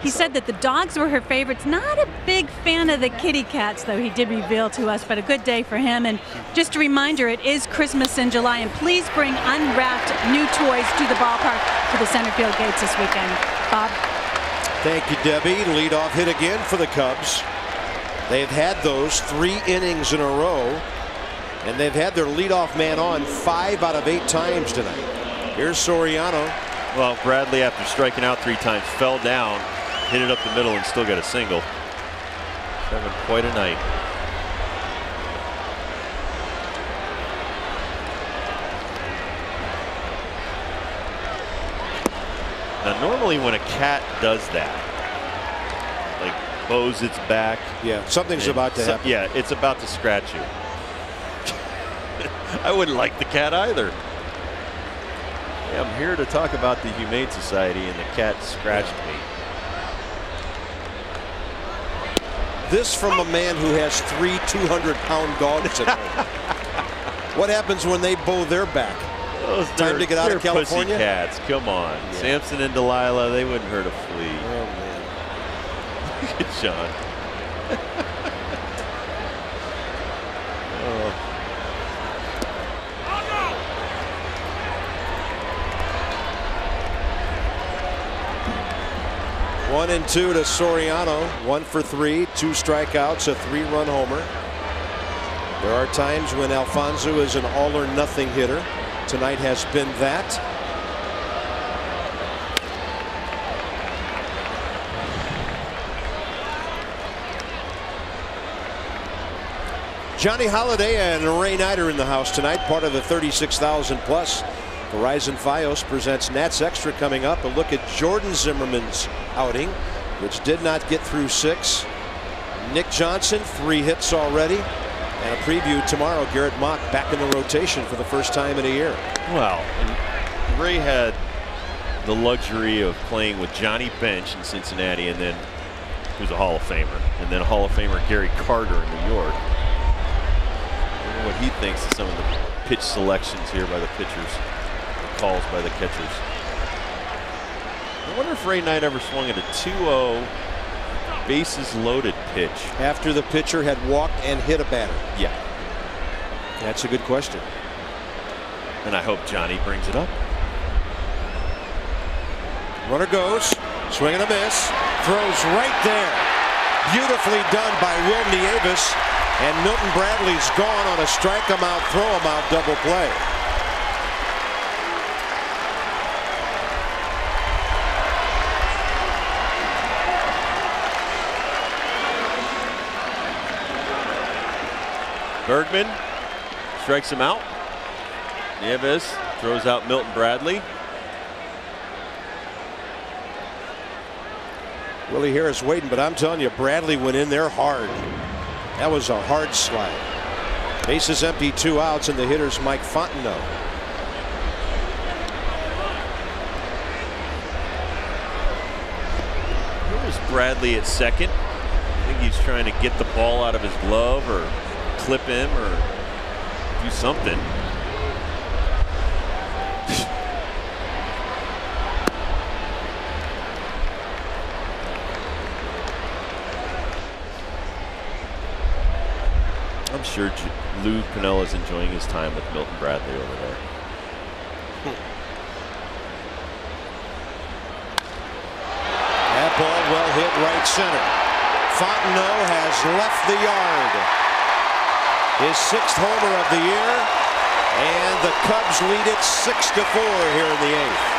He said that the dogs were her favorites. Not a big fan of the kitty cats, though, he did reveal to us, but a good day for him. And just a reminder, it is Christmas in July, and please bring unwrapped new toys to the ballpark to the center field gates this weekend. Bob? Thank you, Debbie. Leadoff hit again for the Cubs. They've had those 3 innings in a row, and they've had their leadoff man on 5 out of 8 times tonight. Here's Soriano. Well, Bradley, after striking out 3 times, fell down, hit it up the middle, and still got a single. Having quite a night. Now, normally when a cat does that, like bows its back. Yeah, something's about to happen. Yeah, it's about to scratch you. I wouldn't like the cat either. Yeah, I'm here to talk about the Humane Society, and the cat scratched me. This from a man who has 3 200-pound dogs at home. What happens when they bow their back? Time to get out of California? Pussy cats, come on. Yeah. Samson and Delilah, they wouldn't hurt a flea. Oh, man. Look at John. 1-2 to Soriano. 1 for 3, 2 strikeouts, a 3-run homer. There are times when Alfonso is an all or nothing hitter. Tonight has been that. Johnny Holiday and Ray Knight are in the house tonight, part of the 36,000 plus. Verizon Fios presents Nats Extra coming up. A look at Jordan Zimmerman's outing, which did not get through 6. Nick Johnson, 3 hits already. And a preview tomorrow. Garrett Mock back in the rotation for the first time in a year. Well, Ray had the luxury of playing with Johnny Bench in Cincinnati, and then who's a Hall of Famer, and then Hall of Famer Gary Carter in New York. What he thinks of some of the pitch selections here by the pitchers, the calls by the catchers. I wonder if Ray Knight ever swung at a 2-0 bases loaded pitch after the pitcher had walked and hit a batter. Yeah, that's a good question, and I hope Johnny brings it up. Runner goes, swing and a miss, throws right there. Beautifully done by Will Nieves. And Milton Bradley's gone on a strike him out, throw him out double play. Bergman strikes him out. Nieves throws out Milton Bradley. Willie Harris waiting, but I'm telling you, Bradley went in there hard. That was a hard slide. Bases empty, 2 outs, and the hitter's Mike Fontenot. Here's Bradley at second. I think he's trying to get the ball out of his glove or clip him or do something. I'm sure Lou Pinella's enjoying his time with Milton Bradley over there. That ball well hit right center. Fontenot has left the yard. His 6th homer of the year, and the Cubs lead it 6-4 here in the 8th.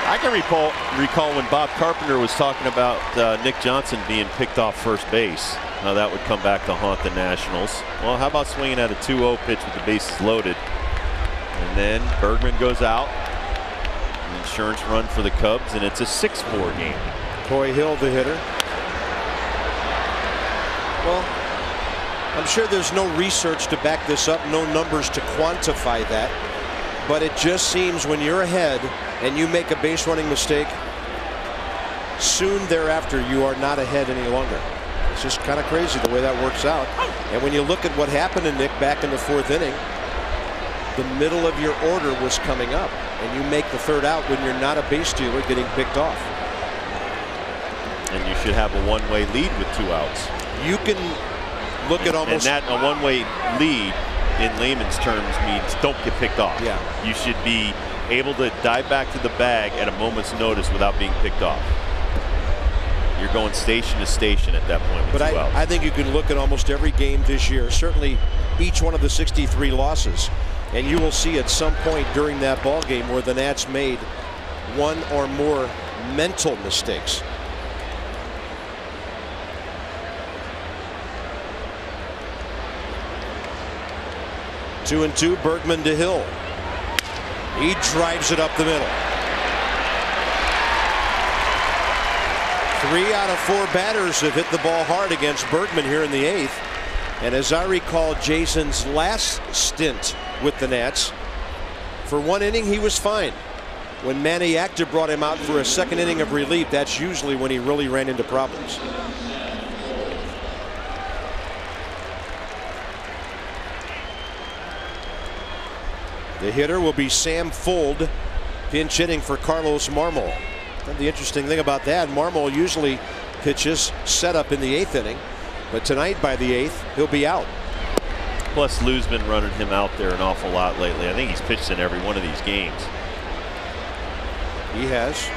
I can recall when Bob Carpenter was talking about Nick Johnson being picked off first base. Now that would come back to haunt the Nationals. Well, how about swinging at a 2-0 pitch with the bases loaded? And then Bergman goes out. An insurance run for the Cubs, and it's a 6-4 game. Coy Hill, the hitter. Well, I'm sure there's no research to back this up, no numbers to quantify that. But it just seems when you're ahead and you make a base running mistake, soon thereafter you are not ahead any longer. It's just kind of crazy the way that works out. And when you look at what happened to Nick back in the 4th inning, the middle of your order was coming up, and you make the 3rd out when you're not a base stealer getting picked off. And you should have a one-way lead with 2 outs. You can look at almost. And that a one-way lead in layman's terms means don't get picked off. Yeah. You should be able to dive back to the bag at a moment's notice without being picked off. You're going station to station at that point. But I think you can look at almost every game this year, certainly each one of the 63 losses, and you will see at some point during that ball game where the Nats made one or more mental mistakes. Two and two, Bergman to Hill. He drives it up the middle. 3 out of 4 batters have hit the ball hard against Bergman here in the 8th. And as I recall Jason's last stint with the Nats, for 1 inning he was fine. When Manny Acta brought him out for a 2nd inning of relief, that's usually when he really ran into problems. The hitter will be Sam Fuld, pinch hitting for Carlos Marmol. And the interesting thing about that, Marmol usually pitches set up in the 8th inning, but tonight by the 8th he'll be out. Plus Lou's been running him out there an awful lot lately. I think he's pitched in every one of these games. He has.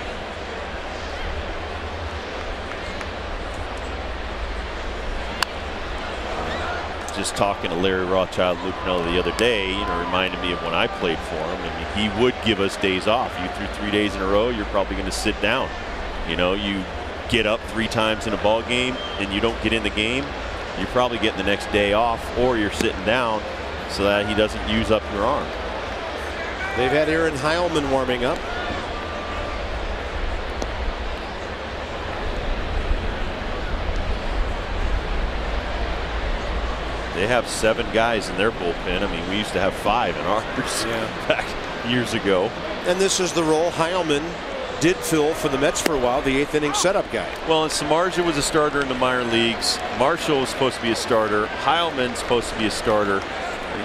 Just talking to Larry Rothschild Lupinello the other day, reminded me of when I played for him. I mean, he would give us days off. You threw 3 days in a row, you're probably going to sit down. You get up 3 times in a ball game and you don't get in the game, you're probably getting the next day off, or you're sitting down so that he doesn't use up your arm. They've had Aaron Heilman warming up. They have 7 guys in their bullpen. I mean, we used to have 5 in ours back years ago. And this is the role Heilman did fill for the Mets for a while, the 8th inning setup guy. Well, and Samardzija was a starter in the minor leagues. Marshall was supposed to be a starter. Heilman's supposed to be a starter.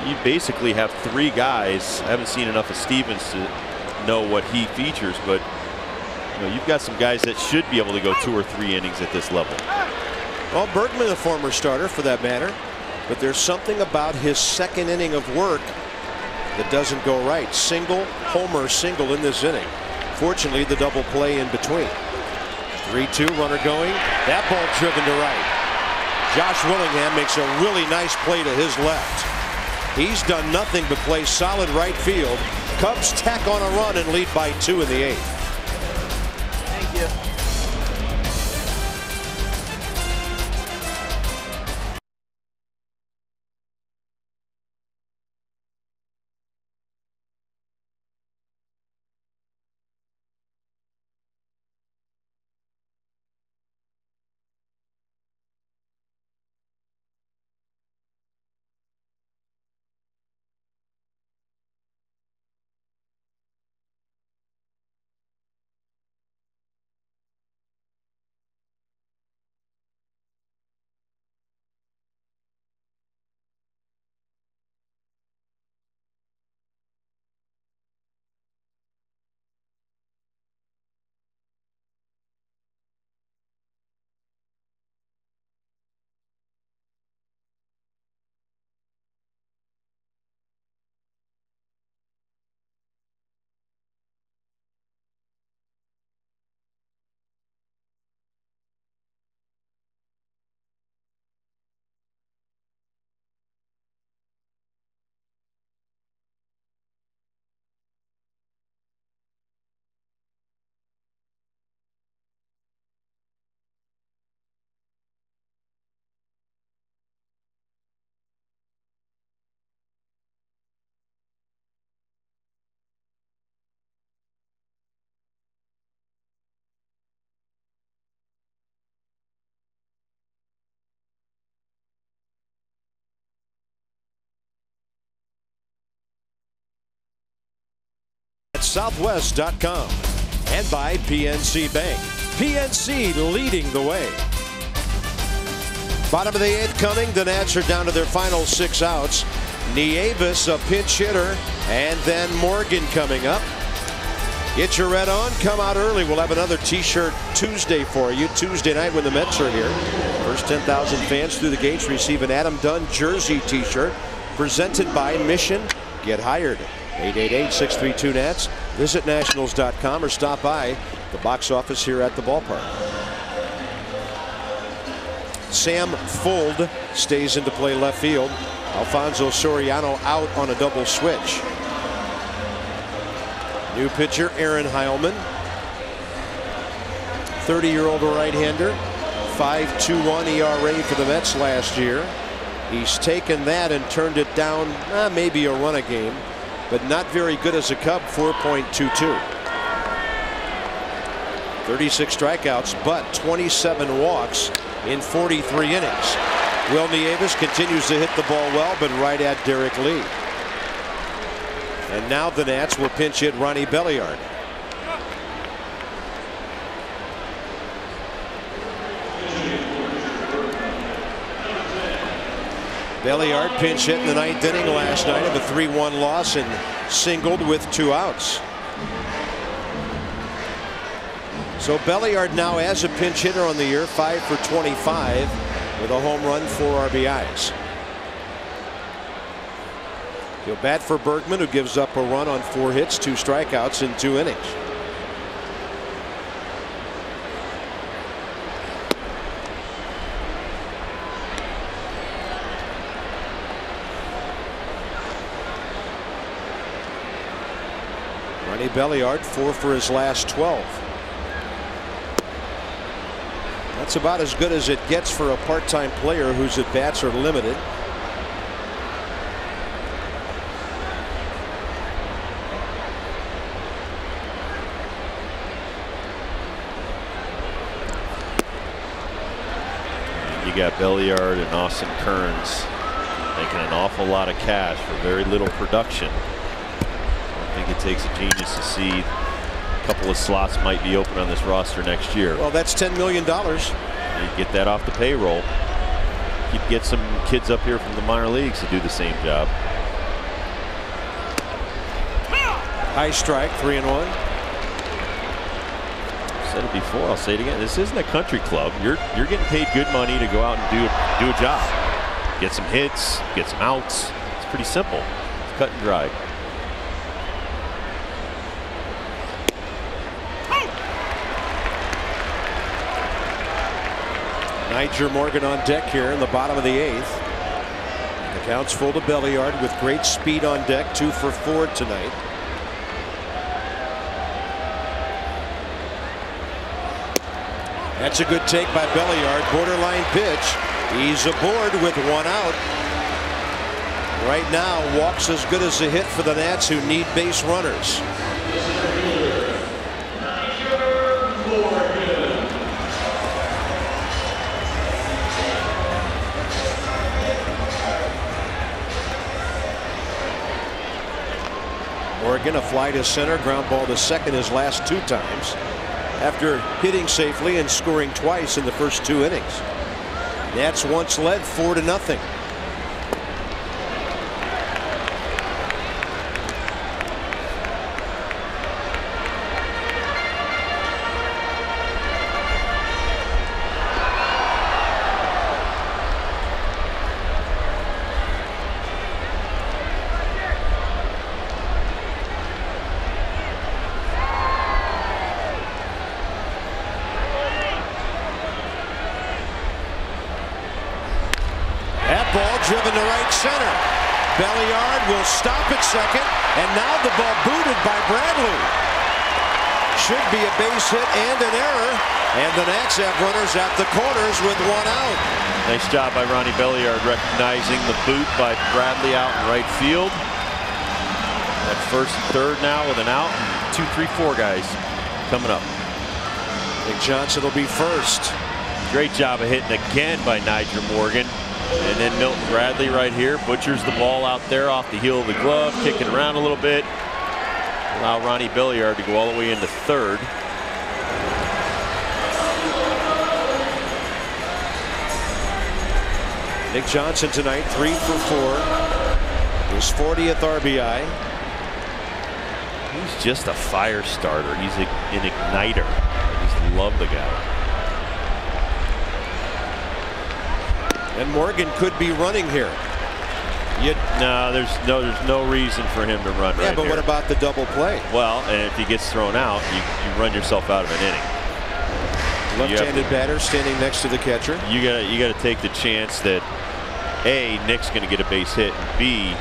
You basically have 3 guys. I haven't seen enough of Stevens to know what he features, but you've got some guys that should be able to go 2 or 3 innings at this level. Well, Bergman, a former starter for that matter. But there's something about his 2nd inning of work that doesn't go right. Single, homer, single in this inning. Fortunately, the double play in between. 3-2, runner going. That ball driven to right. Josh Willingham makes a really nice play to his left. He's done nothing but play solid right field. Cubs tack on a run and lead by 2 in the 8th. Thank you. Southwest.com and by PNC Bank. PNC leading the way. Bottom of the 8th coming. The Nats are down to their final 6 outs. Nieves, a pinch hitter, and then Morgan coming up. Get your red on. Come out early. We'll have another T-shirt Tuesday for you. Tuesday night when the Mets are here. First 10,000 fans through the gates receive an Adam Dunn jersey T-shirt presented by Mission. Get hired. 888-632-NATS. Visit Nationals.com or stop by the box office here at the ballpark. Sam Fuld stays into play left field. Alfonso Soriano out on a double switch. New pitcher Aaron Heilman, 30-year-old right-hander, 5.21 ERA for the Mets last year. He's taken that and turned it down, maybe a run a game, but not very good as a Cub, 4.22. 36 strikeouts, but 27 walks in 43 innings. Will Nieves continues to hit the ball well, but right at Derek Lee. And now the Nats will pinch hit Ronnie Belliard. Belliard pinch hit in the 9th inning last night of a 3-1 loss and singled with 2 outs. So Belliard now as a pinch hitter on the year, 5 for 25 with a home run, 4 RBIs. He'll bat for Bergman, who gives up a run on 4 hits, 2 strikeouts in 2 innings. Ronnie Belliard, 4 for his last 12. That's about as good as it gets for a part-time player whose at-bats are limited. You got Belliard and Austin Kearns making an awful lot of cash for very little production. I think it takes a genius to see a couple of slots might be open on this roster next year. Well, that's $10 million. You get that off the payroll. You get some kids up here from the minor leagues to do the same job. High strike, 3-1. Said it before, I'll say it again. This isn't a country club. You're getting paid good money to go out and do a job. Get some hits, get some outs. It's pretty simple. It's cut and dry. Niger Morgan on deck here in the bottom of the 8th. The count's full to Belliard with great speed on deck, 2 for 4 tonight. That's a good take by Belliard. Borderline pitch. He's aboard with 1 out. Right now, walks as good as a hit for the Nats, who need base runners. Morgan, a fly to center, ground ball to second his last 2 times, after hitting safely and scoring twice in the first 2 innings. Nats once led 4-0. Ball driven to right center. Belliard will stop at second, and now the ball booted by Bradley. Should be a base hit and an error, and the Nats have runners at the corners with 1 out. Nice job by Ronnie Belliard recognizing the boot by Bradley out in right field. At first and third now with an out. 2, 3, 4 guys coming up. Nick Johnson will be first. Great job of hitting again by Niger Morgan. And then Milton Bradley right here butchers the ball out there off the heel of the glove, kicking around a little bit. Allow Ronnie Belliard to go all the way into third. Nick Johnson tonight, 3 for 4. His 40th RBI. He's just a fire starter. He's an igniter. I just love the guy. And Morgan could be running here. No, there's no reason for him to run right here. Yeah, but what about the double play? Well, and if he gets thrown out, you run yourself out of an inning. Left-handed batter standing next to the catcher. You got to take the chance that A, Nick's going to get a base hit, and B,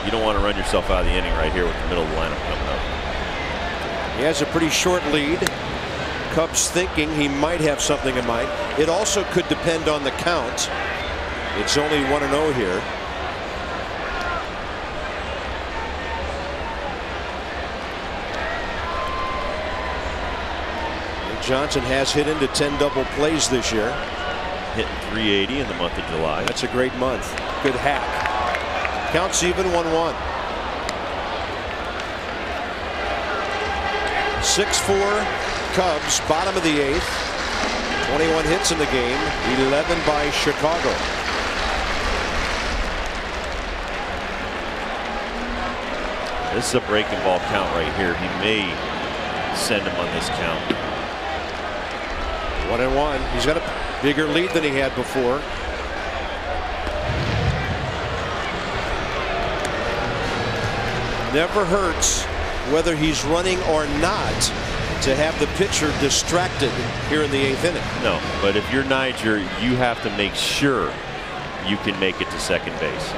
you don't want to run yourself out of the inning right here with the middle of the lineup coming up. He has a pretty short lead. Cubs thinking he might have something in mind. It also could depend on the count. It's only 1-0 here. Johnson has hit into 10 double plays this year. Hitting 380 in the month of July. That's a great month. Good hack. Counts even, 1-1. 6-4 Cubs, bottom of the 8th. 21 hits in the game, 11 by Chicago. This is a breaking ball count right here. He may send him on this count. 1-1. He's got a bigger lead than he had before. Never hurts, whether he's running or not, to have the pitcher distracted here in the 8th inning. No, but if you're Niger, you have to make sure you can make it to second base.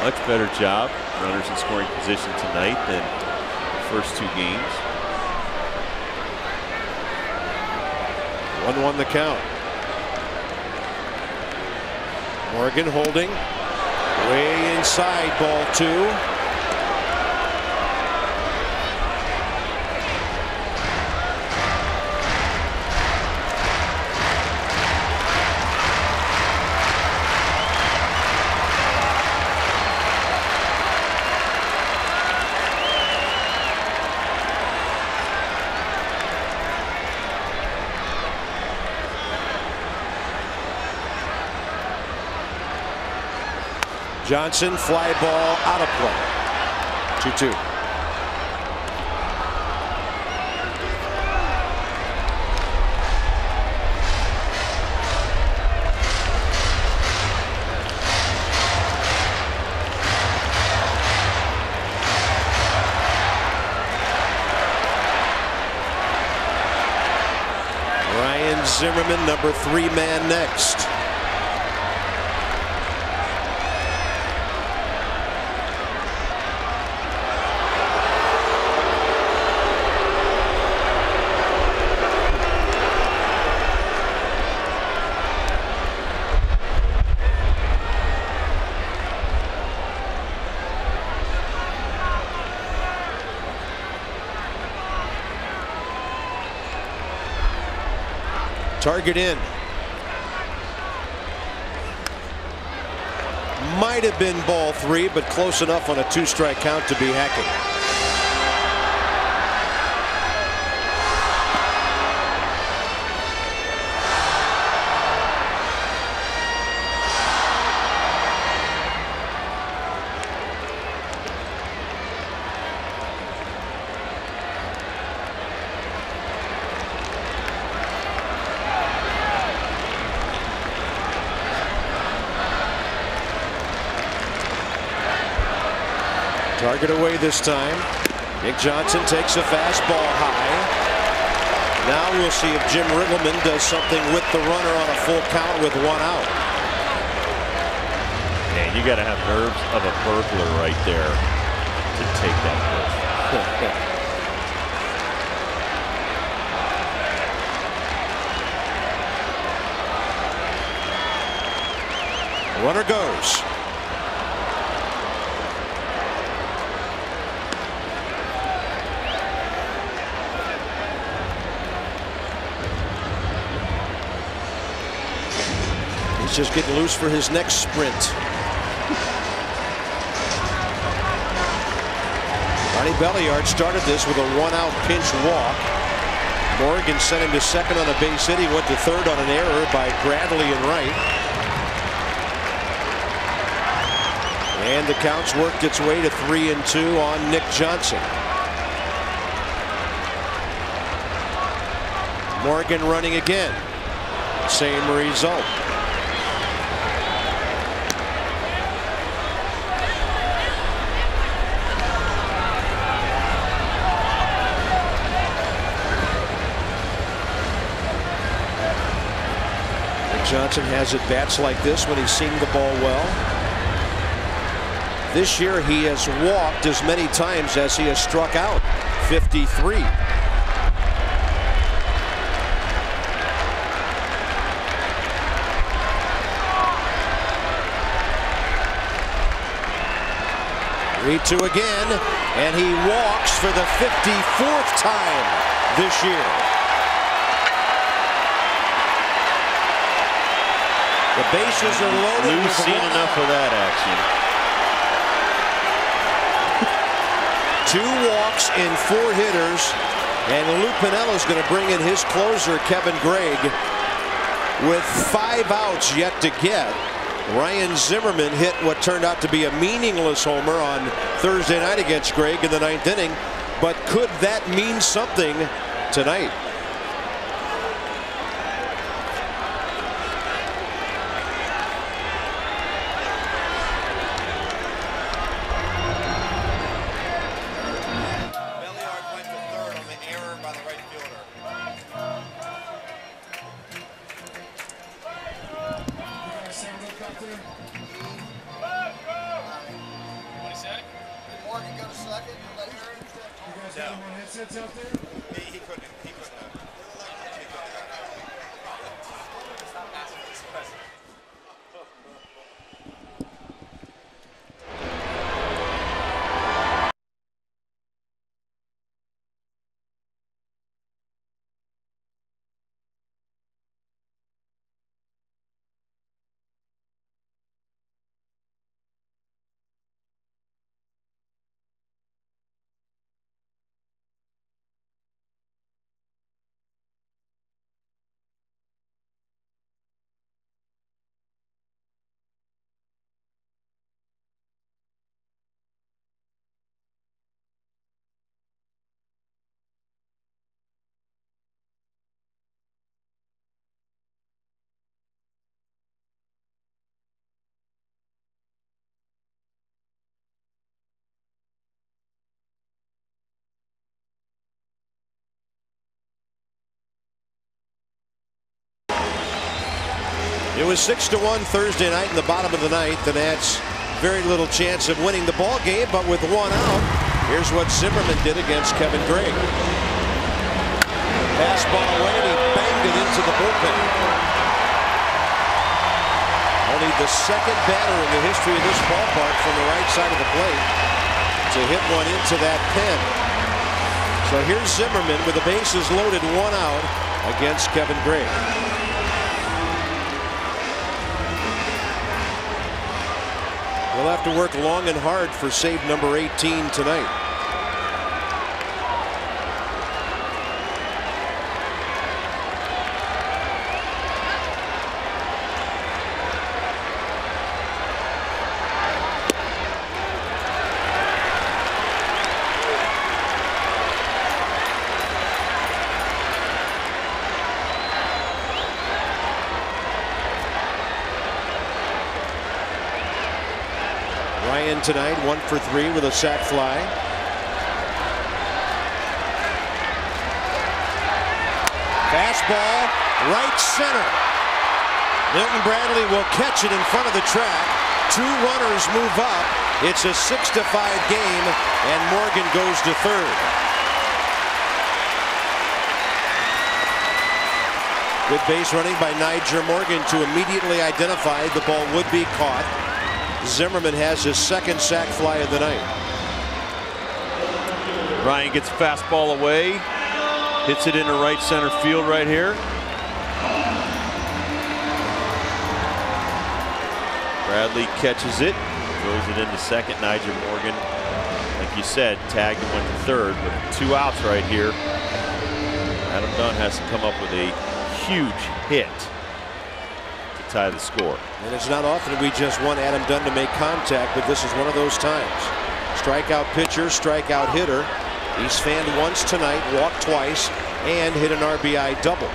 Much better job, runners in scoring position tonight than the first 2 games. 1-1 the count. Morgan holding. Way inside, ball 2. Johnson, fly ball, out of play. 2-2. Ryan Zimmerman, number 3 man next. Target in. Might have been ball 3, but close enough on a 2-strike count to be hacking. Target away this time. Nick Johnson takes a fastball high. Now we'll see if Jim Riggleman does something with the runner on a full count with 1 out. Man, you got to have nerves of a burglar right there to take that pitch. Runner goes. He's just getting loose for his next sprint. Ronnie Belliard started this with a 1-out pinch walk. Morgan sent him to second on a base hit. He went to third on an error by Bradley and right. And the count's worked its way to 3-2 on Nick Johnson. Morgan running again. Same result. Johnson has at-bats like this when he's seeing the ball well. This year he has walked as many times as he has struck out, 53. Three-two again, and he walks for the 54th time this year. The bases are loaded. Lou's seen enough of that action. 2 walks in 4 hitters And Lou Piniella is going to bring in his closer, Kevin Gregg, with 5 outs yet to get. Ryan Zimmerman hit what turned out to be a meaningless homer on Thursday night against Gregg in the 9th inning. But could that mean something tonight? It was 6-1 Thursday night in the bottom of the ninth. The Nats very little chance of winning the ball game, but with 1 out, here's what Zimmerman did against Kevin Gregg. Fastball away, and he banged it into the bullpen. Only the second batter in the history of this ballpark from the right side of the plate to hit one into that pen. So here's Zimmerman with the bases loaded, 1 out against Kevin Gregg. We'll have to work long and hard for save number 18 tonight. Ryan tonight 1 for 3 with a sac fly. Fastball right center. Milton Bradley will catch it in front of the track. 2 runners move up. It's a 6-5 game, and Morgan goes to third. Good base running by Nyjer Morgan to immediately identify the ball would be caught. Zimmerman has his 2nd sac fly of the night. Ryan gets a fastball away, hits it into right center field right here. Bradley catches it, throws it into second. Nyjer Morgan, like you said, tagged and went to third. With 2 outs right here, Adam Dunn has to come up with a huge hit to tie the score. And it's not often we just want Adam Dunn to make contact, but this is one of those times. Strikeout pitcher, strikeout hitter. He's fanned once tonight, walked twice, and hit an RBI double.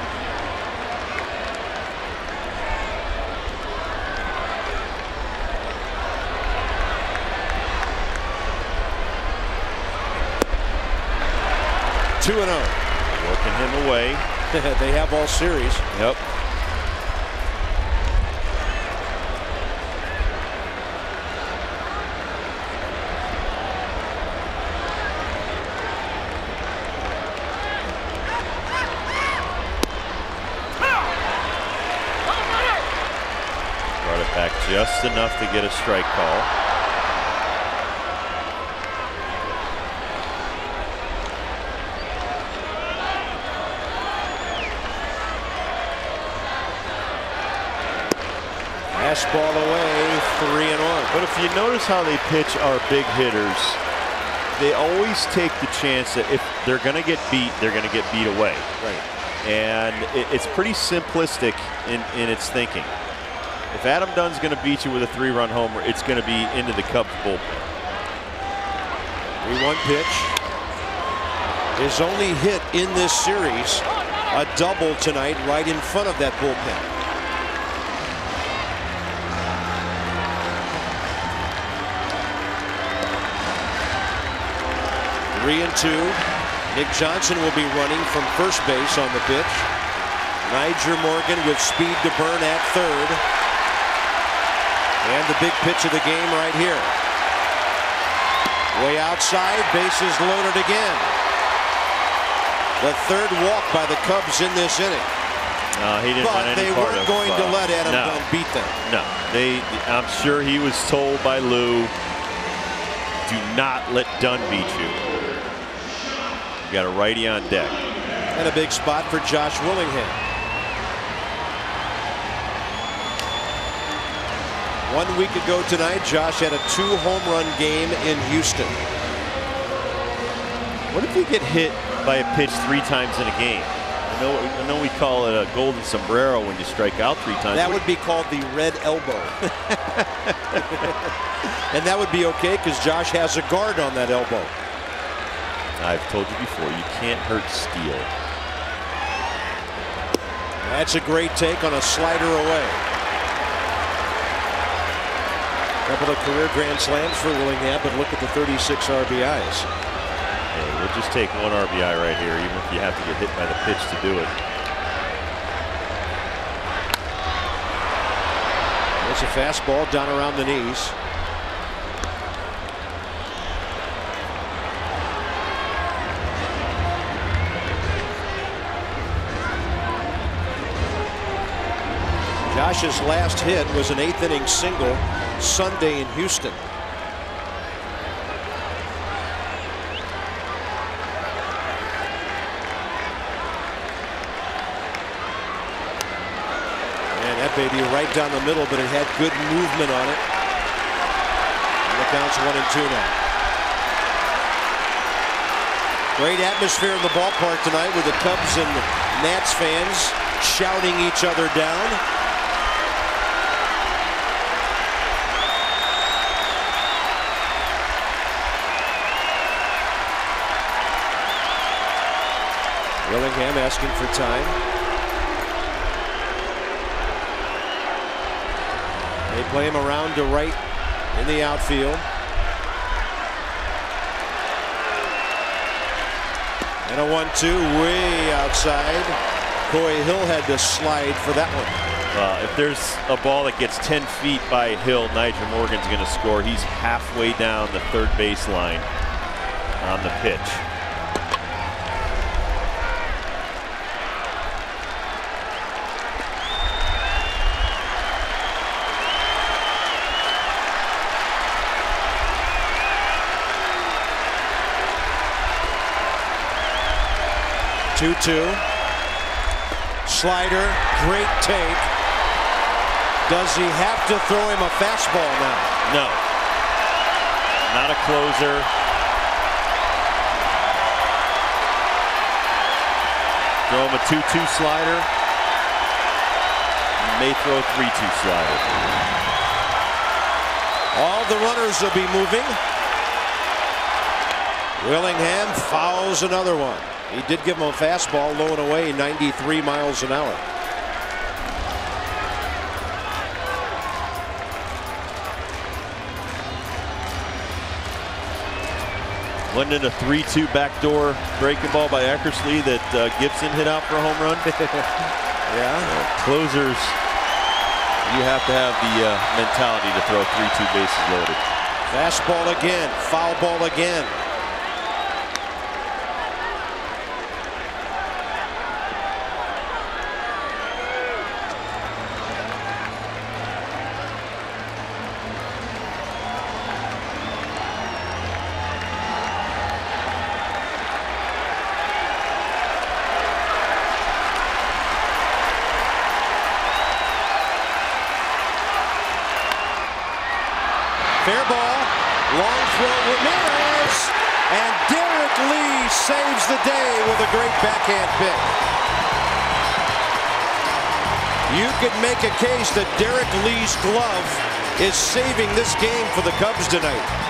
Two and 0. Working him away. They have all series. Yep. Brought it back just enough to get a strike call. Fastball away, 3-1. But if you notice how they pitch our big hitters, they always take the chance that if they're going to get beat, they're going to get beat away. Right. And it's pretty simplistic in its thinking. If Adam Dunn's going to beat you with a 3-run homer, it's going to be into the Cubs bullpen. 3-1 pitch. His only hit in this series, a double tonight right in front of that bullpen. Three and two. Nick Johnson will be running from first base on the pitch. Niger Morgan with speed to burn at third. And the big pitch of the game right here. Way outside, bases loaded again. The third walk by the Cubs in this inning. No, he didn't want any they part weren't of, going to let Adam Dunn beat them. No, I'm sure he was told by Lou, do not let Dunn beat you. You got a righty on deck. And a big spot for Josh Willingham. 1 week ago tonight, Josh had a 2-home run game in Houston. What if you get hit by a pitch 3 times in a game? I know we call it a golden sombrero when you strike out 3 times. That would be called the red elbow. And that would be okay because Josh has a guard on that elbow. I've told you before, you can't hurt steel. That's a great take on a slider away. Couple of career grand slams for Willingham, but look at the 36 RBIs. Hey, we'll just take 1 RBI right here, even if you have to get hit by the pitch to do it. There's a fastball down around the knees. Josh's last hit was an 8th inning single Sunday in Houston. And that baby right down the middle, but it had good movement on it. And the count's 1-2 now. Great atmosphere in the ballpark tonight with the Cubs and Nats fans shouting each other down. Willingham asking for time. They play him around to right in the outfield. And a 1-2 way outside. Coy Hill had to slide for that one. If there's a ball that gets 10 feet by Hill, Niger Morgan's going to score. He's halfway down the third baseline on the pitch. Slider, great take. Does he have to throw him a fastball now? No. Not a closer. Throw him a 2-2 slider. He may throw a 3-2 slider. All the runners will be moving. Willingham fouls another one. He did give him a fastball low and away, 93 miles an hour. Wasn't it a 3-2 backdoor breaking ball by Eckersley that Gibson hit out for a home run? Yeah. Closers, you have to have the mentality to throw 3-2 bases loaded. Fastball again, foul ball again. Fair ball. Long throw, Ramirez, and Derek Lee saves the day with a great backhand pick. You could make a case that Derek Lee's glove is saving this game for the Cubs tonight.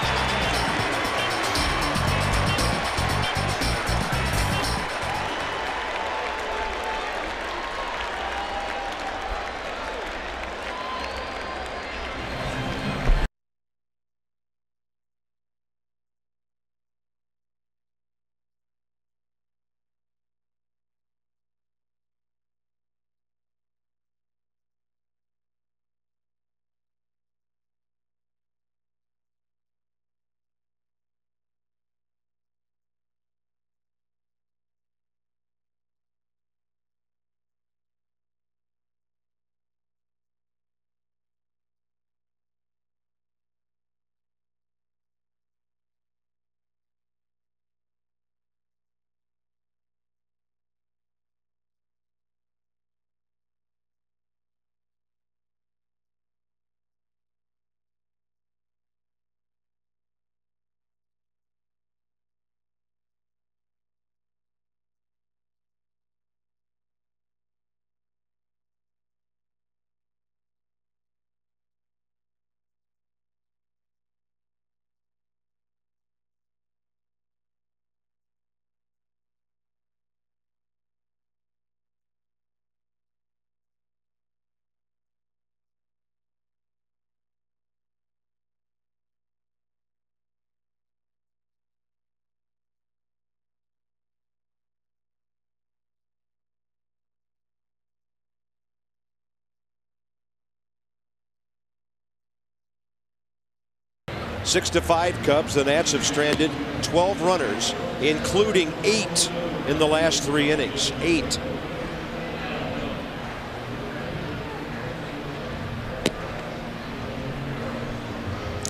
Six to 5 Cubs. The Nats have stranded 12 runners, including 8 in the last 3 innings. 8.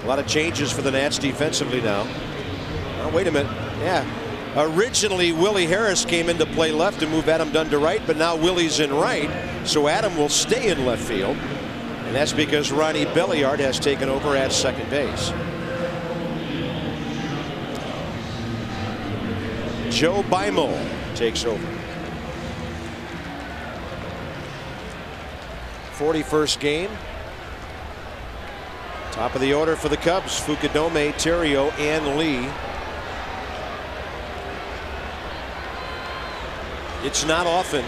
A lot of changes for the Nats defensively now. Oh, wait a minute. Yeah. Originally, Willie Harris came into play left to move Adam Dunn to right, but now Willie's in right, so Adam will stay in left field. And that's because Ronnie Belliard has taken over at second base. Joe Beimel takes over. 41st game. Top of the order for the Cubs: Fukudome, Terrio, and Lee. It's not often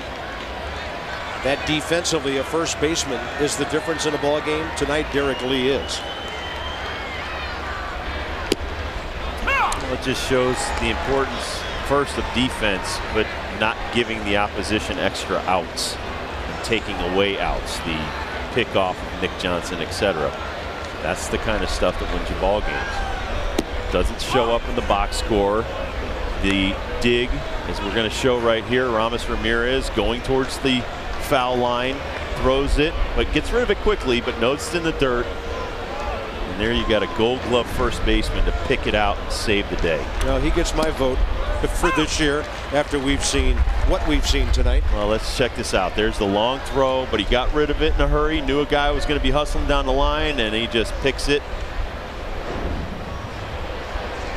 that defensively a first baseman is the difference in a ball game. Tonight, Derek Lee is. Well, it just shows the importance, first, of defense, but not giving the opposition extra outs and taking away outs, the pickoff of Nick Johnson, etc. That's the kind of stuff that wins you ball games. Doesn't show up in the box score. The dig, as we're going to show right here, Ramos Ramirez going towards the foul line, throws it, but gets rid of it quickly, but knows it's in the dirt. And there you got a Gold Glove first baseman to pick it out and save the day. Well, he gets my vote for this year after we've seen what we've seen tonight. Well, let's check this out. There's the long throw, but he got rid of it in a hurry. Knew a guy was going to be hustling down the line, and he just picks it.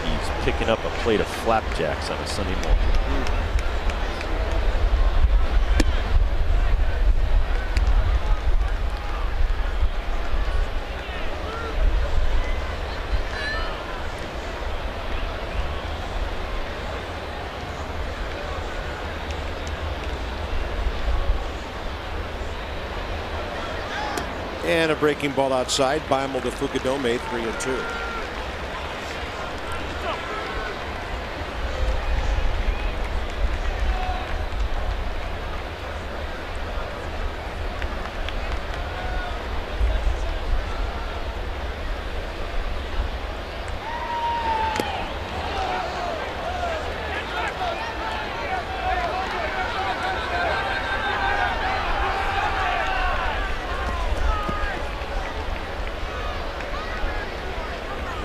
He's picking up a plate of flapjacks on a Sunday morning. And a breaking ball outside. Beimel to Fukudome, 3-2.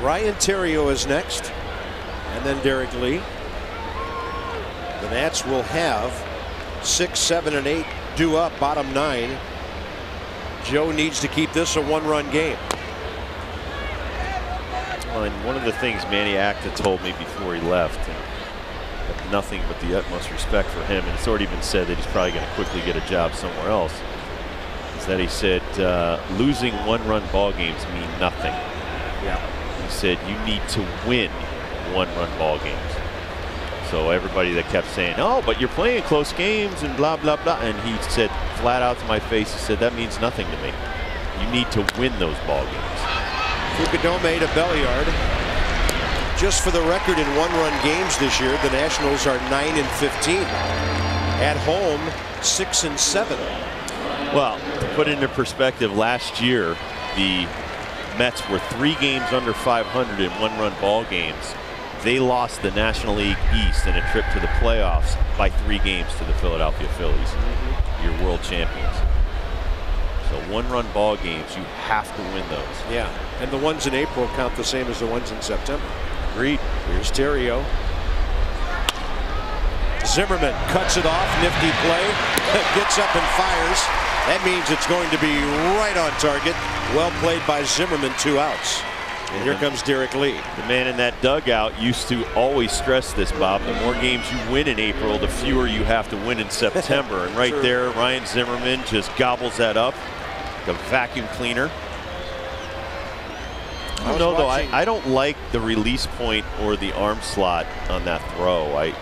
Ryan Terrio is next, and then Derek Lee. The Nats will have 6, 7, and 8 due up, bottom 9. Joe needs to keep this a one-run game. Well, and one of the things Manny Acta told me before he left, and nothing but the utmost respect for him, and it's already been said that he's probably going to quickly get a job somewhere else, is that he said losing one-run ball games mean nothing. Yeah. He said you need to win one-run ball games. So everybody that kept saying, oh, but you're playing close games and blah, blah, blah. And he said flat out to my face, he said, that means nothing to me. You need to win those ball games. Fukudome to Belliard. Just for the record, in one-run games this year, the Nationals are 9-15. At home, 6-7. Well, to put it into perspective, last year, the Mets were 3 games under 500 in one-run ball games. They lost the National League East in a trip to the playoffs by 3 games to the Philadelphia Phillies, your world champions. So one-run ball games, you have to win those. Yeah, and the ones in April count the same as the ones in September. Agreed. Here's Terrio. Zimmerman cuts it off, nifty play, gets up and fires. That means it's going to be right on target. Well played by Zimmerman, 2 outs. And here comes Derek Lee. The man in that dugout used to always stress this, Bob. The more games you win in April, the fewer you have to win in September. And right there, Ryan Zimmerman just gobbles that up. The vacuum cleaner. I don't know, though. I don't like the release point or the arm slot on that throw. I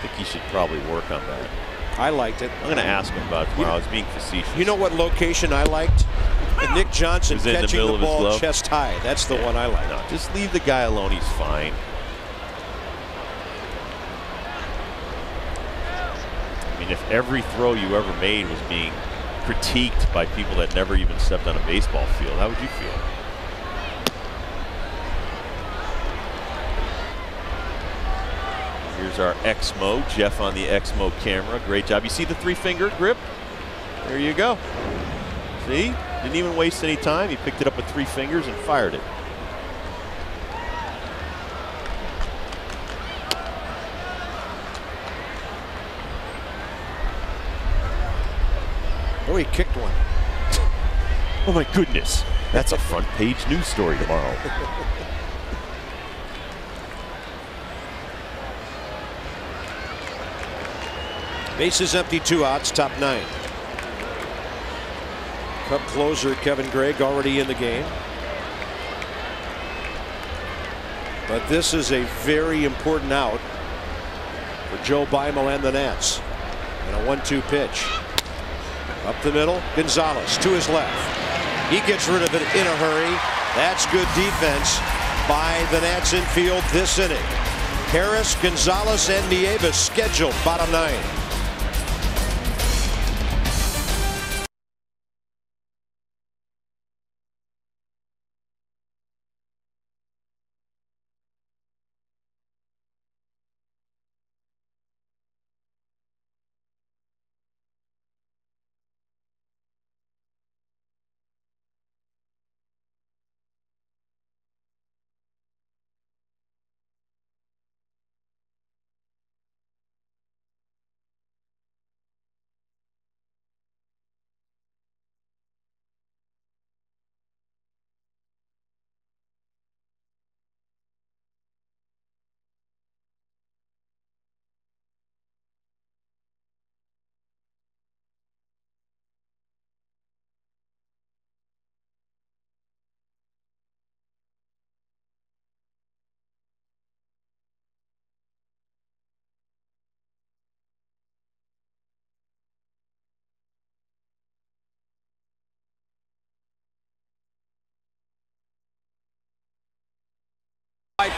think he should probably work on that. I liked it. I'm going to ask him about it tomorrow. I was being facetious. You know what location I liked? And Nick Johnson catching the ball chest high. That's the one I like. No, just leave the guy alone. He's fine. I mean, if every throw you ever made was being critiqued by people that never even stepped on a baseball field, how would you feel? Here's our Exmo, Jeff on the Exmo camera. Great job. You see the 3-finger grip? There you go. See? Didn't even waste any time. He picked it up with 3 fingers and fired it. Oh, he kicked one. Oh my goodness. That's a front page news story tomorrow. Bases empty, 2 outs, top 9. Cub closer Kevin Gregg already in the game. But this is a very important out for Joe Beimel and the Nats. And a 1-2 pitch. Up the middle, Gonzalez to his left. He gets rid of it in a hurry. That's good defense by the Nats infield this inning. Harris, Gonzalez, and Nieves scheduled bottom 9.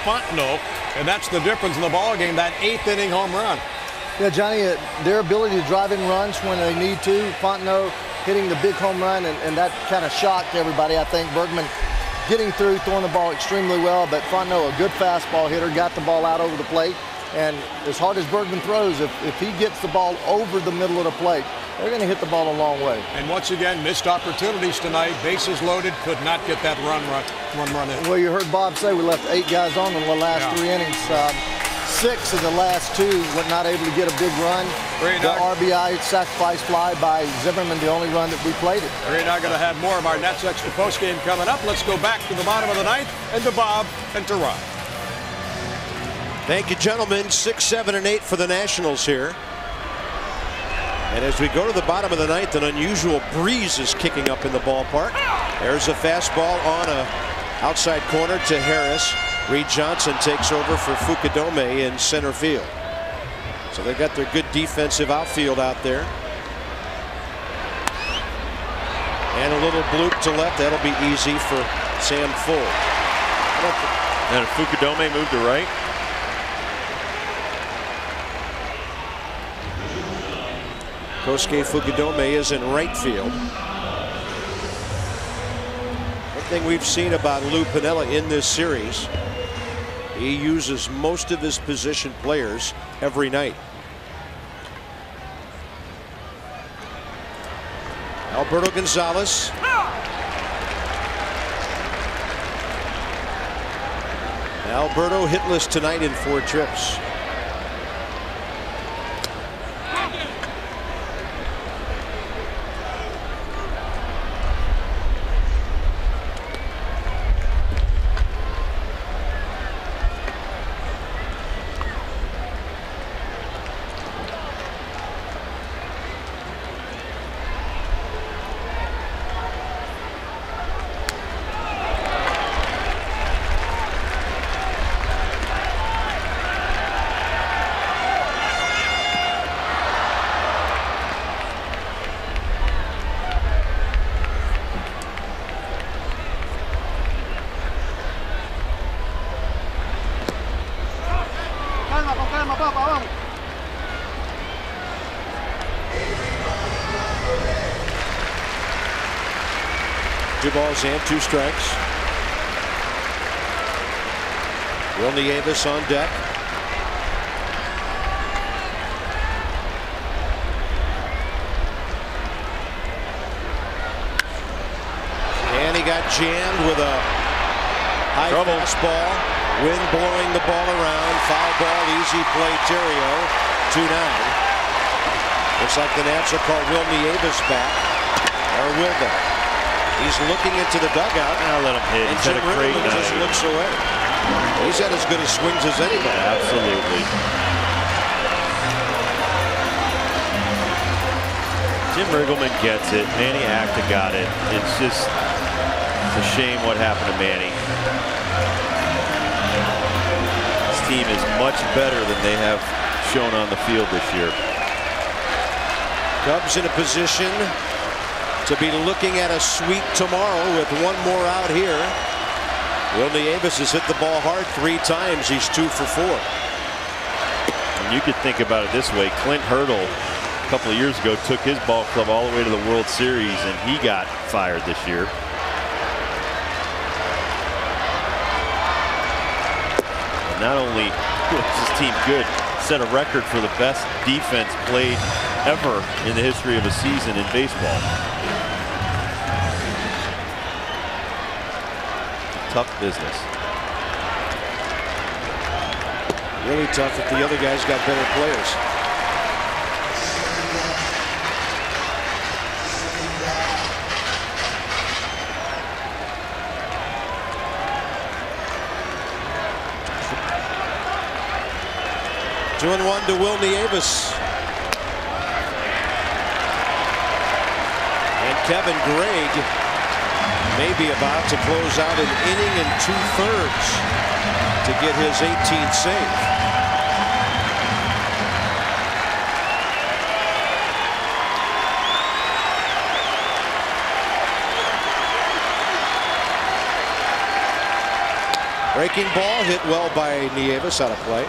Fontenot, and that's the difference in the ball game, that 8th inning home run. Yeah, Johnny, their ability to drive in runs when they need to. Fontenot hitting the big home run, and that kind of shocked everybody. I think Bergman getting through, throwing the ball extremely well, but Fontenot, a good fastball hitter, got the ball out over the plate. And as hard as Bergman throws, if he gets the ball over the middle of the plate, they're going to hit the ball a long way. And once again, missed opportunities tonight. Bases loaded, could not get that run in. Well, you heard Bob say we left 8 guys on in the last 3 innings. 6 of the last 2 were not able to get a big run. The RBI sacrifice fly by Zimmerman, the only run that we played it. We're not going to have more of our Nats Extra postgame coming up. Let's go back to the bottom of the ninth and to Bob and to Ron. Thank you, gentlemen. 6, 7, and 8 for the Nationals here. And as we go to the bottom of the ninth, an unusual breeze is kicking up in the ballpark. There's a fastball on a outside corner to Harris. Reed Johnson takes over for Fukudome in center field. So they got their good defensive outfield out there. And a little bloop to left. That'll be easy for Sam Full. And Fukudome moved to right. Kosuke Fukudome is in right field. One thing we've seen about Lou Piniella in this series, he uses most of his position players every night. Alberto Gonzalez. Alberto hitless tonight in 4 trips. Two balls and 2 strikes. Will Nieves on deck. And he got jammed with a high fastball. Wind blowing the ball around. Foul ball, easy play, Terrio. 2-9. Looks like the Nats will call Will Nieves back. Or will they? He's looking into the dugout. I'll let him hit. And Jim Riggleman just looks away. He's had as good as swings as anybody. Absolutely. Jim Riggleman gets it. Manny Acta got it. It's just a shame what happened to Manny. This team is much better than they have shown on the field this year. Cubs in a position to be looking at a sweep tomorrow with 1 more out here. Will Nieves has hit the ball hard 3 times. He's 2 for 4. And you could think about it this way. Clint Hurdle a couple of years ago took his ball club all the way to the World Series, and he got fired this year. And not only was his team good, set a record for the best defense played ever in the history of a season in baseball. Tough business. Really tough if the other guys got better players. Two and 1 to Will Nieves. And Kevin Gregg may be about to close out an inning and 2/3 to get his 18th save. Breaking ball hit well by Nieves out of play.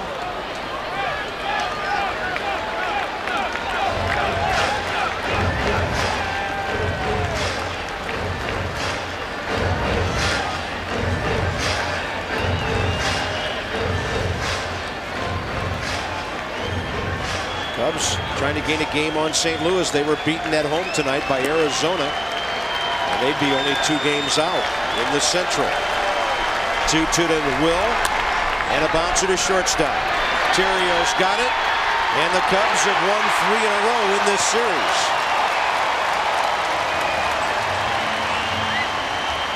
Cubs trying to gain a game on St. Louis. They were beaten at home tonight by Arizona. And they'd be only 2 games out in the Central. 2-2 to Will. And a bouncer to shortstop. Terrio's got it, and the Cubs have won 3 in a row in this series.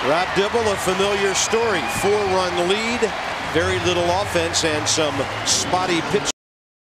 Rob Dibble, a familiar story. 4-run lead, very little offense, and some spotty pitch.